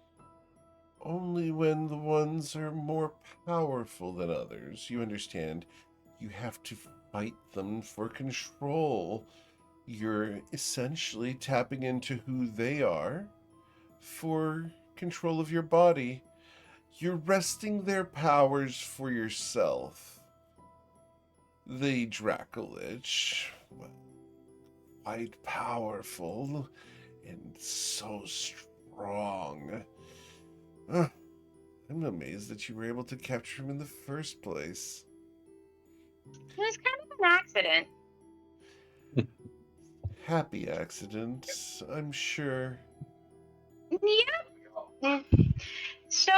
Only when the ones are more powerful than others. You understand? You have to fight them for control. You're essentially tapping into who they are for control of your body. You're wresting their powers for yourself. The Dracolich, well, quite powerful and so strong. I'm amazed that you were able to capture him in the first place. It was kind of an accident. Happy accident, I'm sure. Yep. So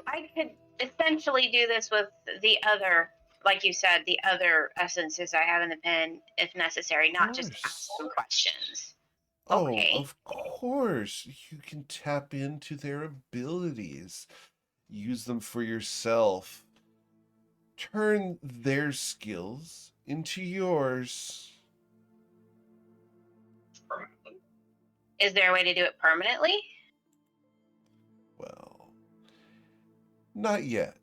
I could essentially do this with the other, like you said, the other essences I have in the pen, if necessary, not just ask some questions. Oh, Okay. of course. You can tap into their abilities. Use them for yourself. Turn their skills into yours. Is there a way to do it permanently? Well, not yet.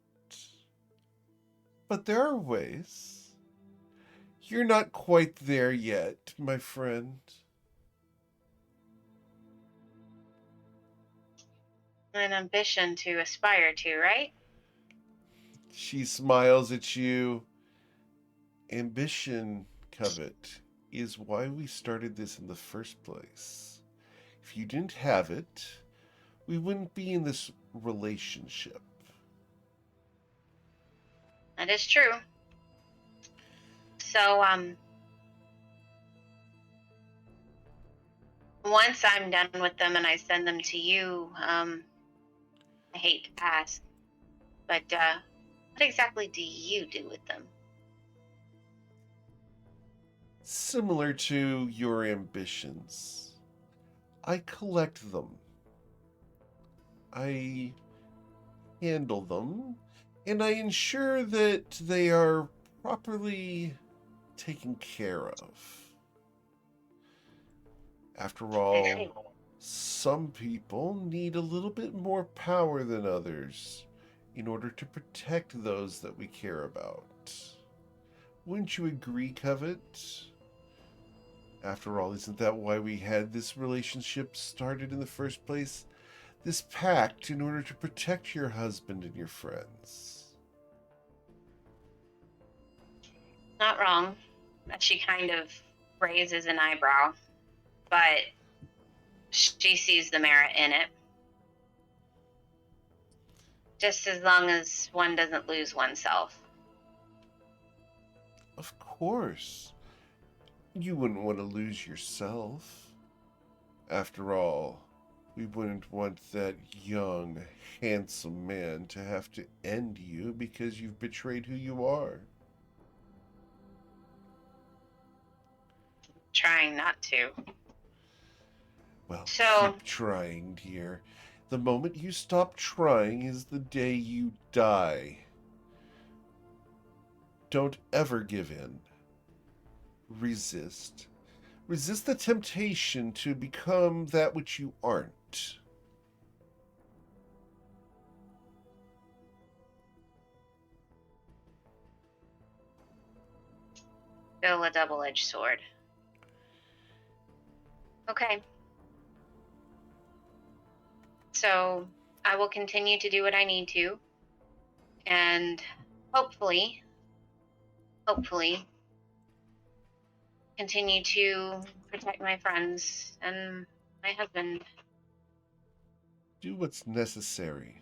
But there are ways. You're not quite there yet, my friend. An ambition to aspire to, right? She smiles at you. Ambition, Covet, is why we started this in the first place. If you didn't have it, we wouldn't be in this relationship. That is true. So, once I'm done with them and I send them to you, I hate to ask, but what exactly do you do with them? Similar to your ambitions, I collect them. I handle them, and I ensure that they are properly taken care of. After all, some people need a little bit more power than others in order to protect those that we care about. Wouldn't you agree, Covet? After all, isn't that why we had this relationship started in the first place? This pact in order to protect your husband and your friends. Not wrong. She kind of raises an eyebrow, but she sees the merit in it. Just as long as one doesn't lose oneself. Of course. You wouldn't want to lose yourself. After all, we wouldn't want that young, handsome man to have to end you because you've betrayed who you are. Trying not to. Well, So- keep trying, dear. The moment you stop trying is the day you die. Don't ever give in. Resist. Resist the temptation to become that which you aren't. Still a double-edged sword. Okay. So I will continue to do what I need to. And hopefully, continue to protect my friends and my husband. Do what's necessary,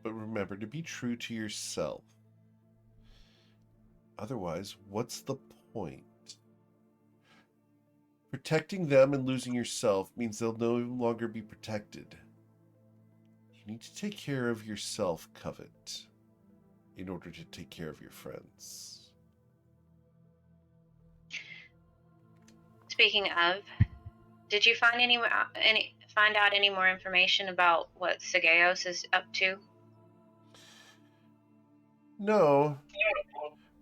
but remember to be true to yourself. Otherwise, what's the point? Protecting them and losing yourself means they'll no longer be protected. You need to take care of yourself, Covet, in order to take care of your friends. Speaking of, did you find find out any more information about what Sageos is up to? No,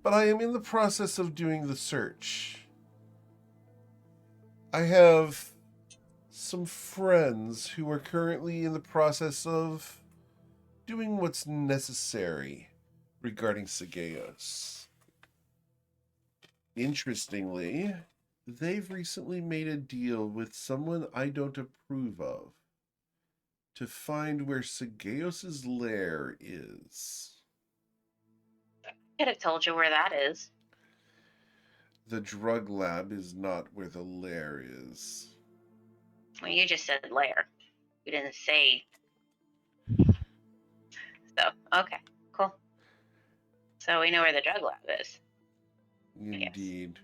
but I am in the process of doing the search. I have some friends who are currently in the process of doing what's necessary regarding Sageos. Interestingly, they've recently made a deal with someone I don't approve of to find where Sageos' lair is. Could have told you where that is. The drug lab is not where the lair is. Well, you just said lair. You didn't say. So, okay, cool. So we know where the drug lab is. Indeed.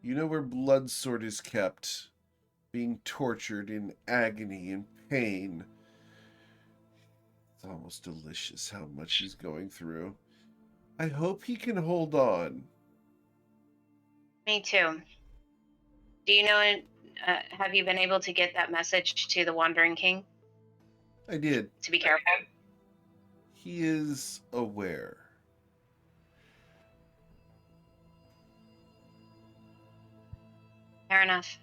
You know where Bloodsword is kept, being tortured in agony and pain. It's almost delicious how much he's going through. I hope he can hold on. Me too. Do you know, have you been able to get that message to the Wandering King I did. to be careful? He is aware. Fair enough.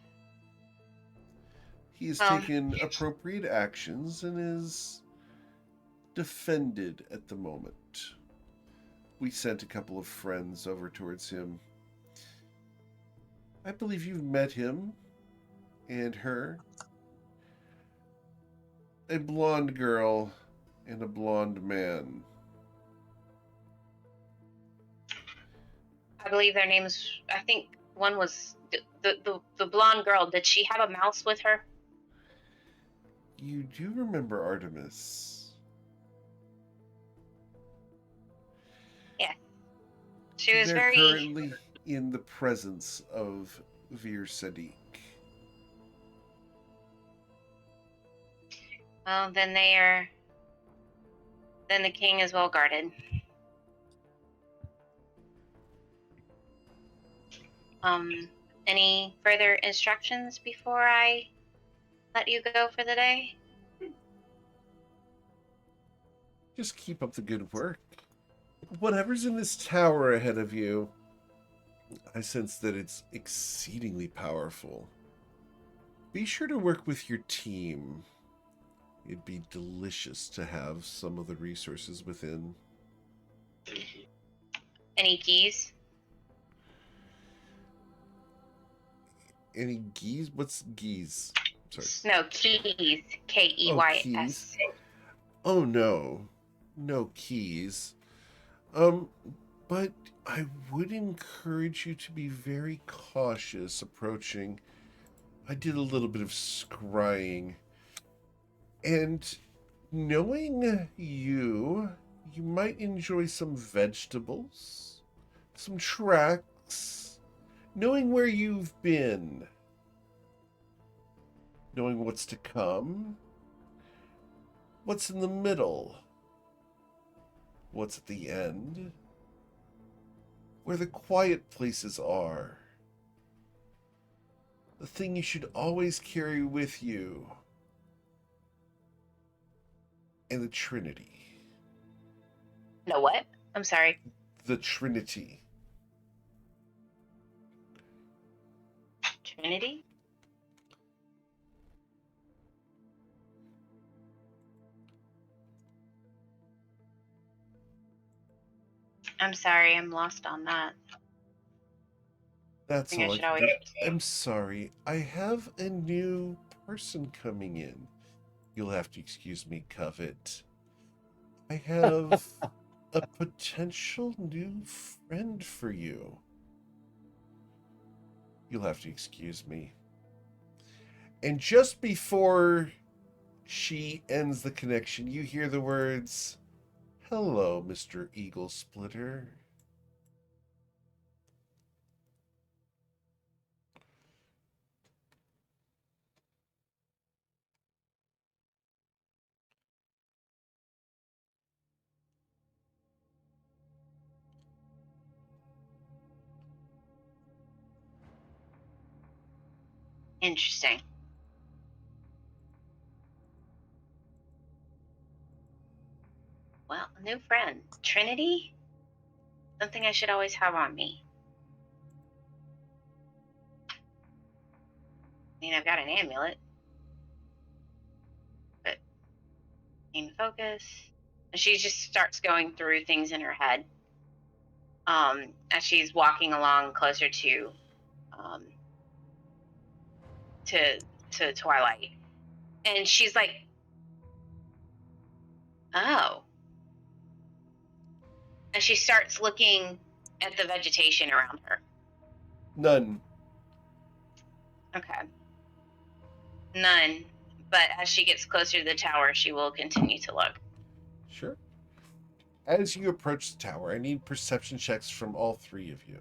He has Well, taken appropriate actions and is defended at the moment. We sent a couple of friends over towards him. I believe you've met him and her. A blonde girl and a blonde man. I believe their names. I think one was the blonde girl. Did she have a mouse with her? You do remember Artemis. Yeah. She was They're very. currently in the presence of Vir Sadiq. Well, then they are. Then the king is well guarded. Any further instructions before I let you go for the day? Just keep up the good work. Whatever's in this tower ahead of you, I sense that it's exceedingly powerful. Be sure to work with your team. It'd be delicious to have some of the resources within. Any keys? Any geese? What's geese? Sorry. No, keys. Keys. Keys. Oh no. No keys. But I would encourage you to be very cautious approaching. I did a little bit of scrying. And knowing you might enjoy some vegetables, some tracks, knowing where you've been, knowing what's to come, what's in the middle, what's at the end, where the quiet places are, the thing you should always carry with you, and the Trinity. No, what? I'm sorry. The Trinity. Trinity? I'm sorry, I'm lost on that. That's think I all I should can always- do. I'm sorry. I have a new person coming in. You'll have to excuse me, Covet. I have a potential new friend for you. You'll have to excuse me. And just before she ends the connection, you hear the words, "Hello, Mr. Eagle Splitter." Interesting. Well, a new friend. Trinity? Something I should always have on me. I mean, I've got an amulet. But main focus. And she just starts going through things in her head. As she's walking along closer to Twilight. And she's like, oh. And she starts looking at the vegetation around her. None. Okay. None. But as she gets closer to the tower, she will continue to look. Sure. As you approach the tower, I need perception checks from all three of you.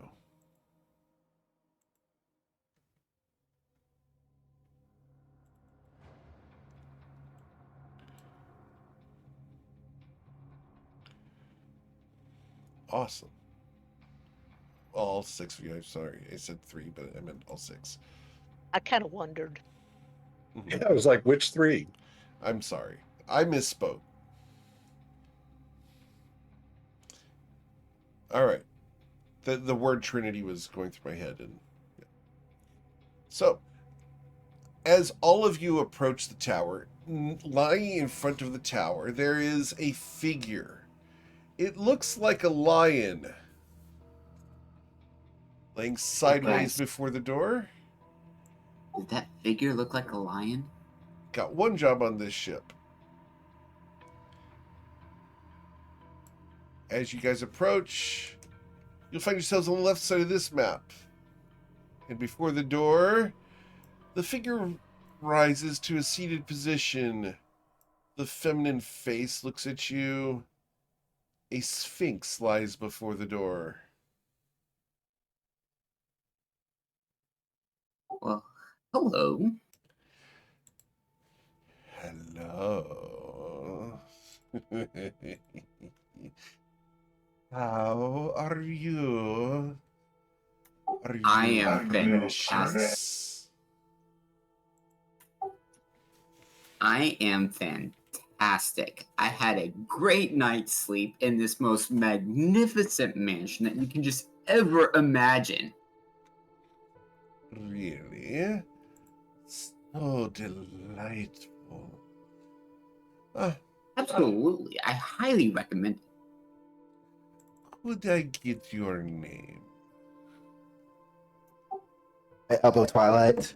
Awesome. All six of you. I'm sorry. I said three, but I meant all six. I kind of wondered. Yeah, I was like, which three? I'm sorry. I misspoke. All right. The word Trinity was going through my head. And yeah. So, As all of you approach the tower, lying in front of the tower, there is a figure. It looks like a lion, laying sideways guys. before the door. Did that figure look like a lion? Got one job on this ship. As you guys approach, you'll find yourselves on the left side of this map. And before the door, the figure rises to a seated position. The feminine face looks at you. A sphinx lies before the door. Well, hello. Hello. How are you? Are you I am precious? fantastic. I am fantastic. I had a great night's sleep in this most magnificent mansion that you can just ever imagine. Really? So delightful. Ah, Absolutely. I highly recommend it. could I get your name? I elbow Twilight.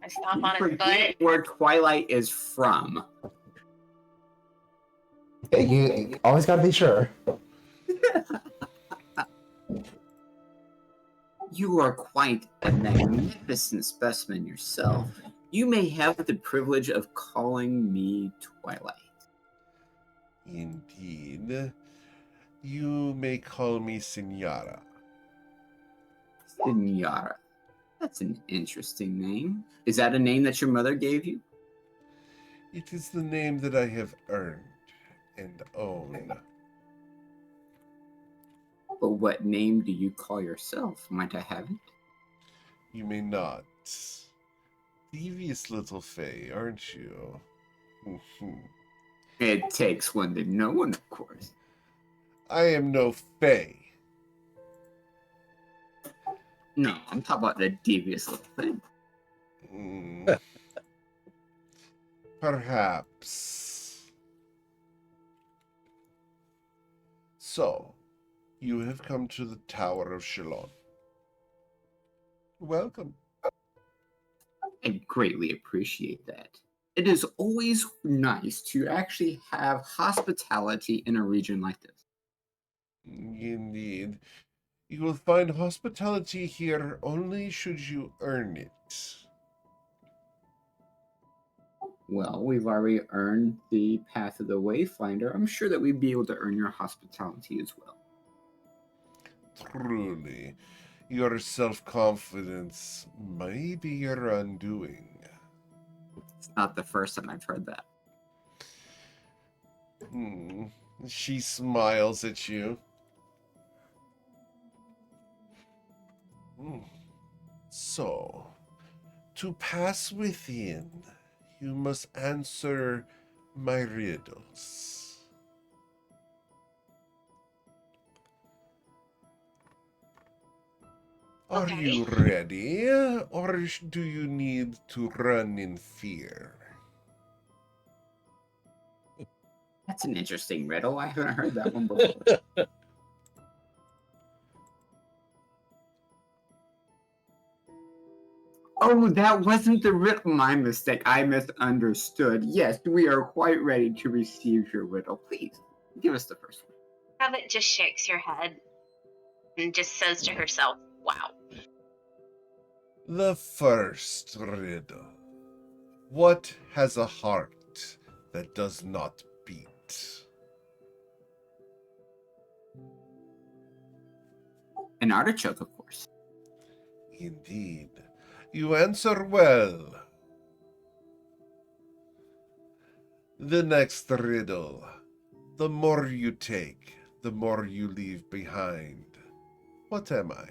I stomp on his Forget foot. where Twilight is from. Yeah, you always gotta be sure. You are quite a magnificent specimen yourself. You may have the privilege of calling me Twilight. Indeed. You may call me Senora. Senora. That's an interesting name. Is that a name that your mother gave you? It is the name that I have earned and own. But what name do you call yourself? Might I have it? You may not. Devious little Fae, aren't you? It takes one to know one, of course. I am no Fae. No, I'm talking about the devious little thing. Perhaps. So, you have come to the Tower of Shalon. Welcome. I greatly appreciate that. It is always nice to actually have hospitality in a region like this. Indeed. You will find hospitality here only should you earn it. Well, we've already earned the Path of the Wayfinder. I'm sure that we'd be able to earn your hospitality as well. Truly, your self-confidence may be your undoing. It's not the first time I've heard that. She smiles at you. So, to pass within, you must answer my riddles. Are Okay. you ready, or do you need to run in fear? That's an interesting riddle. I haven't heard that one before. Oh, that wasn't the riddle. My mistake. I misunderstood. Yes, we are quite ready to receive your riddle. Please, give us the first one. Rabbit just shakes her head and just says to herself, wow. The first riddle. What has a heart that does not beat? An artichoke, of course. Indeed. You answer well. The next riddle. The more you take, the more you leave behind. What am I?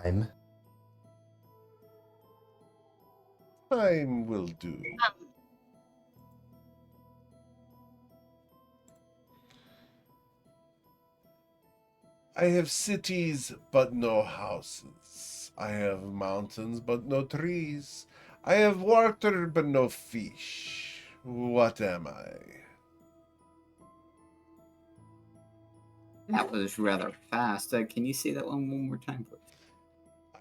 time. Time will do. I have cities, but no houses. I have mountains, but no trees. I have water, but no fish. What am I? That was rather fast. Can you say that one more time, please?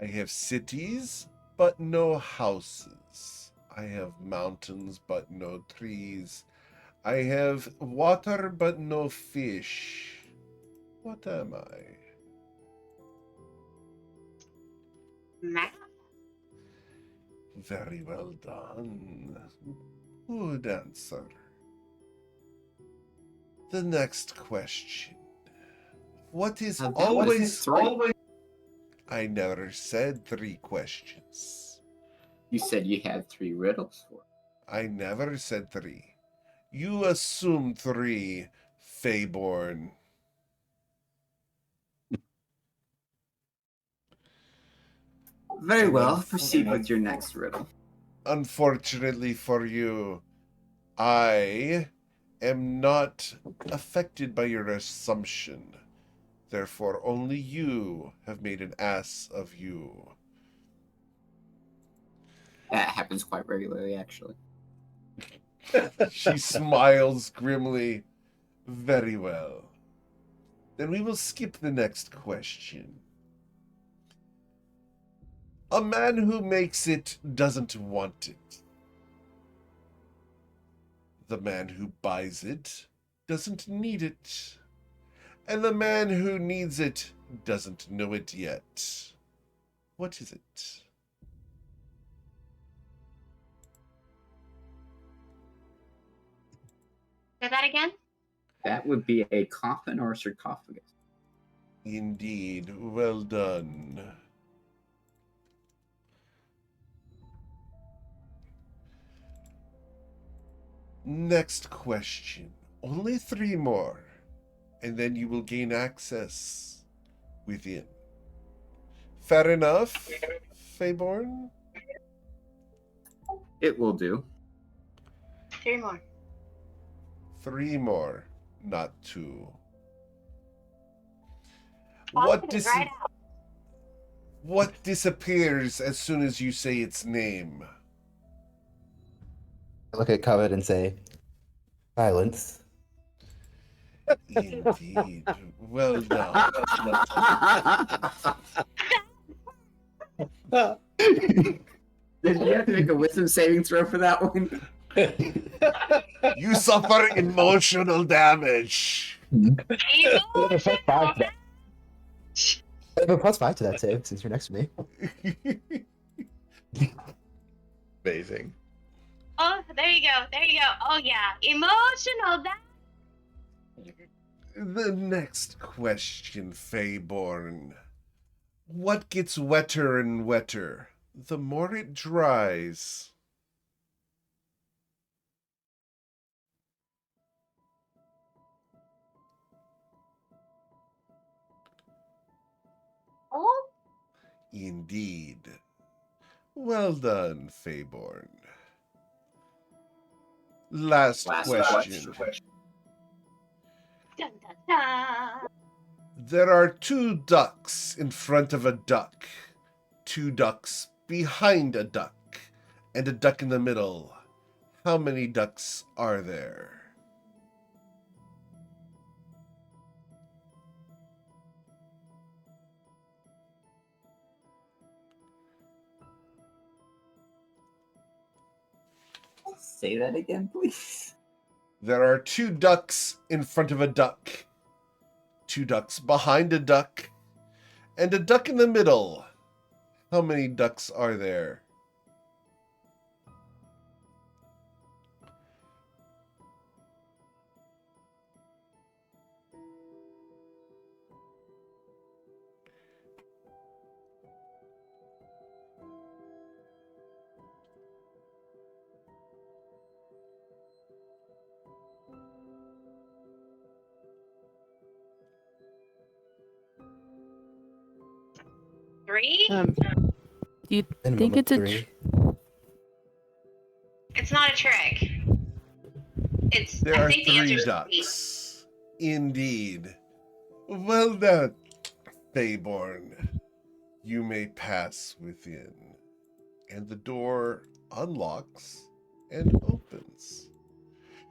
I have cities, but no houses. I have mountains, but no trees. I have water, but no fish. What am I? Map. Very well done. Good answer. The next question. What is That always... was three. I never said 3 questions. You said you had 3 riddles for it. I never said 3. You assumed 3, Fayborn. Very And well. Proceed with your next riddle. Unfortunately for you, I am not affected by your assumption. Therefore, only you have made an ass of you. That happens quite regularly, actually. She smiles grimly. Very well. Then we will skip the next question. A man who makes it doesn't want it. The man who buys it doesn't need it. And the man who needs it doesn't know it yet. What is it? Say that again. That would be a coffin or a sarcophagus. Indeed. Well done. Next question. Only 3 more, and then you will gain access within. Fair enough, Fayborn? It will do. 3 more. 3 more, not 2. Talk it right out. What disappears as soon as you say its name? I look at Covet and say, silence. Indeed. Well done. Did you have to make a wisdom saving throw for that one? You suffer emotional damage. I have a +5 to that. I have a +5 to that save since you're next to me. Amazing. Oh, there you go. There you go. Oh yeah, emotional. That. The next question, Fayborn. What gets wetter and wetter the more it dries? Oh. Indeed. Well done, Fayborn. Last question. Dun, dun, dun. There are 2 ducks in front of a duck, 2 ducks behind a duck, and a duck in the middle. How many ducks are there? Say that again, please. There are 2 ducks in front of a duck, 2 ducks behind a duck, and a duck in the middle. How many ducks are there? 3? Do you Minimum think of it's a 3. It's not a trick. It's. There I are think the answer 3 is 3. ducks. Indeed. Well done, Bayborn. You may pass within. And the door unlocks and opens.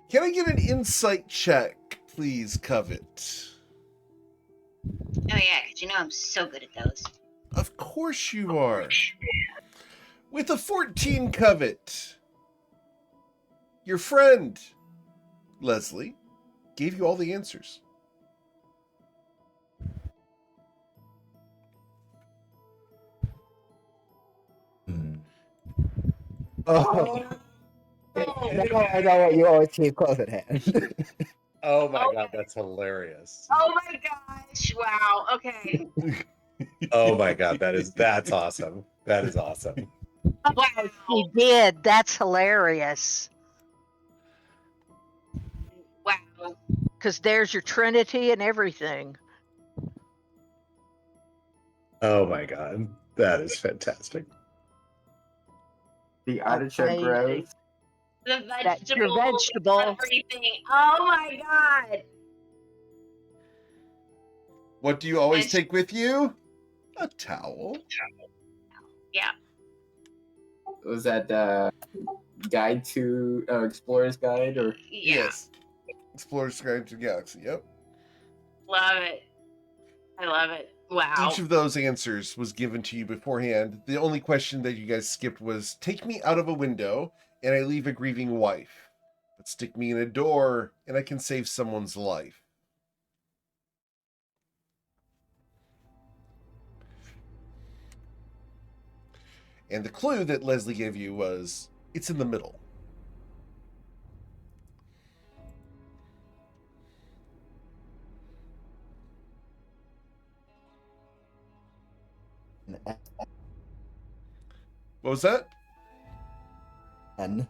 Can I get an insight check, please, Covet? Oh yeah, because you know I'm so good at those. Of course you are. With a 14, Covet, your friend, Leslie, gave you all the answers. Oh, now I know what you always keep close at hand. Oh my Oh. god, that's hilarious. Oh my gosh! Wow. Okay. Oh my god, that's awesome. That is awesome. Wow. He did. That's hilarious. Wow. Because there's your Trinity and everything. Oh my god, that is fantastic. The artichoke Amazing. grows. The That's your vegetable. vegetable. Everything. Oh my god. What do you always And- take with you? A towel. Yeah. Was that guide to Explorer's Guide or? Yeah. Yes. Explorer's Guide to the Galaxy. Yep. Love it. I love it. Wow. Each of those answers was given to you beforehand. The only question that you guys skipped was take me out of a window and I leave a grieving wife. But stick me in a door and I can save someone's life. And the clue that Leslie gave you was it's in the middle. What was that? N.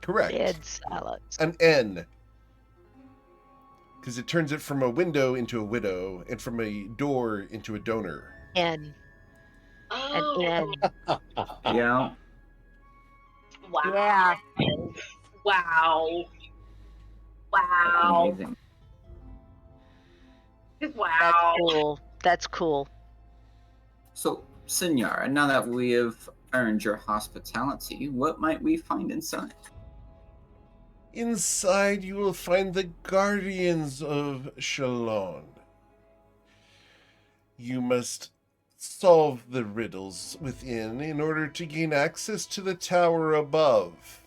Correct. Dead silence. An N. Because it turns it from a window into a widow and from a door into a donor. N. An Oh. N. Yeah. Wow. Yeah. Wow. Wow. Amazing. That's Wow. cool. That's cool. So, Senora, now that we have earned your hospitality, what might we find inside? Inside you will find the guardians of Shalon. You must solve the riddles within in order to gain access to the tower above.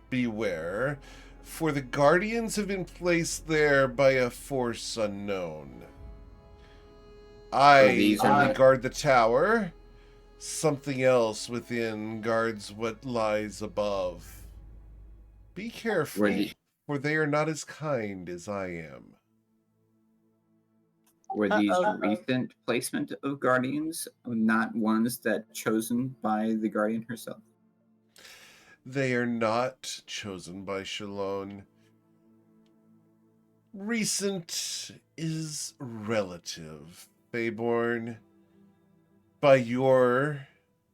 Beware, for the guardians have been placed there by a force unknown. I these are only the- guard the tower. Something else within guards what lies above. Be careful, Were for they are not as kind as I am. these Uh-oh. recent placement of guardians not ones that chosen by the guardian herself? They are not chosen by Shalon. Recent is relative, Bayborn. By your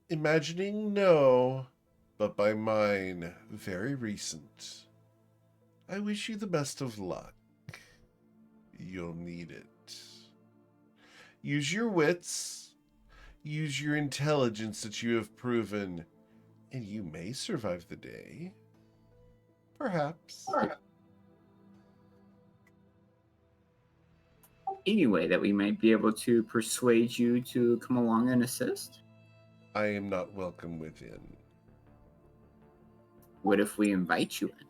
imagining, no, but by mine, very recent. I wish you the best of luck. You'll need it. Use your wits, use your intelligence that you have proven, and you may survive the day. Perhaps. Any way that we might be able to persuade you to come along and assist? I am not welcome within. What if we invite you in?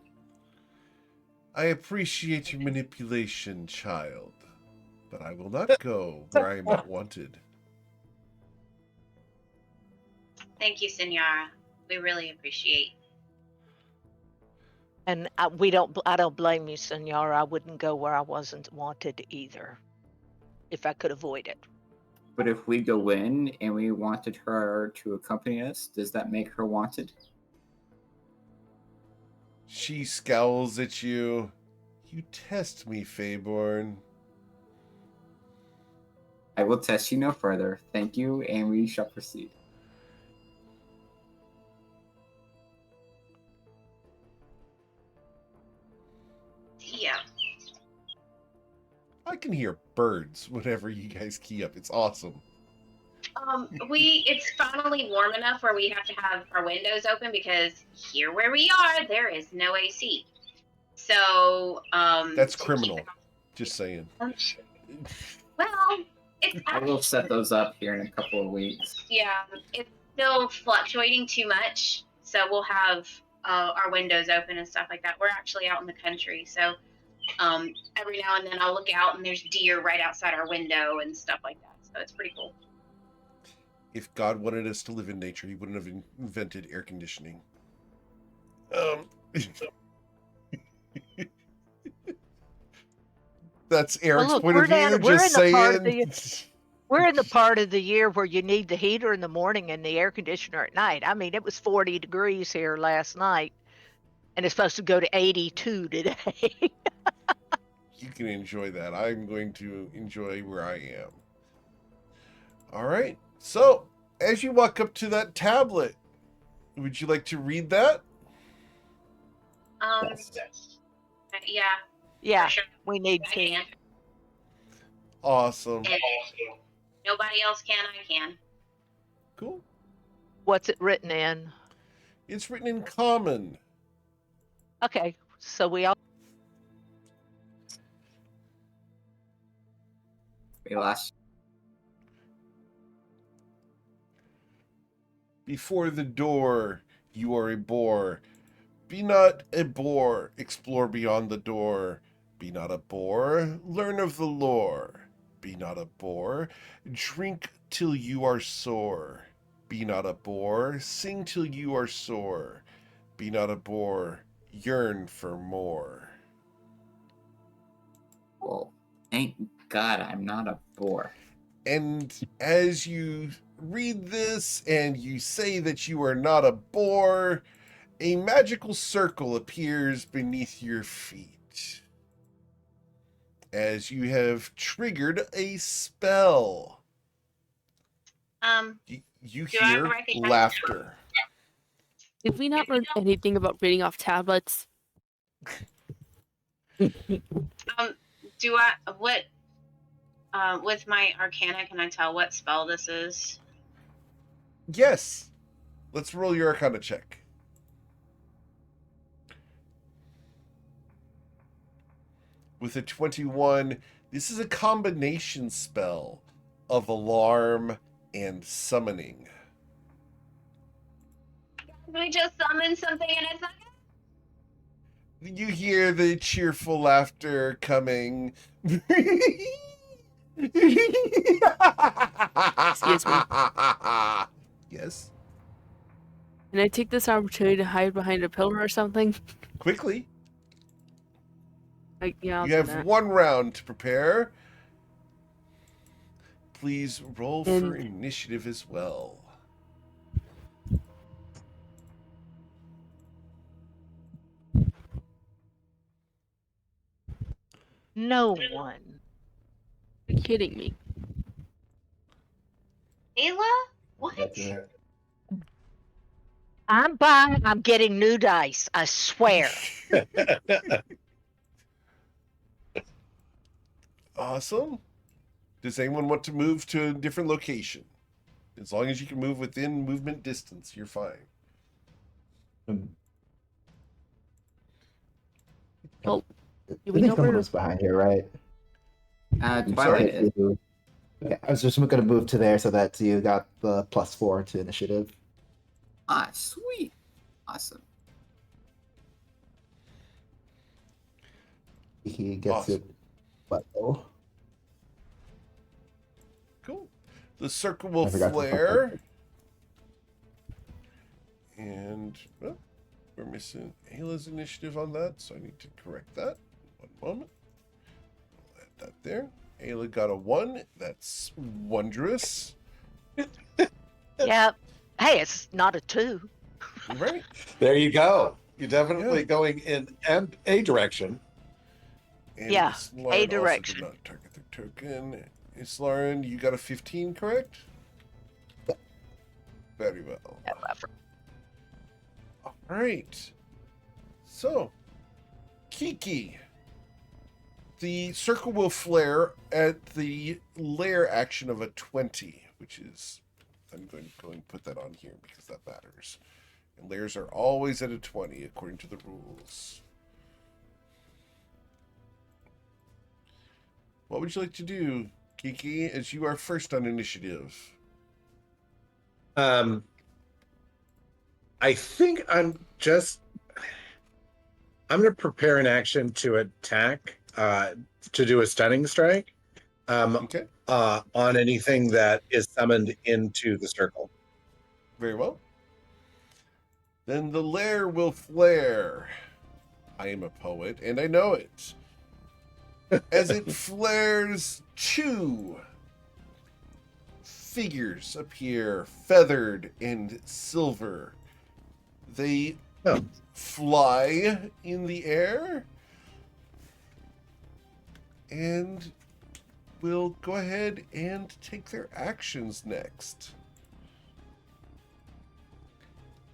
I appreciate your manipulation, child, but I will not go where I am not wanted. Thank you, Senora. We really appreciate. And I don't blame you, Senora. I wouldn't go where I wasn't wanted either, if I could avoid it. But if we go in and we wanted her to accompany us, does that make her wanted? She scowls at you. You test me, Fayborn. I will test you no further. Thank you, and we shall proceed. Yeah. I can hear birds whenever you guys key up. It's awesome. It's finally warm enough where we have to have our windows open because here where we are, there is no AC. So, That's criminal. Just saying. Well, it's I will set those up here in a couple of weeks. yeah, it's still fluctuating too much. So we'll have our windows open and stuff like that. We're actually out in the country, so every now and then I'll look out and there's deer right outside our window and stuff like that. So it's pretty cool. If God wanted us to live in nature, he wouldn't have invented air conditioning. That's Eric's look, point we're of view. down- we're Just in the part of saying. We're in the part of the year where you need the heater in the morning and the air conditioner at night. I mean, it was 40 degrees here last night, and it's supposed to go to 82 today. You can enjoy that. I'm going to enjoy where I am. All right. So, as you walk up to that tablet, would you like to read that? Yeah. Yeah, For sure. we need I to. can. Awesome. If nobody else can, I can. Cool. What's it written in? It's written in common. Okay, so we all. We lost. Before the door, you are a bore. Be not a bore, explore beyond the door. Be not a bore, learn of the lore. Be not a bore, drink till you are sore. Be not a bore, sing till you are sore. Be not a bore, yearn for more. Well, thank God I'm not a bore. And as you read this and you say that you are not a bore, a magical circle appears beneath your feet as you have triggered a spell. You Do I hear recognize- laughter. Did we not learn anything about reading off tablets? Do I what? With my Arcana, can I tell what spell this is? Yes. Let's roll your Arcana check. With a 21, this is a combination spell of alarm and summoning. We just summoned something and it's not. You hear the cheerful laughter coming. Excuse me. Yes. Can I take this opportunity to hide behind a pillar or something? Quickly. Yeah, I'll You do have that. 1 round to prepare. Please roll for And- initiative as well. No one. You're kidding me. Ayla? What? That's it. I'm buying. I'm getting new dice. I swear. Awesome. Does anyone want to move to a different location? As long as you can move within movement distance, you're fine. Well, do we Isn't know someone where? was behind here, right? Twilight is. Okay, I was just going to move to there so that you got the +4 to initiative. Ah, sweet. Awesome. He gets Awesome. it. What? Oh, Cool. The circle will I forgot to flare. And well, we're missing Ayla's initiative on that, so I need to correct that. 1 moment. We'll add that there. Ayla got a 1. That's wondrous. Yeah. Hey, it's not a 2. Right? There you go. You're definitely Yeah. going in a direction. And Yeah, this a line also did direction. not target their token. Lauren, you got a 15, correct? Very well. All right. So, Kiki. The circle will flare at the lair action of a 20, which is, I'm going to go and put that on here because that matters. And lairs are always at a 20 according to the rules. What would you like to do, Kiki, as you are first on initiative? I think I'm going to prepare an action to attack, to do a stunning strike, Okay, on anything that is summoned into the circle. very well. Then the lair will flare. I am a poet, and I know it. As it flares, 2 figures appear, feathered and silver. They Oh. fly in the air and will go ahead and take their actions next.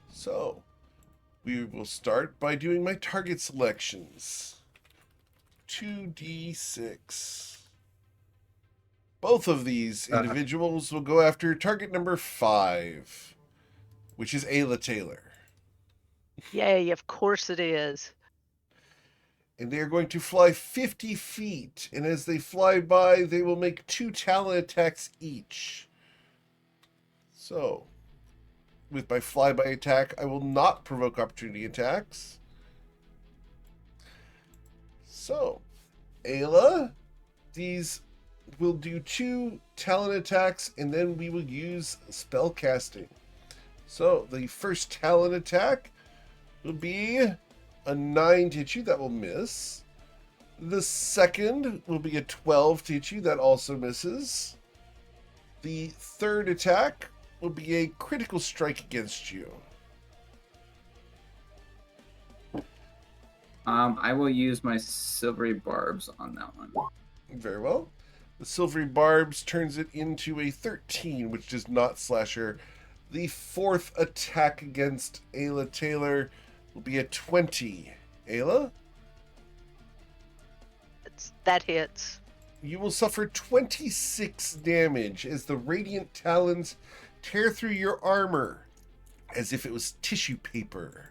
So, we will start by doing my target selections. 2d6. Both of these individuals will go after target number 5, which is Ayla Taylor. Yay, of course it is. And they are going to fly 50 feet. And as they fly by, they will make 2 talon attacks each. So, with my flyby attack, I will not provoke opportunity attacks. So, Ayla, these will do 2 talon attacks, and then we will use spell casting. So, the first talon attack will be a 9 to hit you. That will miss. The second will be a 12 to hit you. That also misses. The third attack will be a critical strike against you. I will use my silvery barbs on that one. Very well. The silvery barbs turns it into a 13, which does not slash her. The fourth attack against Ayla Taylor will be a 20. Ayla, That hits. you will suffer 26 damage as the radiant talons tear through your armor as if it was tissue paper.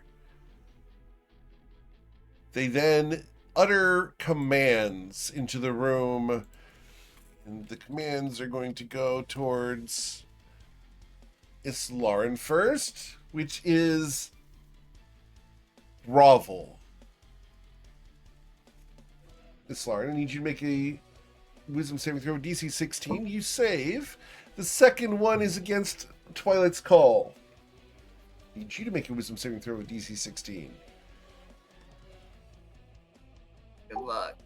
They then utter commands into the room, and the commands are going to go towards Islaren first, which is grovel. Islaren, I need you to make a wisdom saving throw, DC 16. You save. The second one is against Twilight's Call. I need you to make a wisdom saving throw with DC 16. Good luck.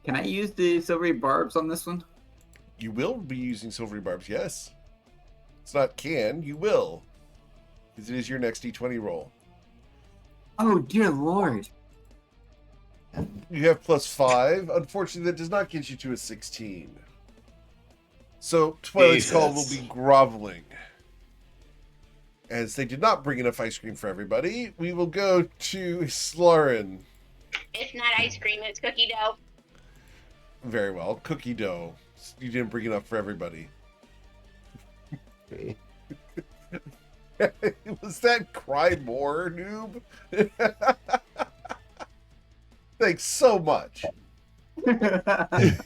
Can I use the silvery barbs on this one? You will be using silvery barbs, yes. It's not can, you will. Because it is your next d20 roll. Oh, dear Lord. You have +5. Unfortunately, that does not get you to a 16. So, Twilight's Call will be groveling. As they did not bring enough ice cream for everybody, we will go to Slaren. It's not ice cream, it's cookie dough. Very well. Cookie dough. You didn't bring enough for everybody. Okay. Was that cry more, noob? Thanks so much. Sorry.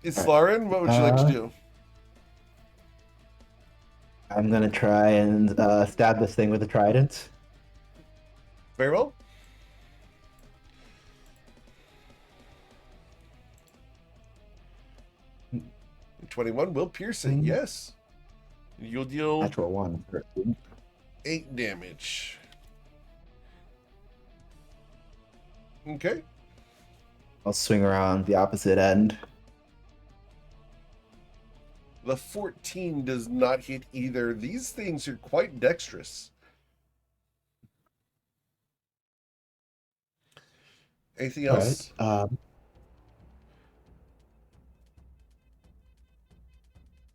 Islaren, what would you like to do? I'm gonna try and stab this thing with a trident. Very well. Mm. 21 will pierce it, yes. You'll deal Natural 1. 8 damage. Okay. I'll swing around the opposite end. The 14 does not hit either. These things are quite dexterous. Anything All else? right.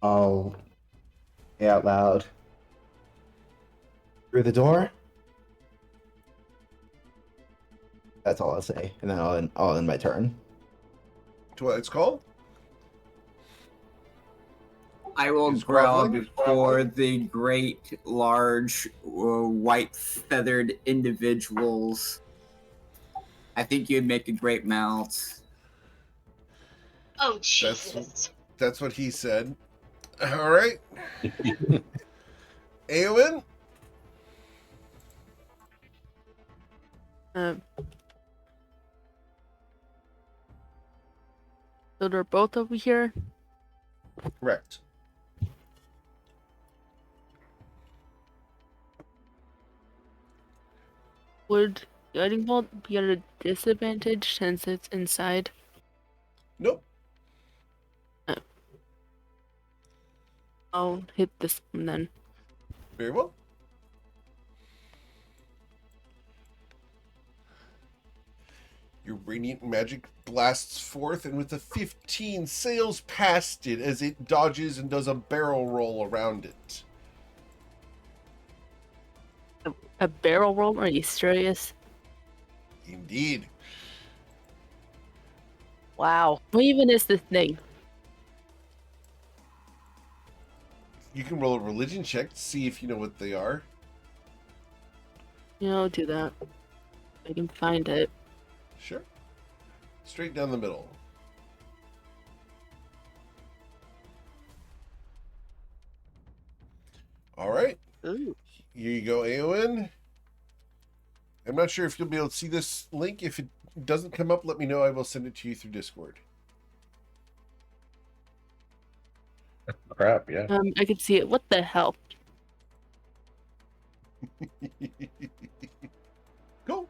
I'll say out loud through the door. That's all I'll say, and then I'll end my turn. To what it's called? I will Is growl groveling? before the great, large, white feathered individuals. I think you'd make a great mount. Oh, Jesus. That's what he said. All right. Eowyn? Um, so they're both over here. Correct. Would guiding bolt be at a disadvantage since it's inside? Nope. I'll hit this one then. Very well. Your radiant magic blasts forth, and with a 15 sails past it as it dodges and does a barrel roll around it. A barrel roll? Are you serious? Indeed. Wow. What even is this thing? You can roll a religion check to see if you know what they are. Yeah, I'll do that. I can find it. Sure. Straight down the middle. All right. Ooh. Here you go, Eowyn. I'm not sure if you'll be able to see this link. If it doesn't come up, let me know. I will send it to you through Discord. Crap, yeah. I could see it. What the hell? Cool.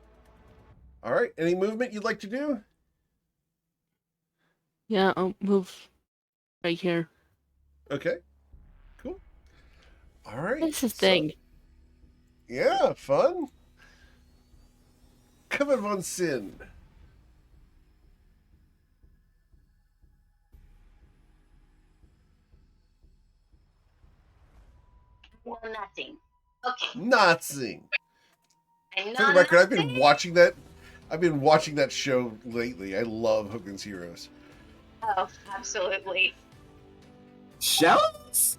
All right. Any movement you'd like to do? Yeah, I'll move right here. Okay. Cool. All right. What's this so- thing? Yeah, fun. Cover von Sin. Well, nothing. Okay. Nazi. I'm For the not record, I've nothing. been watching that. I've been watching that show lately. I love Hogan's Heroes. Oh, absolutely. Shells?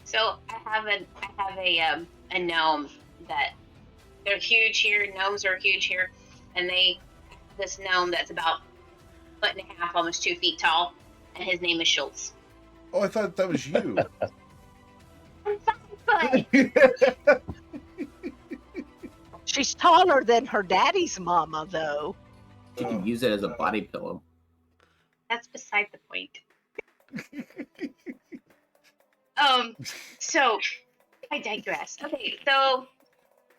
So I have a gnome that they're huge here. Gnomes are huge here, and this gnome that's about a foot and a half, almost 2 feet tall, and his name is Schultz. Oh, I thought that was you. I'm 5 foot. She's taller than her daddy's mama, though. You can use it as a body pillow. That's beside the point. So I digress. Okay, so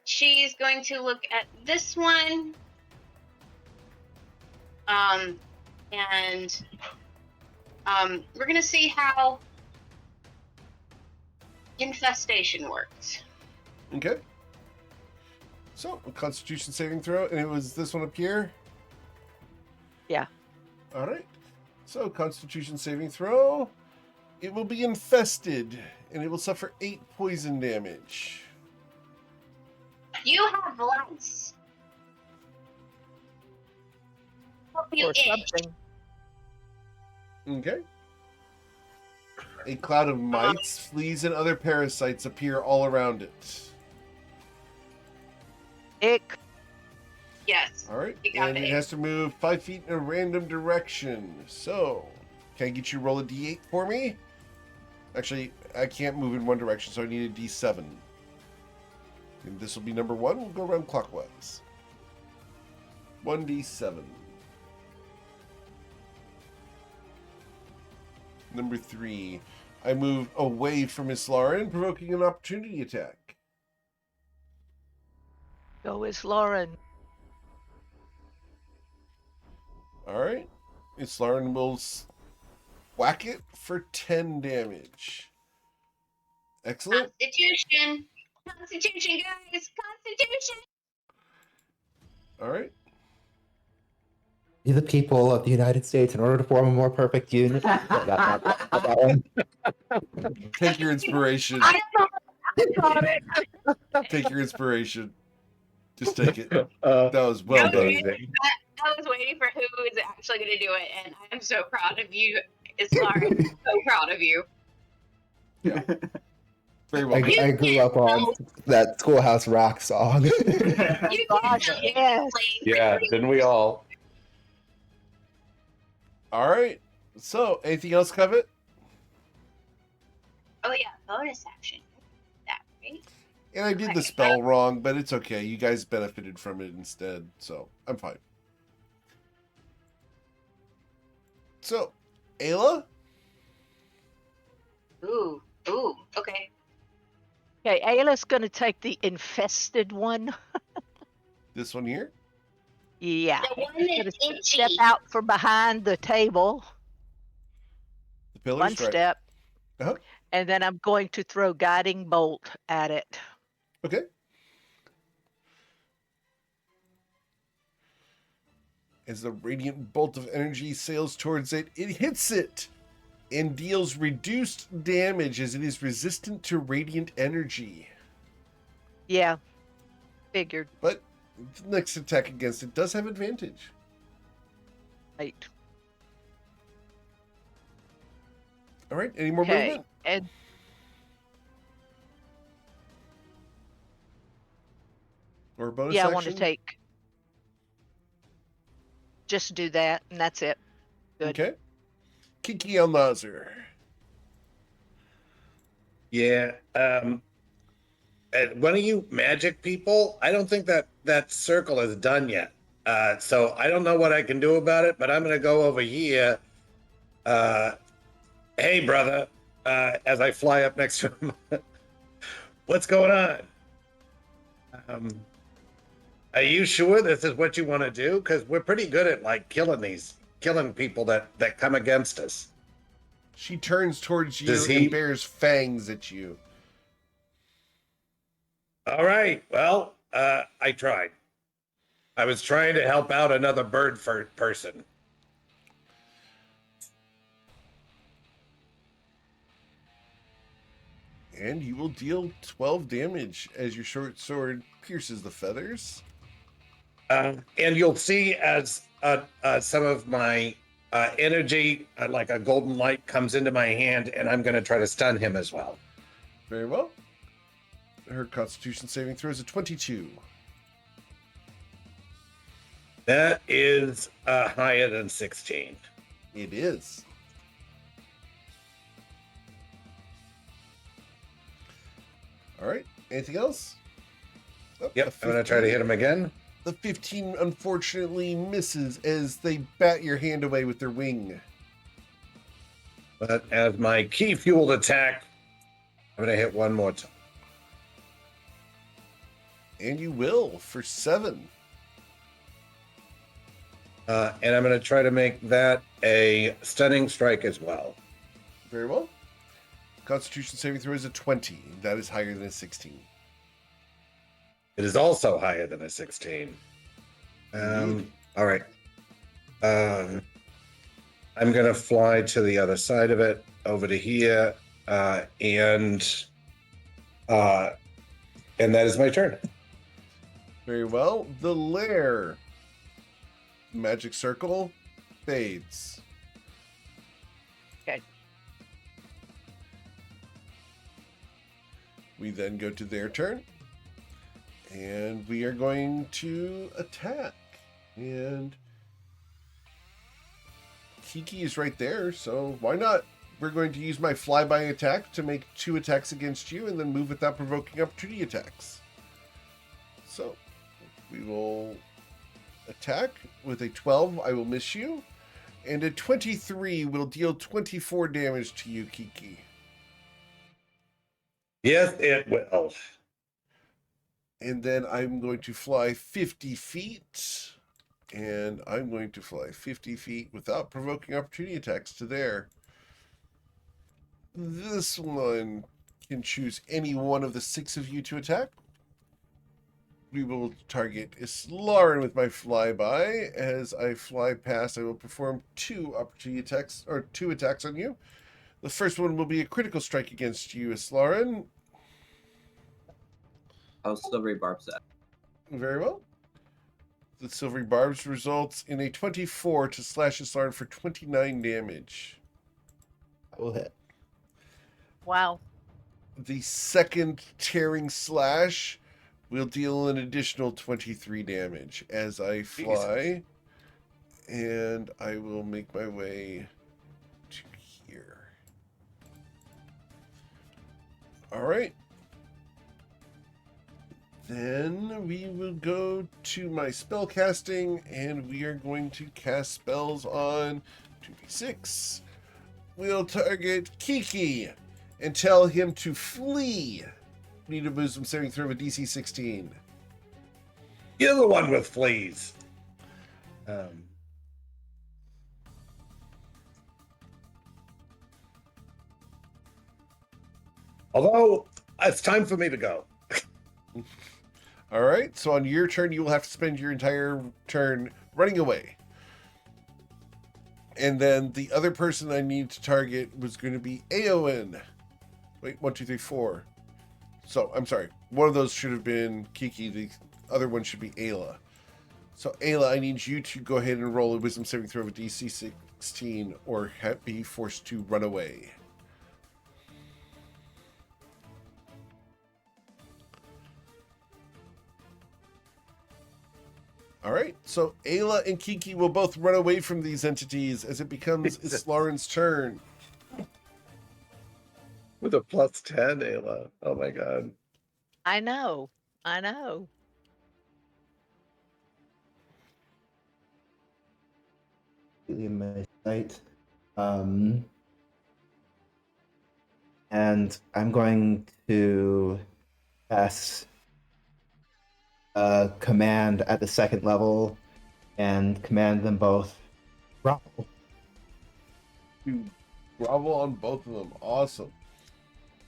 she's going to look at this one. And we're gonna see how infestation works. Okay. So, a Constitution saving throw, and it was this one up here? Yeah. All right. So, Constitution saving throw. It will be infested, and it will suffer 8 poison damage. You have lice. Hope you Or itch. something. Okay. A cloud of mites, fleas, and other parasites appear all around it. Ick. Yes. All right. You got And it it. has to move 5 feet in a random direction. So, can I get you to roll a d8 for me? Actually, I can't move in one direction, so I need a d7. And this will be number 1. We'll go around clockwise. 1d7. Number 3. I move away from Miss Lauren, provoking an opportunity attack. Go is Lauren. All right. Miss Lauren will whack it for 10 damage. Excellent. Constitution. Constitution, guys. Constitution. All right. We the people of the United States, in order to form a more perfect union. That one. Take your inspiration. I got it. Take your inspiration. Just take it. Uh, That was well done. amazing. I was waiting for who is actually going to do it, and I'm so proud of you, Islar. So proud of you. Very well. I grew up on that Schoolhouse Rock song. You Gosh, can yes. Yeah, didn't we all? All right. So, anything else, Covet? Oh yeah, bonus action. That right? And I did the spell wrong, but it's okay. You guys benefited from it instead, so I'm fine. So, Ayla? Ooh, okay. Okay, Ayla's going to take the infested one. This one here? Yeah. The one Gonna that's itchy. step out from behind the table. The pillars, One right? step. Uh-huh. And then I'm going to throw guiding bolt at it. Okay. As the radiant bolt of energy sails towards it, it hits it and deals reduced damage as it is resistant to radiant energy. Yeah. Figured. But the next attack against it does have advantage. Right. All right, any more Okay. movement? And Or a bonus yeah, I action? want to take. Just do that, and that's it. Good. Okay. Kiki Almazer. Yeah. One of you magic people, I don't think that circle is done yet. So I don't know what I can do about it, but I'm going to go over here. Hey, brother, as I fly up next to him. What's going on? Are you sure this is what you want to do? Because we're pretty good at like killing people that come against us. She turns towards you Does he- and bears fangs at you. All right. Well, I tried. I was trying to help out another bird person. And you will deal 12 damage as your short sword pierces the feathers. And you'll see as some of my energy, like a golden light, comes into my hand, and I'm going to try to stun him as well. Very well. Her Constitution saving throw is a 22. That is higher than 16. It is. All right. Anything else? Oh, Yep, I'm going to try to hit him again. The 15 unfortunately misses as they bat your hand away with their wing. But as my key fueled attack, I'm going to hit one more time. And you will for 7. And I'm going to try to make that a stunning strike as well. Very well. Constitution saving throw is a 20. That is higher than a 16. It is also higher than a 16. All right. I'm going to fly to the other side of it, over to here, and that is my turn. Very well. The lair. Magic circle fades. Okay. We then go to their turn. And we are going to attack. And Kiki is right there, so why not? We're going to use my flyby attack to make 2 attacks against you and then move without provoking opportunity attacks. So we will attack with a 12. I will miss you. And a 23 will deal 24 damage to you, Kiki. Yes, it will. And then I'm going to fly 50 feet. And I'm going to fly 50 feet without provoking opportunity attacks to there. This one can choose any one of the 6 of you to attack. we will target Islarin with my flyby. As I fly past, I will perform 2 opportunity attacks, or 2 attacks on you. The first one will be a critical strike against you, Islarin. I'll silvery barbs that. Very well. The silvery barbs results in a 24 to slash Islarin for 29 damage. That will hit. Wow. The second tearing slash will deal an additional 23 damage as I fly. And I will make my way to here. All right. Then we will go to my spell casting, and we are going to cast spells on 2d6. We'll target Kiki and tell him to flee. Need a wisdom saving throw of a DC 16. You're the one with fleas. Although it's time for me to go. All right, so on your turn, you will have to spend your entire turn running away. And then the other person I need to target was going to be Aowen. Wait, 1, 2, 3, 4. So, I'm sorry. One of those should have been Kiki. The other one should be Ayla. So, Ayla, I need you to go ahead and roll a wisdom saving throw of a DC 16 or be forced to run away. All right, so Ayla and Kiki will both run away from these entities as it becomes Islarin's turn. With a plus 10, Ayla. Oh my god. I know. I know. In my sight. And I'm going to pass a command at the second level and command them both grovel. You grovel on both of them. Awesome.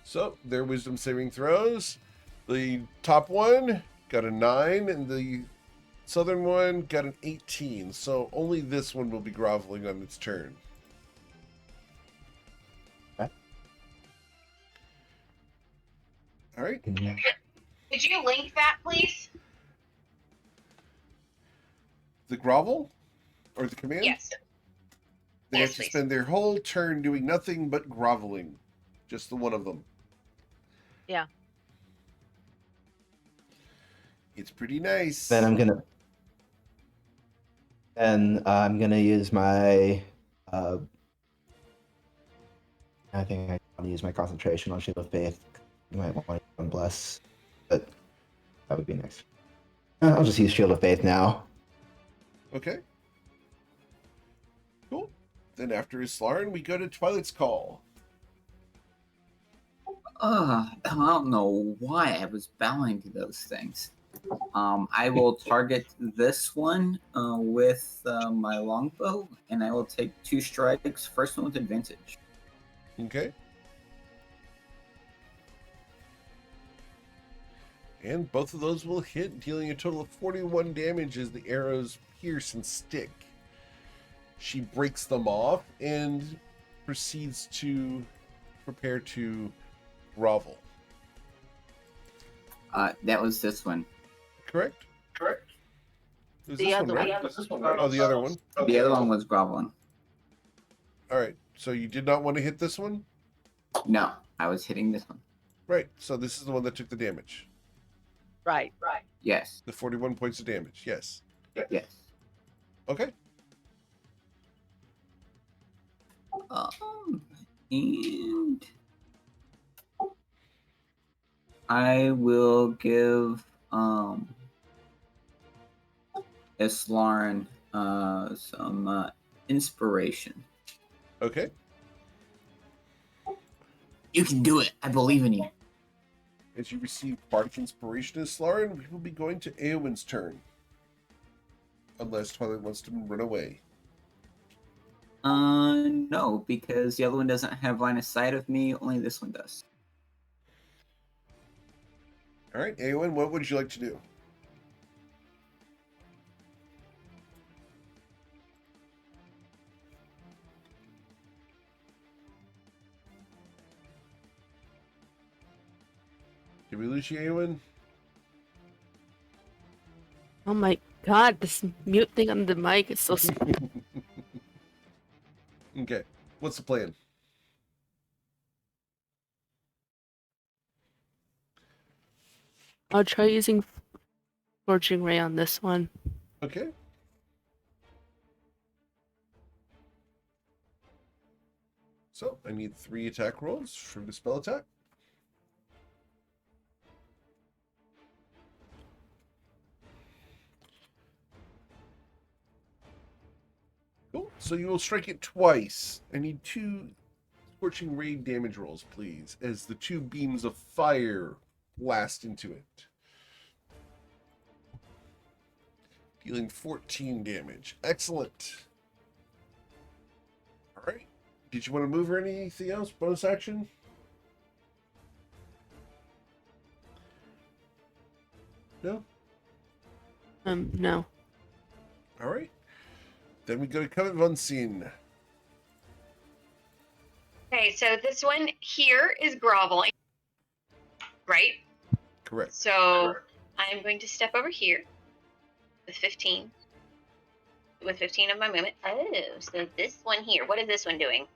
So, their wisdom saving throws. The top one got a 9, and the southern one got an 18. So, only this one will be groveling on its turn. Okay. All right. Could you link that, please? The grovel? Or the command? Yes. They Yes, have to please. spend their whole turn doing nothing but groveling. Just the one of them. Yeah. It's pretty nice. Then I'm gonna use my I think I want to use my concentration on Shield of Faith. You might want to bless, but that would be next. I'll just use Shield of Faith now. Okay. Cool. Then after Islarin, we go to Twilight's Call. I don't know why I was bowing to those things. I will target this one with my longbow, and I will take 2 strikes. First one with advantage. Okay. And both of those will hit, dealing a total of 41 damage as the arrows pierce and stick. She breaks them off and proceeds to prepare to grovel. That was this one. Correct? Correct. It was The this other one, right? Oh, the other one. The other one was groveling. All right. So you did not want to hit this one? No, I was hitting this one. Right. So this is the one that took the damage. Right. Yes. The 41 points of damage. Yes. Yes. Okay. And I will give Islarin some inspiration. Okay. You can do it. I believe in you. As you receive Bardic Inspiration, Islarin, we will be going to Eowyn's turn. Unless Twilight wants to run away. No, because the other one doesn't have line of sight of me. Only this one does. All right, Eowyn, what would you like to do? Did we lose you, Eowyn? Oh my god, this mute thing on the mic is so. Okay. What's the plan? I'll try using Scorching Ray on this one. Okay. So I need 3 attack rolls for the spell attack. Cool. So you will strike it twice. I need 2 Scorching Ray damage rolls, please, as the 2 beams of fire blast into it. Dealing 14 damage. Excellent. All right. Did you want to move or anything else? Bonus action? No? No. All right. Then we go to Covet von Sin. Okay, so this one here is groveling, right? Correct. So I'm going to step over here with 15. With 15 of my movement. Oh, so this one here. What is this one doing?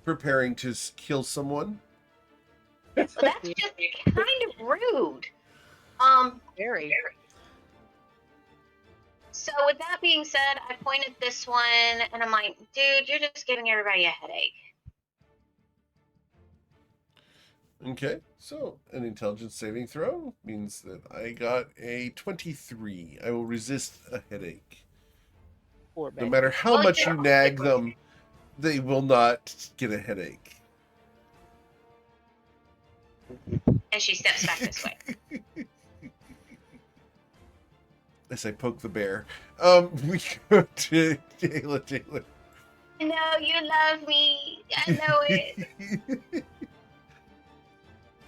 Preparing to kill someone. Well, that's just kind of rude. Very. So with that being said, I point at this one and I'm like, dude, you're just giving everybody a headache. Okay, so an intelligence saving throw means that I got a 23. I will resist a headache. Poor No baby. matter how Well, much you're you nag them, they will not get a headache. And she steps back this way. As I poke the bear. We go to Taylor. I know you love me. I know it.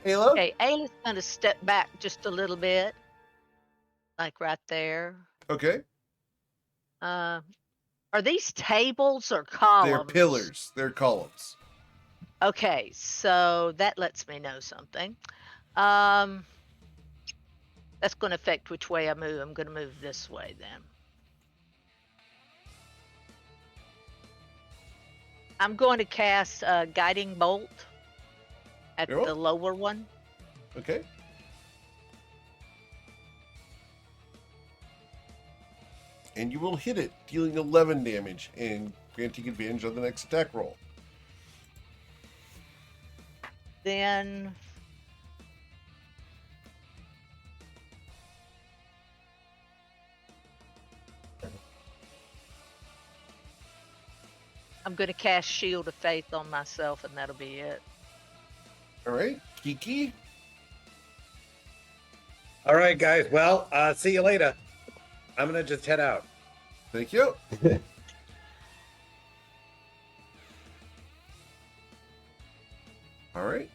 Ayla? Okay, Ayla's gonna step back just a little bit, like right there. Okay. Are these tables or columns? They're pillars. They're columns. Okay, so that lets me know something. That's going to affect which way I move. I'm going to move this way then. I'm going to cast a Guiding Bolt at Very well. the lower one. Okay. And you will hit it, dealing 11 damage and granting advantage on the next attack roll. Then I'm going to cast Shield of Faith on myself, and that'll be it. All right. Kiki? All right, guys. Well, see you later. I'm gonna just head out. Thank you. All right.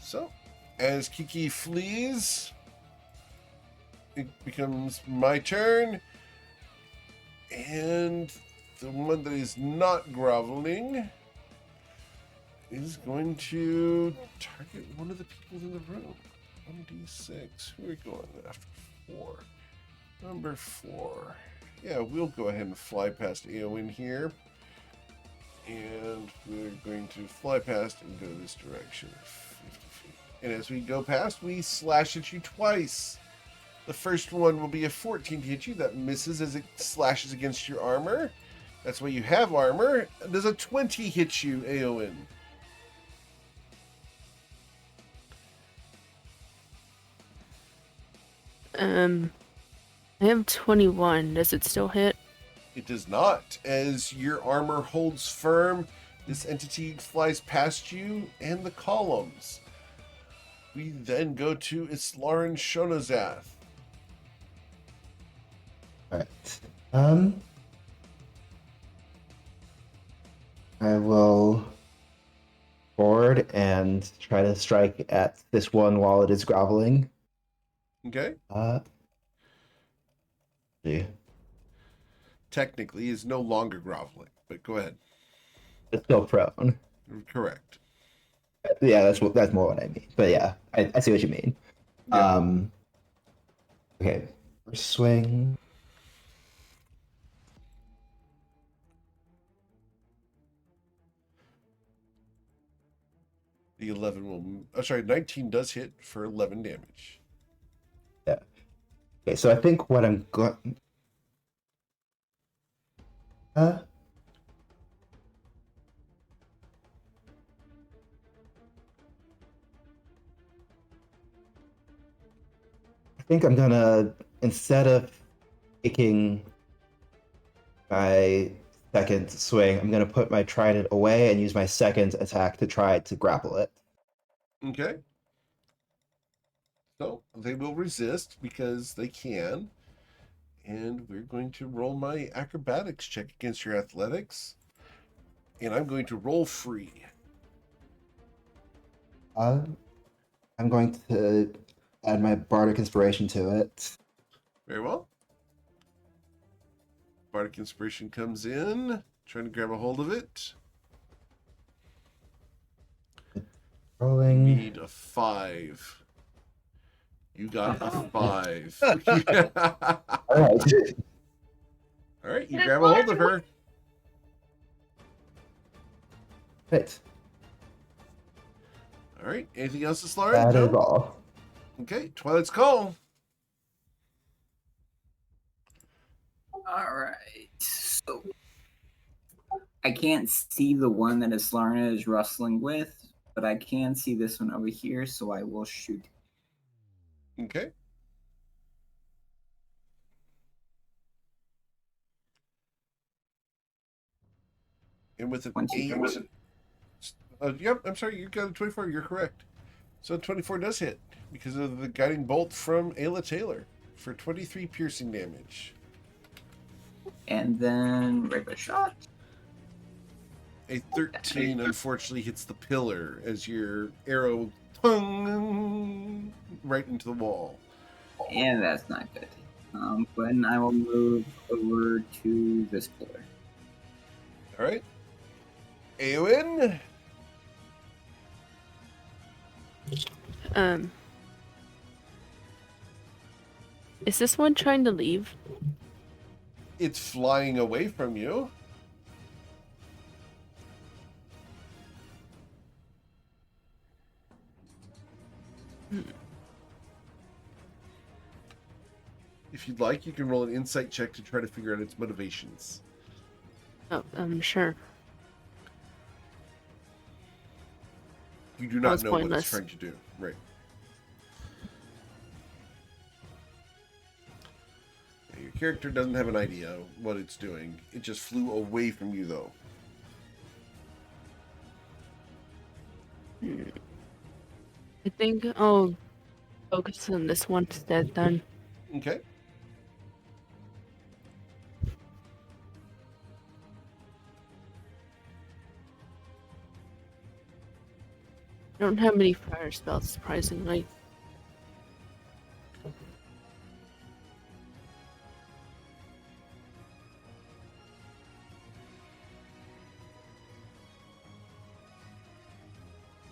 So, as Kiki flees, it becomes my turn. And the one that is not groveling is going to target one of the people in the room. 1d6. Who are we going after? 4. Number 4. Yeah, we'll go ahead and fly past Eowyn here. And we're going to fly past and go this direction. 50 feet. And as we go past, we slash at you twice. The first one will be a 14 to hit you. That misses as it slashes against your armor. That's why you have armor. Does a 20 hit you, Eowyn? I have 21. Does it still hit? It does not. As your armor holds firm, this entity flies past you and the columns. We then go to Islarin Shonozath. Alright. I will forward and try to strike at this one while it is groveling. Okay? Yeah. Technically, is no longer groveling, but go ahead. It's still prone. Correct. Yeah, that's more what I mean. But yeah, I see what you mean. Yeah. Okay, first swing. The 11 will. Oh, sorry, 19 does hit for 11 damage. Yeah. Okay, so I think what I'm going. I think I'm gonna, instead of taking my second swing, I'm gonna put my trident away and use my second attack to try to grapple it. Okay. So they will resist because they can. And we're going to roll my acrobatics check against your athletics. And I'm going to roll free. I'm going to add my bardic inspiration to it. Very well. Bardic Inspiration comes in, trying to grab a hold of it. Rolling. Need a 5. You got a 5. All right. All right, you grab a hold of her. Right. All right, anything else, Slaughter? That is No? all. Okay, Twilight's Call. All right. So I can't see the one that Islarna is wrestling with, but I can see this one over here, so I will shoot. Okay. And with an 24. 8. Yep, I'm sorry, you got a 24. You're correct. So 24 does hit because of the guiding bolt from Ayla Taylor for 23 piercing damage. And then regular shot. A 13 unfortunately hits the pillar as your arrow tung right into the wall. And that's not good. But I will move over to this pillar. All right. Eowyn? Is this one trying to leave? It's flying away from you. If you'd like, you can roll an insight check to try to figure out its motivations. Oh, sure. You do not That's know what pointless. it's trying to do. Right. Your character doesn't have an idea what it's doing. It just flew away from you, though. I think I'll focus on this one instead then. Okay. I don't have many fire spells, surprisingly.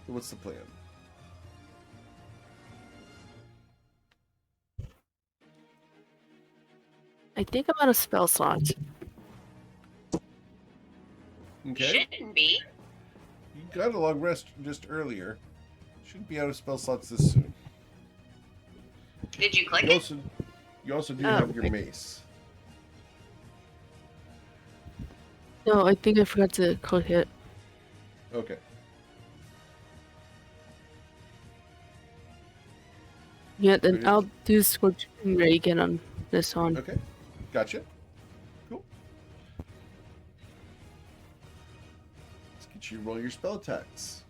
What's the plan? I think I'm out of spell slots. Okay. Shouldn't be. You got a long rest just earlier. Shouldn't be out of spell slots this soon. Did you click You it? also do Oh, have your okay. mace. No, I think I forgot to click it. Okay. Yeah, then Okay. I'll do Scorching Ray again on this one. Okay. Gotcha. Cool. Let's get you to roll your spell attacks.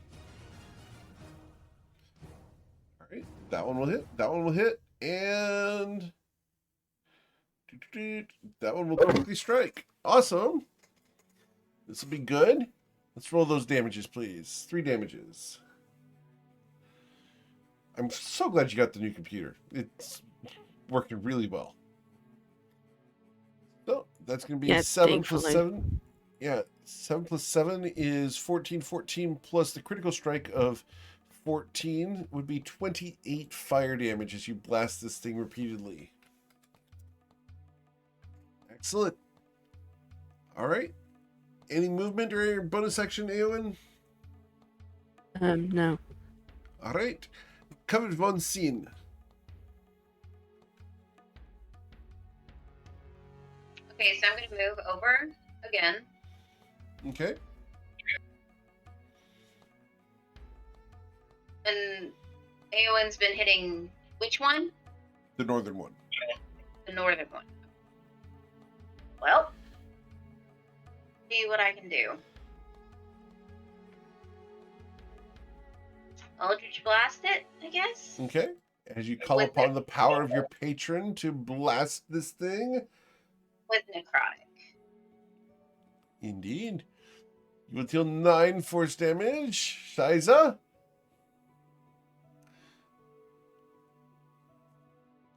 Alright. That one will hit. That one will hit. And that one will critically strike. Awesome. This will be good. Let's roll those damages, please. 3 damages. I'm so glad you got the new computer. It's working really well. So that's going to be Yeah, 7 plus thankfully. 7. Yeah, 7 plus 7 is 14. 14 plus the critical strike of 14 would be 28 fire damage as you blast this thing repeatedly. Excellent. All right. Any movement or bonus action, Eowyn? No. All right. Covered von scene. Okay, so I'm going to move over again. Okay. And Aowen's been hitting which one? The northern one. The northern one. Well, see what I can do. Eldritch Blast it, I guess? Okay. As you call upon the power of your patron to blast this thing. With Necrotic. Indeed. You will deal 9 force damage. Shiza.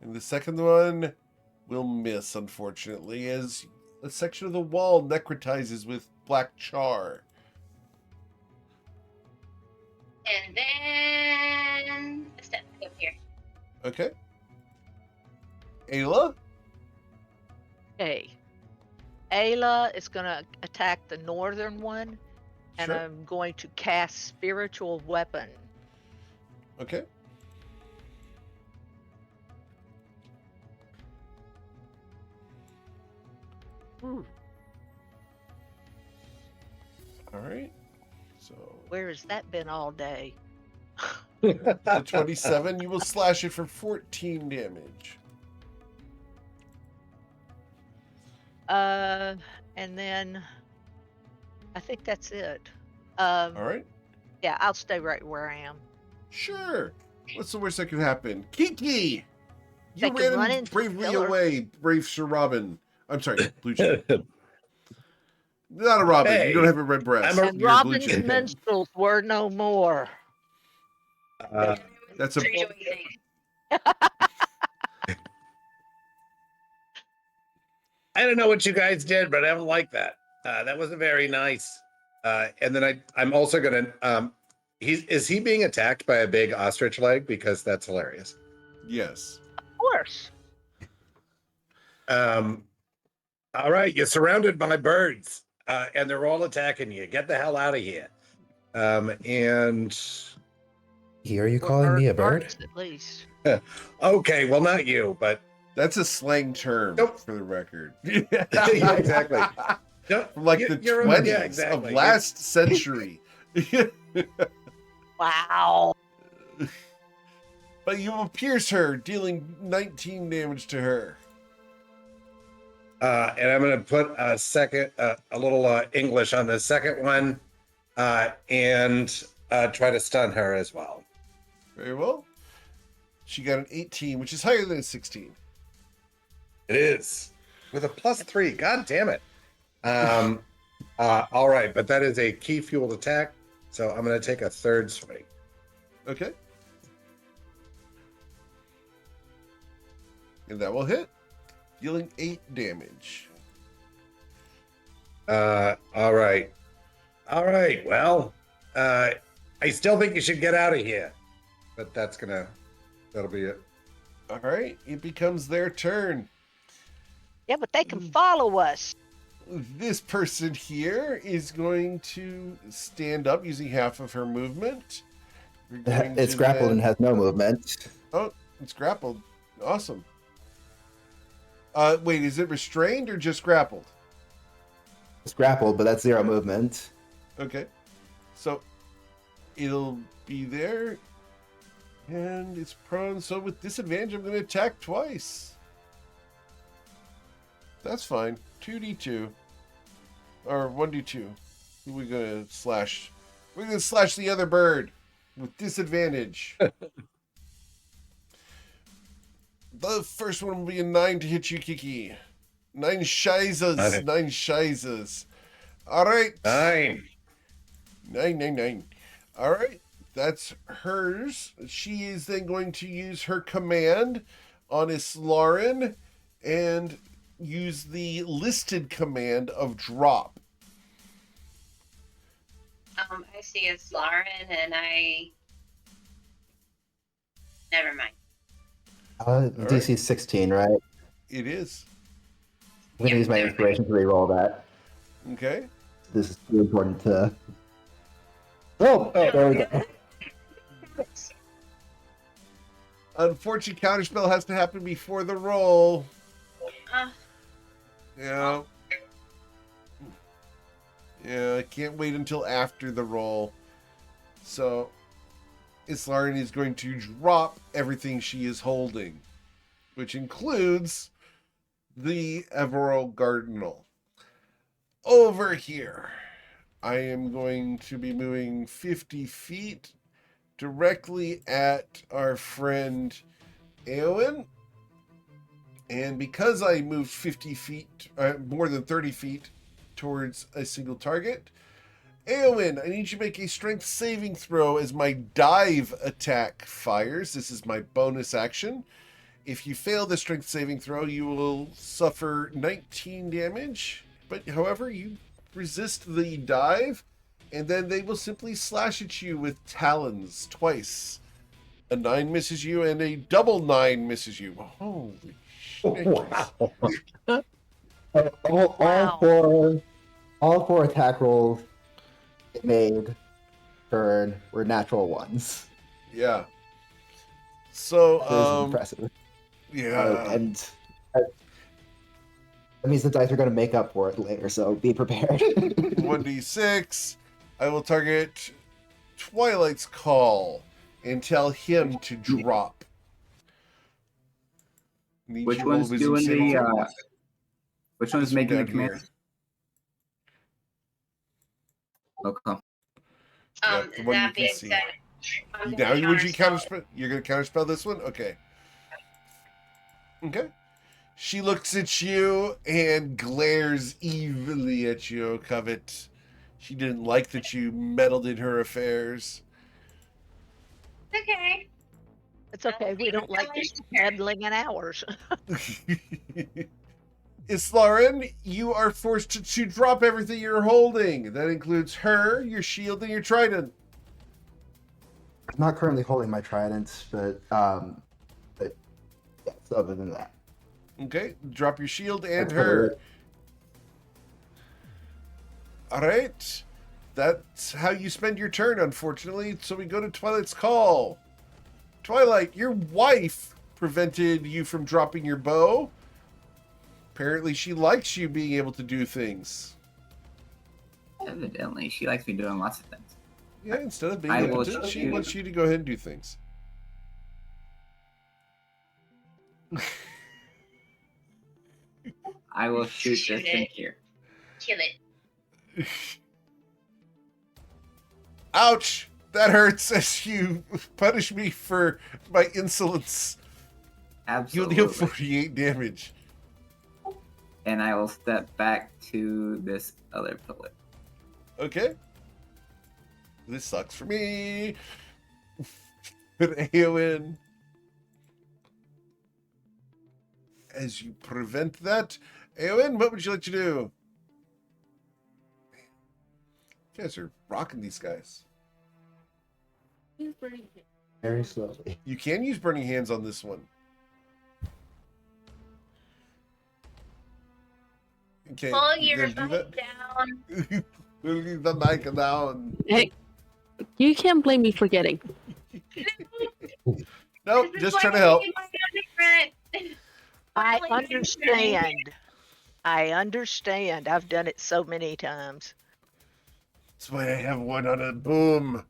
And the second one will miss, unfortunately, as a section of the wall necrotizes with black char. And then a step back up here. Okay. Ayla? Okay. Ayla is going to attack the northern one, and Sure. I'm going to cast Spiritual Weapon. Okay. All right. So Where has that been all day? the 27, you will slash it for 14 damage. And then I think that's it. All right. Yeah, I'll stay right where I am. Sure. What's the worst that could happen? Kiki! You They can run ran into the bravely pillar. away, brave Sir Robin. I'm sorry, Blue Jay. Not a Robin. Hey, You don't have a red breast. I'm a- And You're a Blue Robin's Jay. minstrels were no more. That's a Rejoicing. I don't know what you guys did, but I don't like that. That wasn't very nice. And then I'm also gonna. Is he being attacked by a big ostrich leg? Because that's hilarious. yes. Of course. All right, you're surrounded by birds, and they're all attacking you. Get the hell out of here. And Here, you Or calling me a bird? birds, at least. okay, well, not you, but That's a slang term Nope. for the record. Yeah, exactly. No, From like you- the you're 20s yeah, exactly. of last century. Wow. But you will pierce her, dealing 19 damage to her. And I'm going to put a second, a little English on the second one, and try to stun her as well. Very well. She got an 18, which is higher than a 16. It is with a +3. God damn it! All right, but that is a key fueled attack, so I'm going to take a third swing. Okay. And that will hit, dealing 8 damage. All right. Well, I still think you should get out of here, but that'll be it. All right. It becomes their turn. Yeah, but they can follow us. This person here is going to stand up using half of her movement. We're going It's to grappled then- and has no movement. Oh, it's grappled. Awesome. Wait, is it restrained or just grappled? It's grappled, but that's 0 movement. Okay. So it'll be there. And it's prone. So with disadvantage, I'm going to attack twice. That's fine. 2d2. Or 1d2. Who are we going to slash? We're going to slash the other bird with disadvantage. The first one will be a 9 to hit you, Kiki. 9 shizas. Okay. 9 shizas. All right. 9. 9. All right. That's hers. She is then going to use her command on Islarin and use the listed command of drop. I see it's Lauren, and I. Never mind. DC 16, right? I'm It is. going to use my inspiration to reroll that. Okay. This is too important to. Oh, there we go. Unfortunate counterspell has to happen before the roll. Uh, Yeah. Yeah, I can't wait until after the roll. So, Islarin is going to drop everything she is holding, which includes the Everal Cardinal. Over here, I am going to be moving 50 feet directly at our friend Eowyn. And because I moved 50 feet, more than 30 feet towards a single target, Eowyn, I need you to make a strength saving throw as my dive attack fires. This is my bonus action. If you fail the strength saving throw, you will suffer 19 damage. But however, you resist the dive, and then they will simply slash at you with talons twice. A 9 misses you, and a double 9 misses you. Holy shit. Wow. Wow. All four attack rolls it made turn were natural ones. Yeah. So, That is impressive. yeah. And that means the dice are going to make up for it later, so be prepared. 1d6. I will target Twilight's Call and tell him to drop. Need Which you to roll one's wisdom doing saving the? throw. Which one's This one making the down command? here. Okay. Yeah, the one you that can being see. said, I'm Now, gonna would you counterspell. counterspell? You're going to counterspell this one? Okay. Okay. She looks at you and glares evilly at you, Covet. She didn't like that you meddled in her affairs. Okay. It's okay. We don't like you meddling in ours. Islarin, you are forced to drop everything you're holding. That includes her, your shield, and your trident. I'm not currently holding my trident, but yes, other than that. Okay, drop your shield and That's her. probably All right. That's how you spend your turn, unfortunately. So we go to Twilight's Call. Twilight, your wife prevented you from dropping your bow. Apparently, she likes you being able to do things. Evidently, she likes me doing lots of things. Yeah, instead of being I will impotent, she shoot. wants you to go ahead and do things. I will shoot Shoot this thing it. here. Kill it. Ouch! That hurts as you punish me for my insolence. You'll Absolutely. deal 48 damage. And I will step back to this other pillar. Okay. This sucks for me. Put Eowyn. As you prevent that, Eowyn, what would you like to do? You guys are rocking these guys. very slowly. You can use Burning Hands on this one. Okay, Pull you your gonna do mic that? down. We'll leave the mic down. Hey, you can't blame me for getting. Nope, This is just why trying to I help. need my sound different. I Finally, understand. I understand. I've done it so many times. That's why I have one on a boom.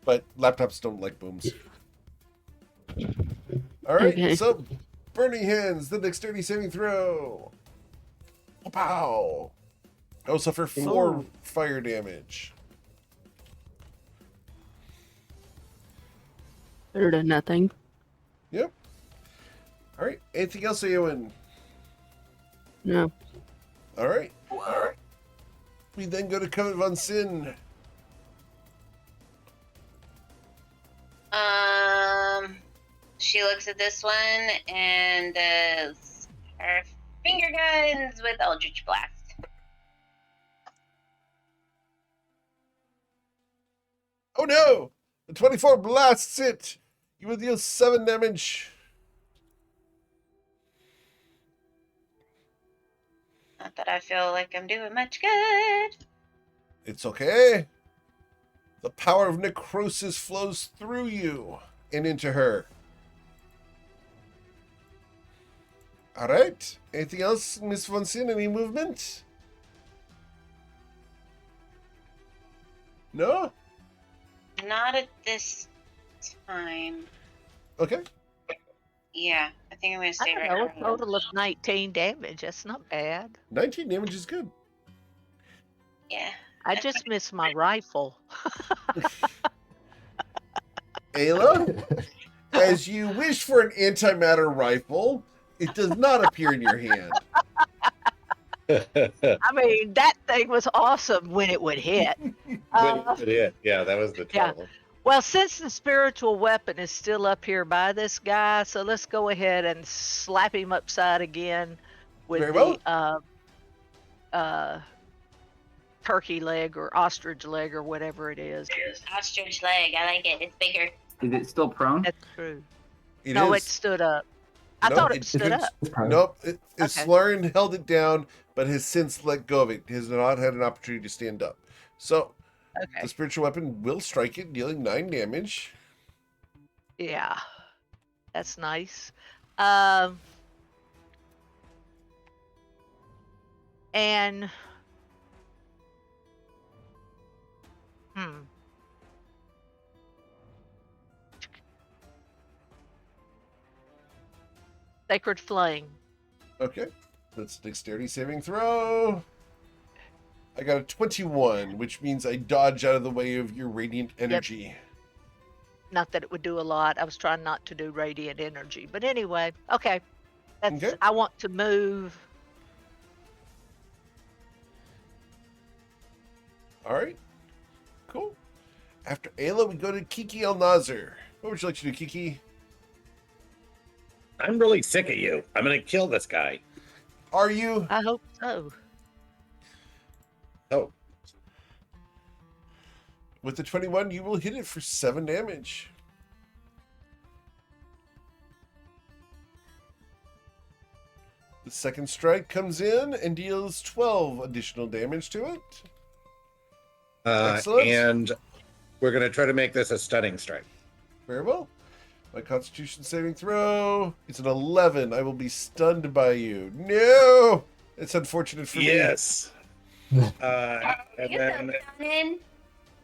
But laptops don't like booms. All right, Okay. so Burning Hands, the dexterity saving throw. Pow! I will suffer 4 fire damage. Better than nothing. Yep. All right, anything else, Eowyn? No. All right. We then go to Covet von Sin. She looks at this one and does her finger guns with Eldritch Blast. Oh no! The 24 blasts it! You will deal 7 damage. Not that I feel like I'm doing much good. It's okay. The power of necrosis flows through you and into her. Alright. Anything else, Miss Von Sin? Any movement? No? Not at this time. Okay. Yeah, I think I'm gonna I stay don't right know, now. a total of 19 damage. That's not bad. 19 damage is good. Yeah. I just missed my rifle. Ayla, as you wish for an antimatter rifle, it does not appear in your hand. I mean, that thing was awesome when it would hit. Yeah, that was the Yeah. trouble. Well, since the spiritual weapon is still up here by this guy, so let's go ahead and slap him upside again with Very the well. turkey leg or ostrich leg or whatever it is. Ostrich leg. I like it. It's bigger. Is it still prone? That's true. It No, is. it stood up. I No, thought it- it stood it's- up. Nope. Okay. Slurn held it down, but has since let go of it. He has not had an opportunity to stand up. So, Okay. the spiritual weapon will strike it, dealing 9 damage. Yeah. That's nice. And Sacred Flame. Okay. That's a dexterity saving throw. I got a 21, which means I dodge out of the way of your radiant energy. Not that it would do a lot. I was trying not to do radiant energy. But anyway, okay. That's Okay. I want to move. All right. Cool. After Ayla, we go to Kiki El Nazir. What would you like to do, Kiki? I'm really sick of you. I'm gonna kill this guy. Are you? I hope so. Oh, With the 21, you will hit it for 7 damage. The second strike comes in and deals 12 additional damage to it. Excellent. and we're gonna try to make this a stunning strike. Very well. My Constitution saving throw is an 11. I will be stunned by you. No! It's unfortunate for Yes. Oh, And you're then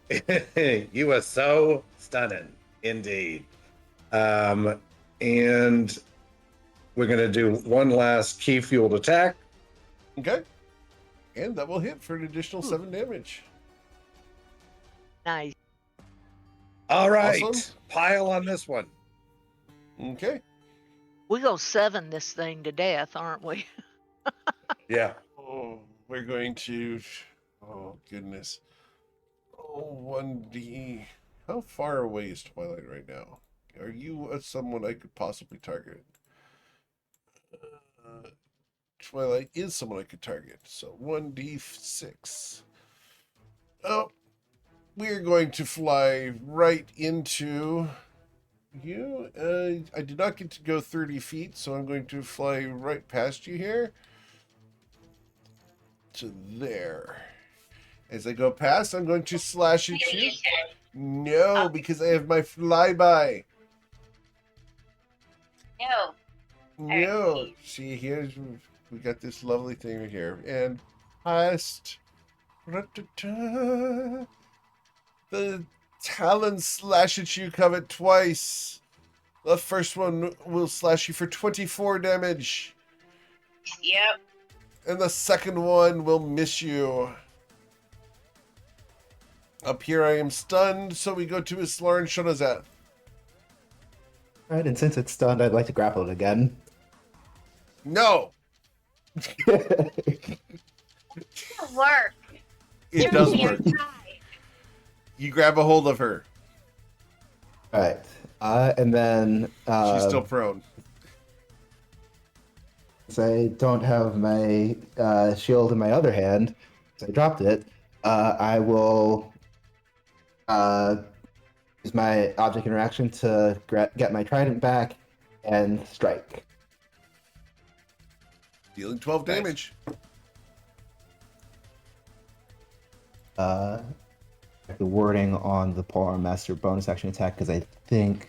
so stunning. you are so stunning, indeed. And we're gonna do one last key fueled attack. me. Okay. And that will hit for an additional 7 damage. Nice. All right, Awesome. pile on this one. Okay. We go 7 this thing to death, aren't we? Yeah. Oh, we're going to. Oh, goodness. Oh, 1D. How far away is Twilight right now? Are you someone I could possibly target? Twilight is someone I could target. So 1D6. Oh, we're going to fly right into you. I did not get to go 30 feet, so I'm going to fly right past you here to there. As I go past, I'm going to slash at you. No, because I have my flyby. No. No. See, here's we got this lovely thing here. And past. The talons slash at you, Covet, twice. The first one will slash you for 24 damage. Yep. And the second one will miss you. Up here I am stunned, so we go to Islar and Shonazeth. Alright, and since it's stunned, I'd like to grapple it again. No! It'll work. It You're does here, work. try. You grab a hold of her. Alright. And then She's still prone. since I don't have my shield in my other hand, so I dropped it, I will use my object interaction to get my trident back and strike. Dealing 12 Nice. damage. The wording on the Polearm Master bonus action attack, because I think,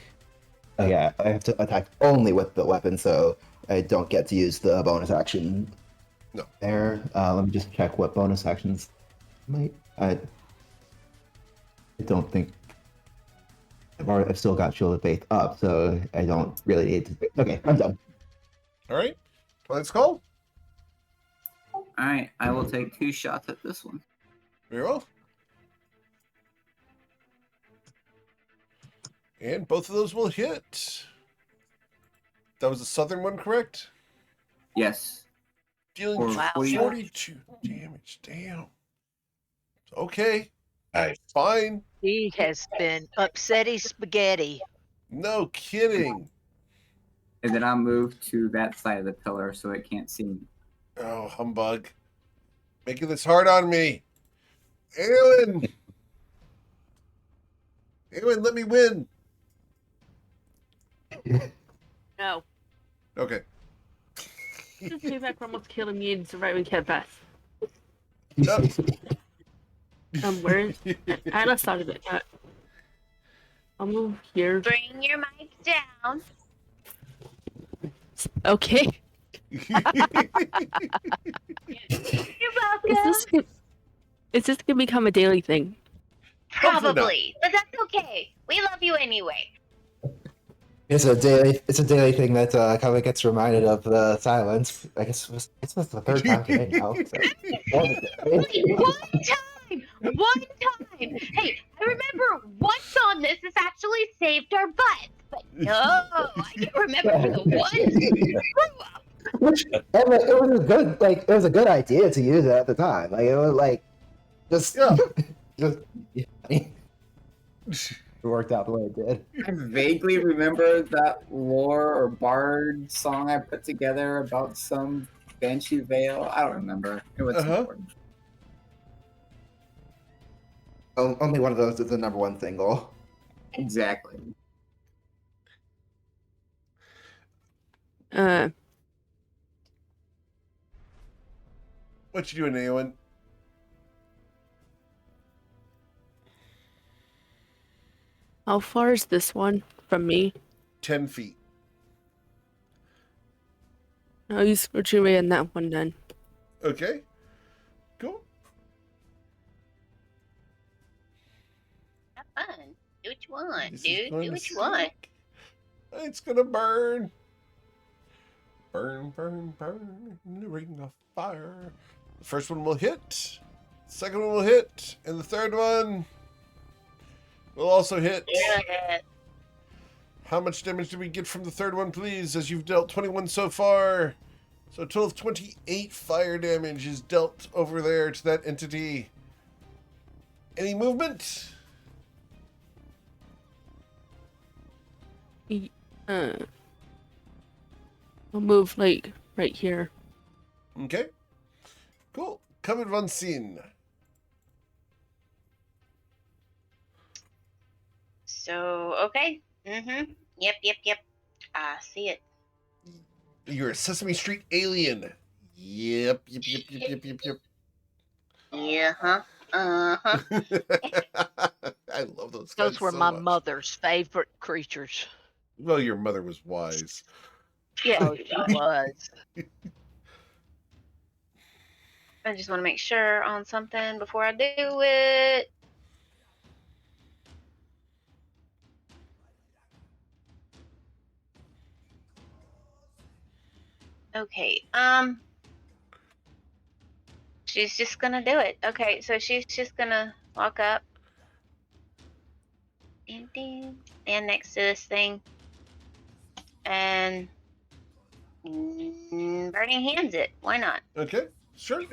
oh yeah, I have to attack only with the weapon, so I don't get to use the bonus action. No. There. Let me just check what bonus actions might. I don't think I've still got Shield of Faith up, so I don't really need to. Okay, I'm done. All right. Let's call. All right, I will take 2 shots at this one. Very well. And both of those will hit. That was the southern one, correct? Yes. Dealing Wow. 42 damage. Damn. Okay. Nice. Fine. He has been upsetty spaghetti. No kidding. And then I'll move to that side of the pillar so it can't see me. Oh, humbug. Making this hard on me. Aelin! Aelin, let me win. No. Okay. Just payback for almost killing me and surviving Cat Pass. No. Where is I just thought of it. I'll move here. Bring your mic down. Okay. You're welcome. Is this gonna become a daily thing? Probably, but that's okay. We love you anyway. It's a daily thing that kind of gets reminded of the silence. I guess it's the third time today now. So. One time. Hey, I remember once on this actually saved our butts, but no, I can't remember for the one screw up. Which it was a good it was a good idea to use it at the time. Like it was like just it worked out the way it did. I vaguely remember that lore or bard song I put together about some Banshee Veil. I don't remember. It was important. Only one of those is the #1 single. Exactly. What you doing, Aelin? How far is this one from me? 10 feet. I'll use retreat in that one then. Okay. Cool. Have fun. Do what you want, This is dude. going Do to what you want. suck. It's gonna burn. Burn, burn, burn in the ring of fire. The first one will hit. The second one will hit. And the third one will also hit. Yeah. How much damage did we get from the third one, please? As you've dealt 21 so far. So a total of 28 fire damage is dealt over there to that entity. Any movement? I'll move like right here. Okay. Cool. Covered von scene. So, okay. Mm-hmm. Yep. I see it. You're a Sesame Street alien. Yep. Yeah, huh? Uh-huh. I love those guys. Those were so my much. mother's favorite creatures. Well, your mother was wise. Oh, she was. I just want to make sure on something before I do it. Okay, she's just gonna do it. Okay, so she's just gonna walk up. Stand next to this thing. And burning hands it. Why not? Okay, sure.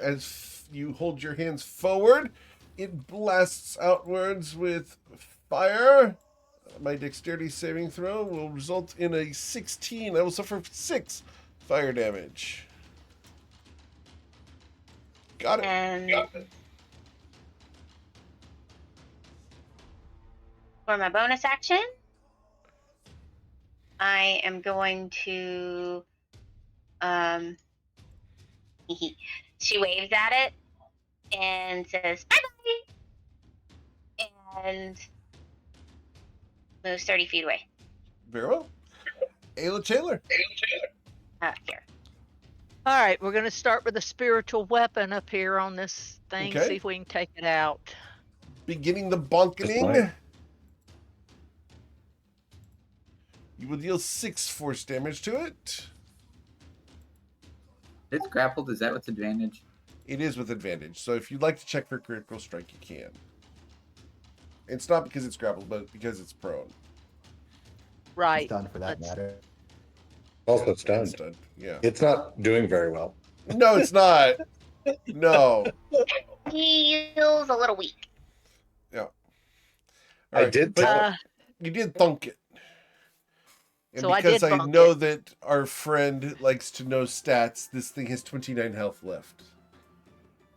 As you hold your hands forward, it blasts outwards with fire. My dexterity saving throw will result in a 16. I will suffer 6 fire damage. Got it. And Got it. For my bonus action, I am going to she waves at it and says bye bye and moves 30 feet away. Very well. Ayla Taylor. Here. All right, we're going to start with a spiritual weapon up here on this thing, Okay. see if we can take it out. Beginning the Just bonkening. fine. You will deal 6 force damage to it. It's grappled. Is that what's advantage? It is with advantage, so if you'd like to check for critical strike, you can. It's not because it's grappled, but because it's prone. Right. Done for that Let's- matter. Also, it's It's stunned. done. Yeah. It's not doing very well. No, it's not. No. Feels a little weak. All I right, did but tell it. you did thunk it. And So I because did I bunk know it. that our friend likes to know stats, this thing has 29 health left.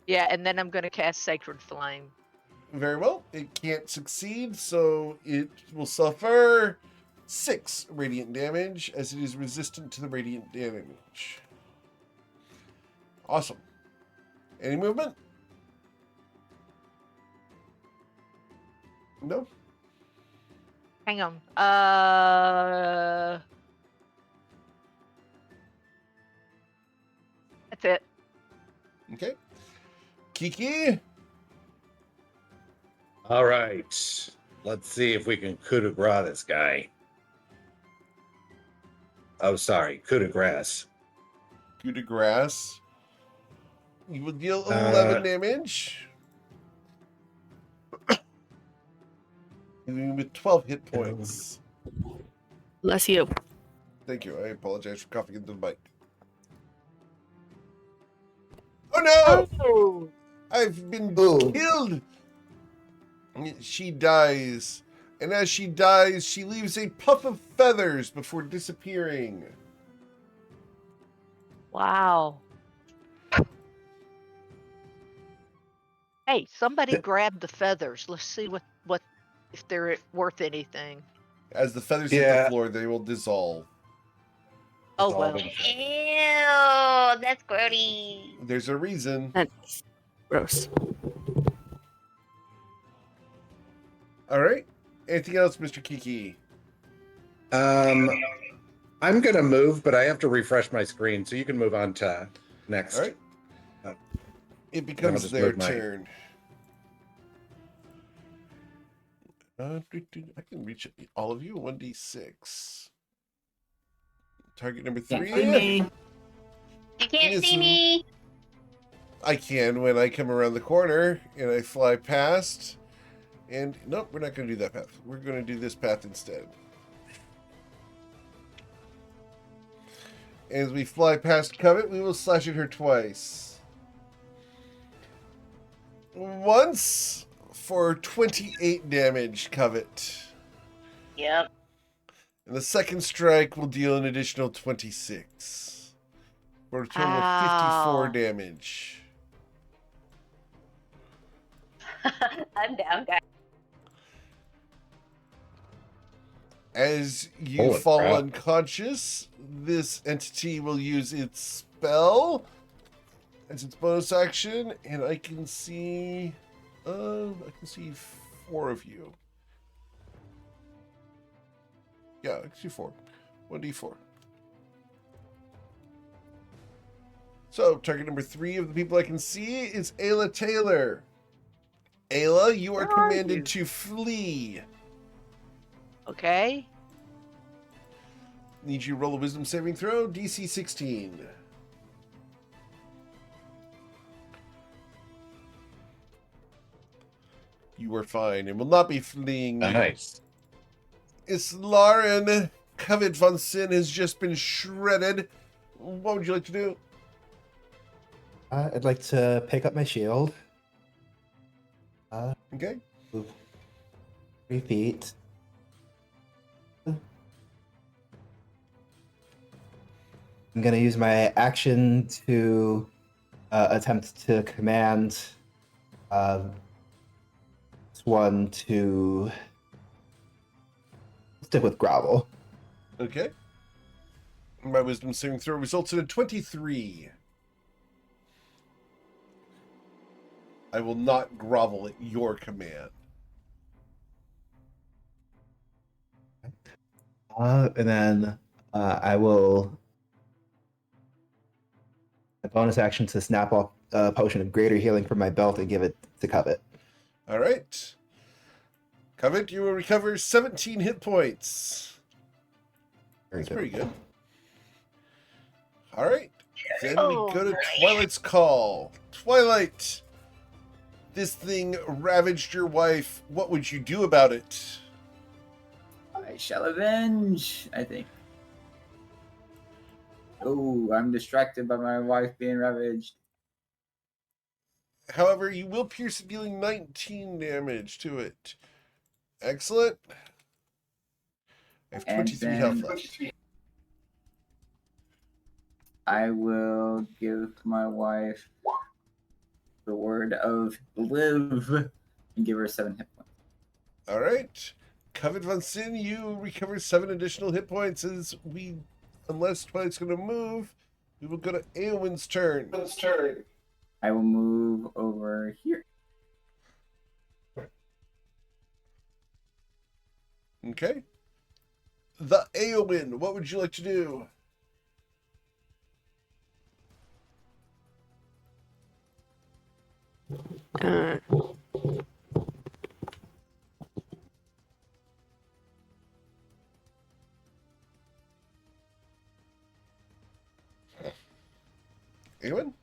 Yeah, and then I'm going to cast Sacred Flame. Very well. It can't succeed, so it will suffer 6 radiant damage as it is resistant to the radiant damage. Awesome. Any movement? No? Hang on. That's it. Okay. Kiki? All right. Let's see if we can coup de grace this guy. Oh, sorry. Coup de grace. Coup de grace. You will deal 11 damage. With 12 hit points. Bless you. Thank you. I apologize for coughing into the mic. Oh no! Oh, I've been Ooh. killed! She dies. And as she dies, she leaves a puff of feathers before disappearing. Wow. Hey, somebody grab the feathers. Let's see what if they're worth anything. As the feathers hit Yeah. the floor, they will dissolve. Oh well. Dissolving. Ew, that's grody. There's a reason. that's gross. All right. Anything else, Mr. Kiki? I'm gonna move, but I have to refresh my screen, so you can move on to next. All right. Uh, It becomes just their move my- turn. I can reach all of you. 1d6. Target number Can't 3. see me. You can't Yes, see me. I can when I come around the corner and I fly past. And nope, we're not going to do that path. We're going to do this path instead. As we fly past Covet, we will slash at her twice. Once for 28 damage, Covet. Yep. And the second strike will deal an additional 26. For a total of 54 Ow. damage. I'm down, guys. As you Holy fall crap. unconscious, this entity will use its spell as its bonus action, and I can see 4 of you. Yeah, I can see 4. 1d4. So, target number 3 of the people I can see is Ayla Taylor. Ayla, you are Where are commanded you? to flee. Okay. Need you to roll a wisdom saving throw, DC 16. You are fine and will not be fleeing. Nice. Islaren Covet von Sin has just been shredded. What would you like to do? I'd like to pick up my shield. Okay. Move 3 feet. I'm gonna use my action to attempt to command this one to stick with grovel. Okay. My wisdom saving throw results in a 23. I will not grovel at your command. And then I will a bonus action to snap off a potion of greater healing from my belt and give it to Covet. All right. Covet, you will recover 17 hit points. That's pretty good. All right. Then we go to Twilight's call. Twilight, this thing ravaged your wife. What would you do about it? I shall avenge, I think. Oh, I'm distracted by my wife being ravaged. However, you will pierce it, dealing 19 damage to it. Excellent. I have 23 health left. I will give my wife the word of live and give her 7 hit points. All right. Covet Von Sin, you recover 7 additional hit points unless Twilight's going to move, we will go to Eowyn's turn. I will move over here. Okay. The Eowyn, what would you like to do? Eowyn?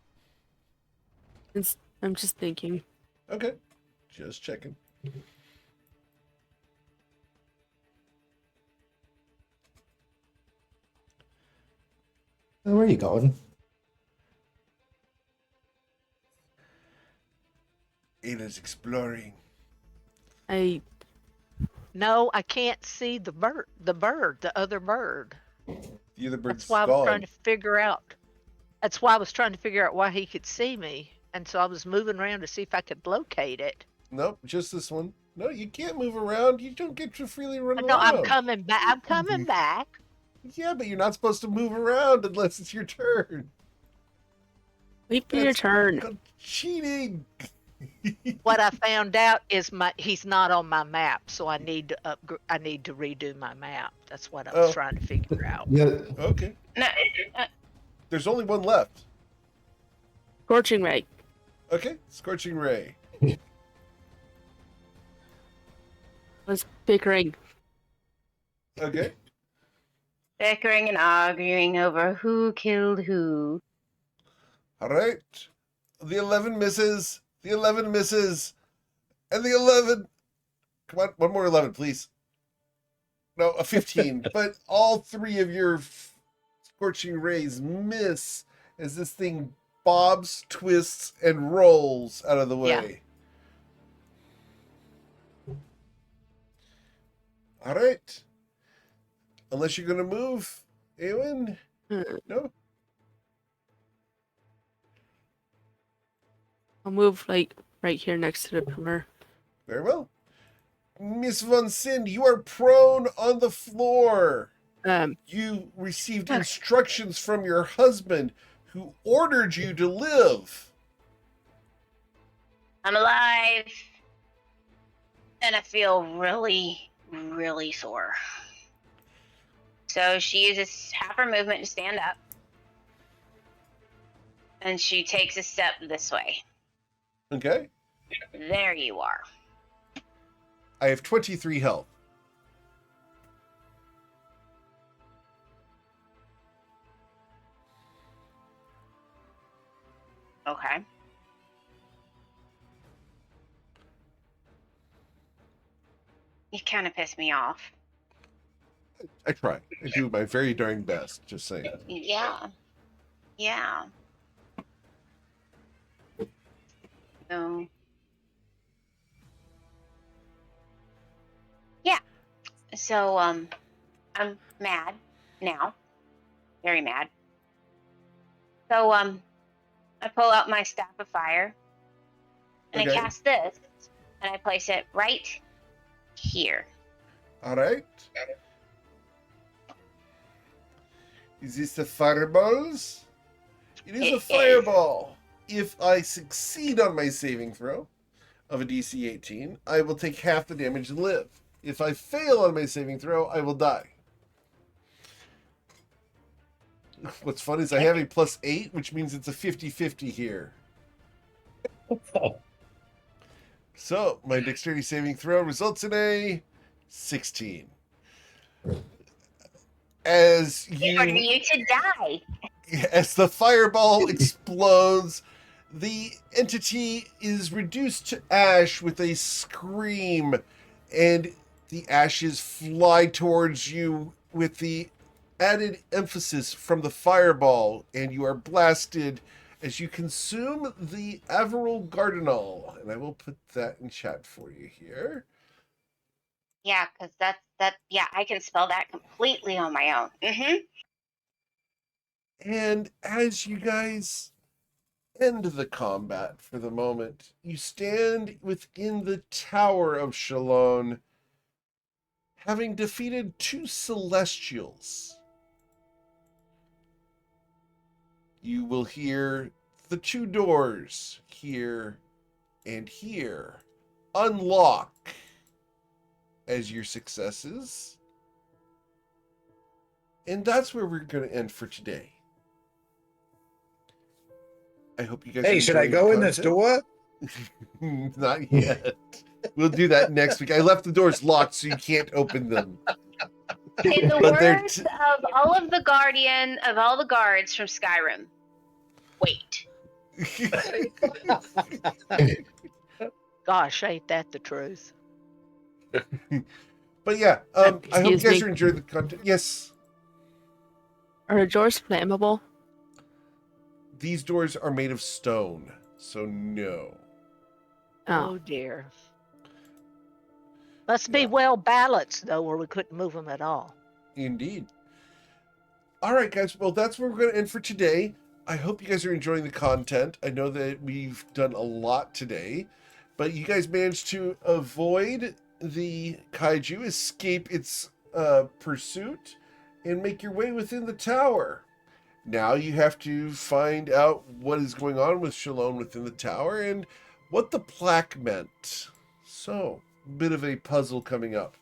I'm just thinking. Okay. Just checking. Where are you going? Ada's exploring. No, I can't see the bird, the other bird. The other bird's That's why I was trying gone. to figure out. That's why I was trying to figure out why he could see me. And so I was moving around to see if I could locate it. Nope, just this one. No, you can't move around. You don't get to freely run No, I'm around. coming back. I'm coming back. Yeah, but you're not supposed to move around unless it's your turn. Wait for your That's turn. called cheating. What I found out is he's not on my map, so I need to redo my map. That's what I was trying to figure out. Yeah. Okay. No, There's only one left. Scorching ray. Okay, Scorching Ray. Was bickering. Okay. bickering and arguing over who killed who. All right. The 11 misses. The 11 misses. And the 11. Come on, one more 11, please. No, a 15. But all 3 of your Scorching Rays miss as this thing bobs, twists, and rolls out of the way. All right. Unless you're going to move, Eowyn? No? I'll move like right here next to the pillar. Very well. Miss Von Sind, you are prone on the floor. You received instructions from your husband who ordered you to live. I'm alive. And I feel really, really sore. So she uses half her movement to stand up. And she takes a step this way. Okay. There you are. I have 23 health. Okay. You kind of pissed me off. I try. I do my very darn best, just saying. Yeah. Yeah. So. Yeah. So, I'm mad now. Very mad. So, I pull out my staff of fire. And Okay. I cast this. And I place it right here. All right. Is this the fireballs? It is It a is. fireball. If I succeed on my saving throw of a DC 18, I will take half the damage and live. If I fail on my saving throw, I will die. What's fun is I have a +8, which means it's a 50-50 here. So, my dexterity saving throw results in a 16. As In order you, you to die. as the fireball explodes, the entity is reduced to ash with a scream, and the ashes fly towards you with the added emphasis from the fireball, and you are blasted as you consume the Averyl Gardenal. And I will put that in chat for you here. Yeah, because yeah, I can spell that completely on my own. Mm-hmm. And as you guys end the combat for the moment, you stand within the Tower of Shalon, having defeated 2 Celestials. You will hear the 2 doors here and here unlock as your successes. And that's where we're going to end for today. I hope you guys Hey, are should I enjoying go the in this content. door? Not yet. We'll do that next week. I left the doors locked so you can't open them. In the But they're words of all of the guards from Skyrim, wait. Gosh, ain't that the truth? But yeah, I hope you Excuse guys me. are enjoying the content. Yes, Are the doors flammable? these doors are made of stone, so no. Oh Oh, dear. Must be Yeah. well balanced though, or we couldn't move them at all. Indeed. All right, guys. Well, that's where we're going to end for today. I hope you guys are enjoying the content. I know that we've done a lot today, but you guys managed to avoid the kaiju, escape its pursuit, and make your way within the tower. Now you have to find out what is going on with Shalom within the tower and what the plaque meant. So, bit of a puzzle coming up.